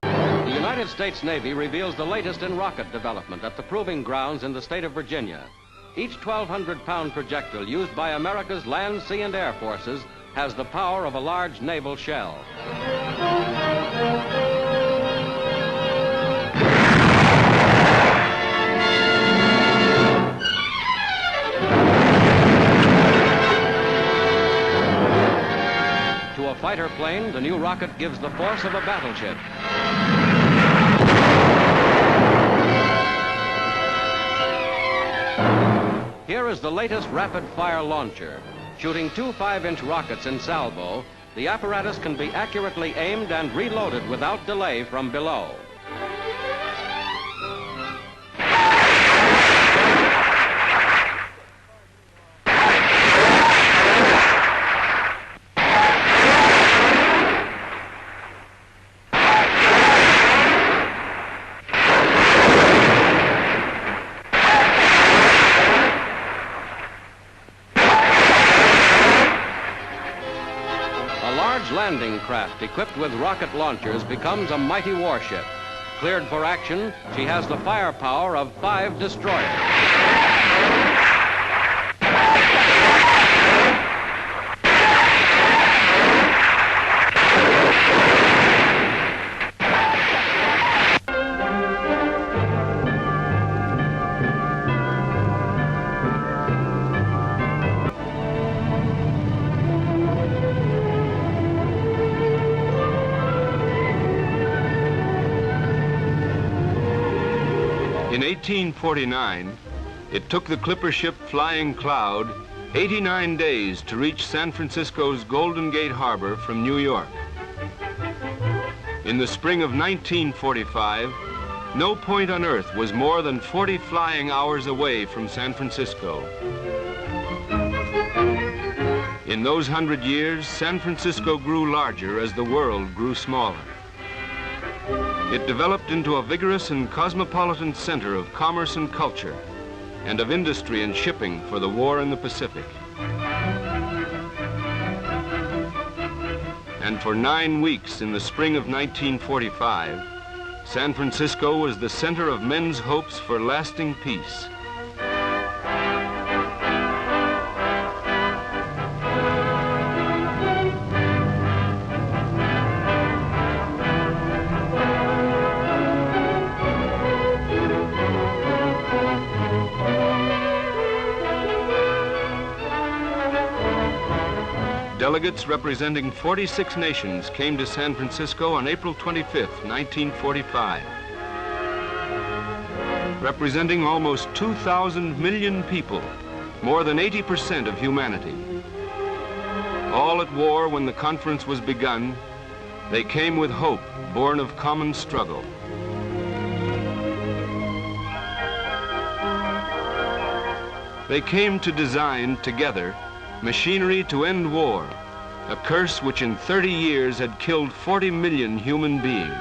The United States Navy reveals the latest in rocket development at the proving grounds in the state of Virginia. Each 1,200-pound projectile used by America's land, sea, and air forces has the power of a large naval shell. To a fighter plane, the new rocket gives the force of a battleship. Here is the latest rapid-fire launcher. Shooting two 5-inch rockets in salvo, the apparatus can be accurately aimed and reloaded without delay from below. large landing craft equipped with rocket launchers becomes a mighty warship. Cleared for action, she has the firepower of 5 destroyers. In 1849, it took the clipper ship Flying Cloud 89 days to reach San Francisco's Golden Gate Harbor from New York. In the spring of 1945, no point on Earth was more than 40 flying hours away from San Francisco. In those 100 years, San Francisco grew larger as the world grew smaller. It developed into a vigorous and cosmopolitan center of commerce and culture, and of industry and shipping for the war in the Pacific. And for 9 weeks in the spring of 1945, San Francisco was the center of men's hopes for lasting peace. Delegates representing 46 nations came to San Francisco on April 25th, 1945. Representing almost 2,000 million people, more than 80% of humanity. All at war when the conference was begun, they came with hope born of common struggle. They came to design together machinery to end war, a curse which in 30 years had killed 40 million human beings.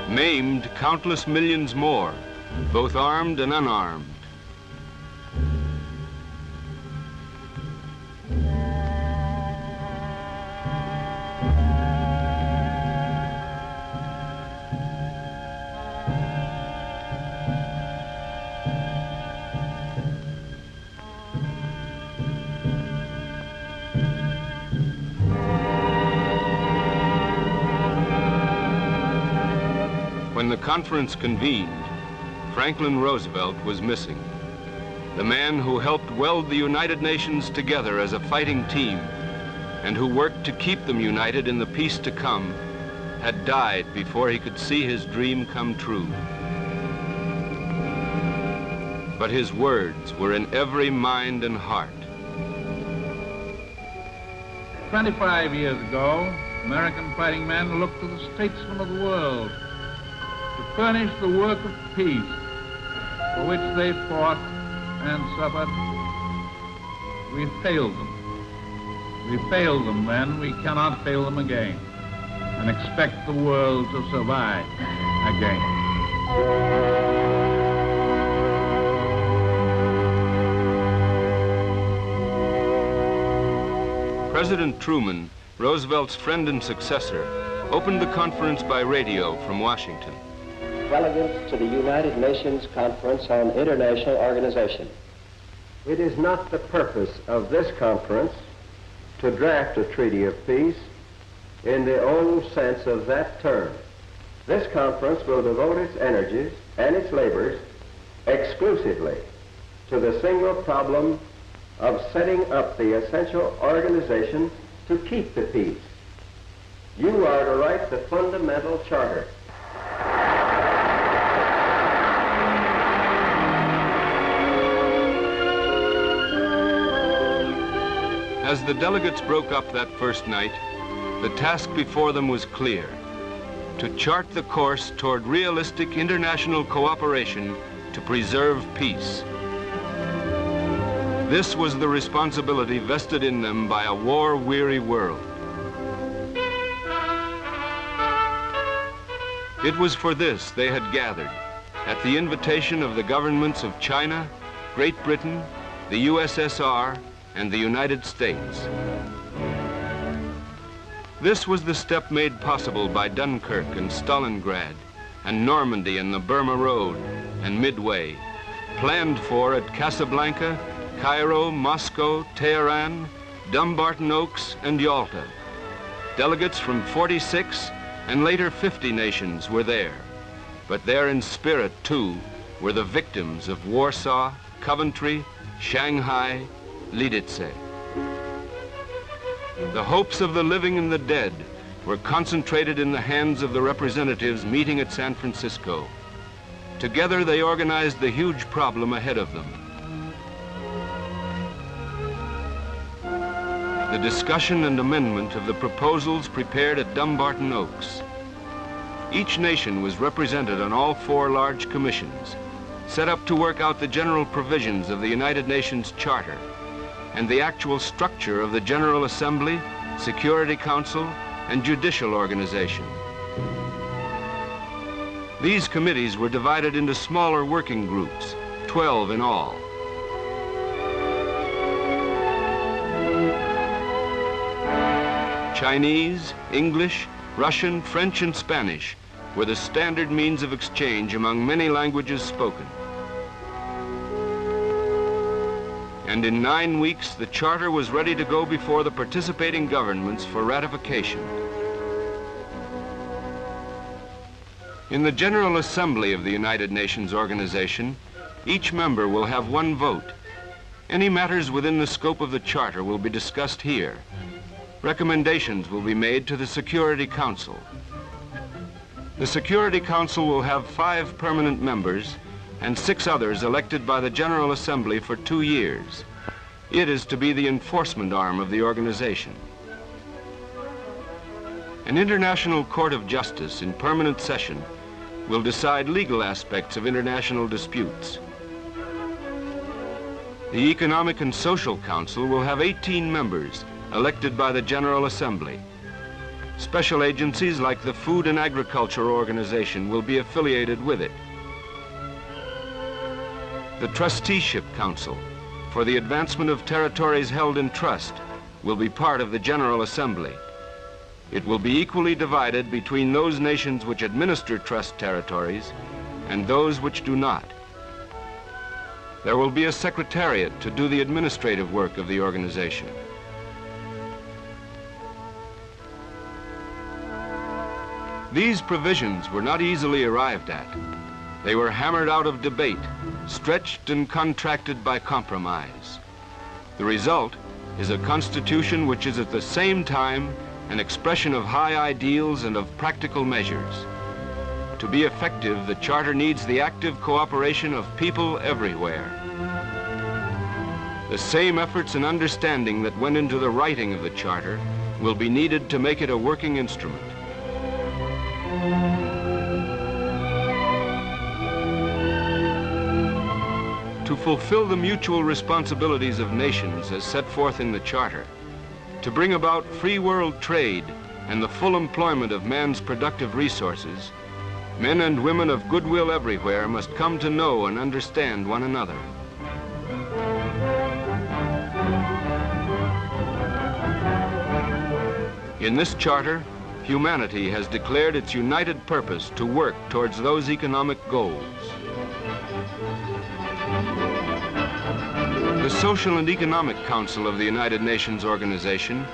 Maimed countless millions more, both armed and unarmed. When the conference convened, Franklin Roosevelt was missing. The man who helped weld the United Nations together as a fighting team and who worked to keep them united in the peace to come had died before he could see his dream come true. But his words were in every mind and heart. 25 years ago, American fighting men looked to the statesmen of the world to furnish the work of peace for which they fought and suffered. We failed them. We failed them then. We cannot fail them again and expect the world to survive again. President Truman, Roosevelt's friend and successor, opened the conference by radio from Washington. Delegates to the United Nations Conference on International Organization. It is not the purpose of this conference to draft a treaty of peace in the old sense of that term. This conference will devote its energies and its labors exclusively to the single problem of setting up the essential organization to keep the peace. You are to write the fundamental charter. As the delegates broke up that first night, the task before them was clear: to chart the course toward realistic international cooperation to preserve peace. This was the responsibility vested in them by a war-weary world. It was for this they had gathered, at the invitation of the governments of China, Great Britain, the USSR, and the United States. This was the step made possible by Dunkirk and Stalingrad, and Normandy and the Burma Road, and Midway, planned for at Casablanca, Cairo, Moscow, Tehran, Dumbarton Oaks, and Yalta. Delegates from 46 and later 50 nations were there, but there in spirit, too, were the victims of Warsaw, Coventry, Shanghai, Lidice. The hopes of the living and the dead were concentrated in the hands of the representatives meeting at San Francisco. Together they organized the huge problem ahead of them. The discussion and amendment of the proposals prepared at Dumbarton Oaks. Each nation was represented on all 4 large commissions, set up to work out the general provisions of the United Nations Charter and the actual structure of the General Assembly, Security Council, and judicial organization. These committees were divided into smaller working groups, 12 in all. Chinese, English, Russian, French, and Spanish were the standard means of exchange among many languages spoken. And in 9 weeks, the charter was ready to go before the participating governments for ratification. In the General Assembly of the United Nations Organization, each member will have 1 vote. Any matters within the scope of the charter will be discussed here. Recommendations will be made to the Security Council. The Security Council will have 5 permanent members and 6 others elected by the General Assembly for 2 years. It is to be the enforcement arm of the organization. An International Court of Justice in permanent session will decide legal aspects of international disputes. The Economic and Social Council will have 18 members elected by the General Assembly. Special agencies like the Food and Agriculture Organization will be affiliated with it. The Trusteeship Council, for the advancement of territories held in trust, will be part of the General Assembly. It will be equally divided between those nations which administer trust territories and those which do not. There will be a secretariat to do the administrative work of the organization. These provisions were not easily arrived at. They were hammered out of debate, stretched and contracted by compromise. The result is a constitution which is at the same time an expression of high ideals and of practical measures. To be effective, the Charter needs the active cooperation of people everywhere. The same efforts and understanding that went into the writing of the Charter will be needed to make it a working instrument. To fulfill the mutual responsibilities of nations as set forth in the Charter, to bring about free world trade and the full employment of man's productive resources, men and women of goodwill everywhere must come to know and understand one another. In this Charter, humanity has declared its united purpose to work towards those economic goals. The Social and Economic Council of the United Nations Organization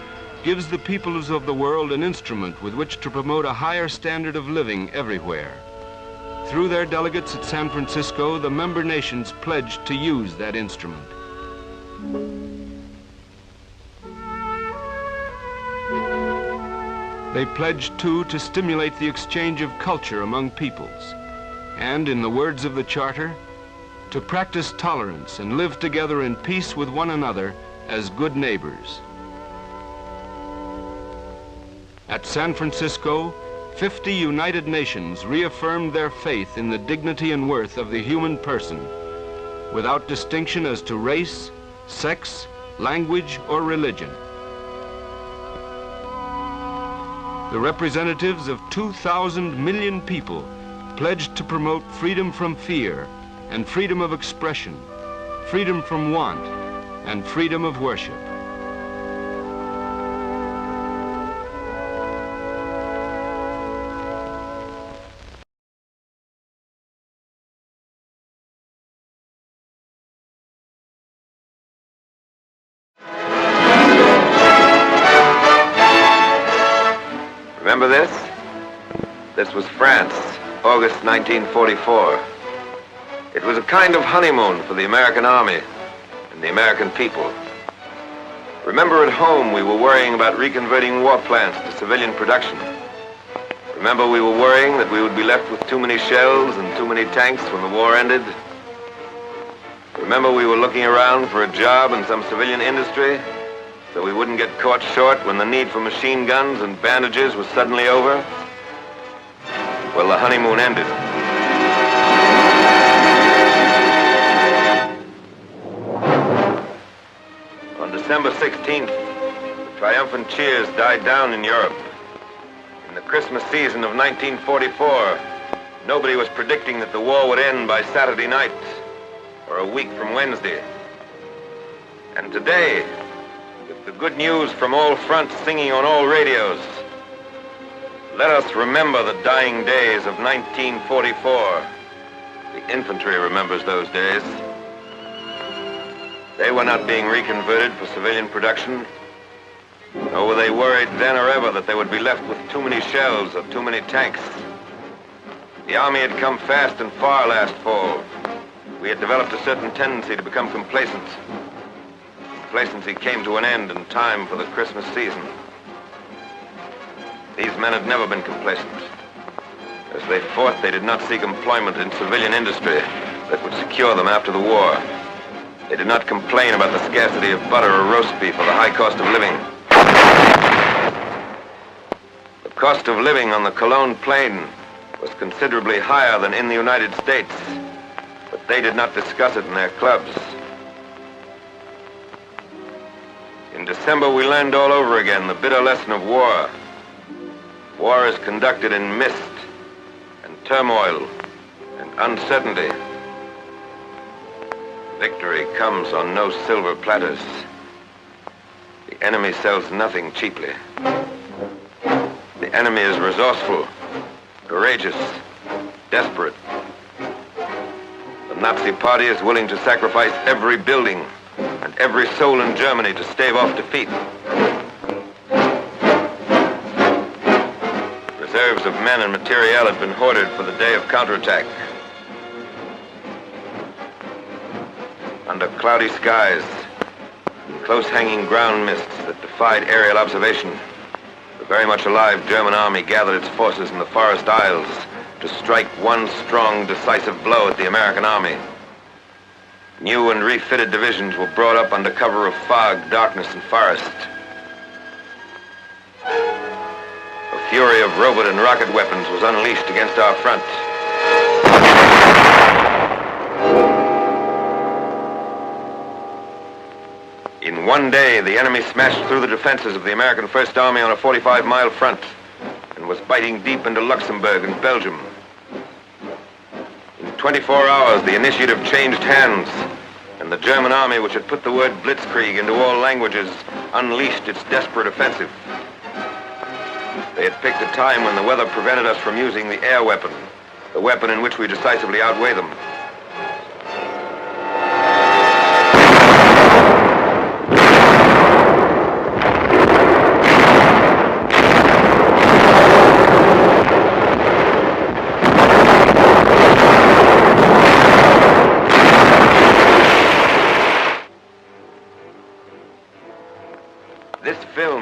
gives the peoples of the world an instrument with which to promote a higher standard of living everywhere. Through their delegates at San Francisco, the member nations pledged to use that instrument. They pledged, too, to stimulate the exchange of culture among peoples, and, in the words of the Charter, to practice tolerance and live together in peace with one another as good neighbors. At San Francisco, 50 United Nations reaffirmed their faith in the dignity and worth of the human person, without distinction as to race, sex, language, or religion. The representatives of 2,000 million people pledged to promote freedom from fear and freedom of expression, freedom from want, and freedom of worship. Remember this? This was France, August 1944. It was a kind of honeymoon for the American Army and the American people. Remember at home we were worrying about reconverting war plants to civilian production. Remember we were worrying that we would be left with too many shells and too many tanks when the war ended. Remember we were looking around for a job in some civilian industry so we wouldn't get caught short when the need for machine guns and bandages was suddenly over? Well, the honeymoon ended. On December 16th, the triumphant cheers died down in Europe. In the Christmas season of 1944, nobody was predicting that the war would end by Saturday night or a week from Wednesday. And today, with the good news from all fronts singing on all radios, let us remember the dying days of 1944. The infantry remembers those days. They were not being reconverted for civilian production, nor were they worried then or ever that they would be left with too many shells or too many tanks. The Army had come fast and far last fall. We had developed a certain tendency to become complacent. Complacency came to an end in time for the Christmas season. These men had never been complacent. As they fought, they did not seek employment in civilian industry that would secure them after the war. They did not complain about the scarcity of butter or roast beef or the high cost of living. The cost of living on the Cologne Plain was considerably higher than in the United States, but they did not discuss it in their clubs. In December, we learned all over again the bitter lesson of war. War is conducted in mist and turmoil and uncertainty. Victory comes on no silver platters. The enemy sells nothing cheaply. The enemy is resourceful, courageous, desperate. The Nazi Party is willing to sacrifice every building and every soul in Germany to stave off defeat. Reserves of men and materiel had been hoarded for the day of counterattack. Under cloudy skies and close-hanging ground mists that defied aerial observation, the very much alive German army gathered its forces in the Forest Isles to strike one strong, decisive blow at the American army. New and refitted divisions were brought up under cover of fog, darkness, and forest. A fury of robot and rocket weapons was unleashed against our front. In one day, the enemy smashed through the defenses of the American First Army on a 45-mile front and was biting deep into Luxembourg and Belgium. In 24 hours, the initiative changed hands, and the German army, which had put the word blitzkrieg into all languages, unleashed its desperate offensive. They had picked a time when the weather prevented us from using the air weapon, the weapon in which we decisively outweigh them.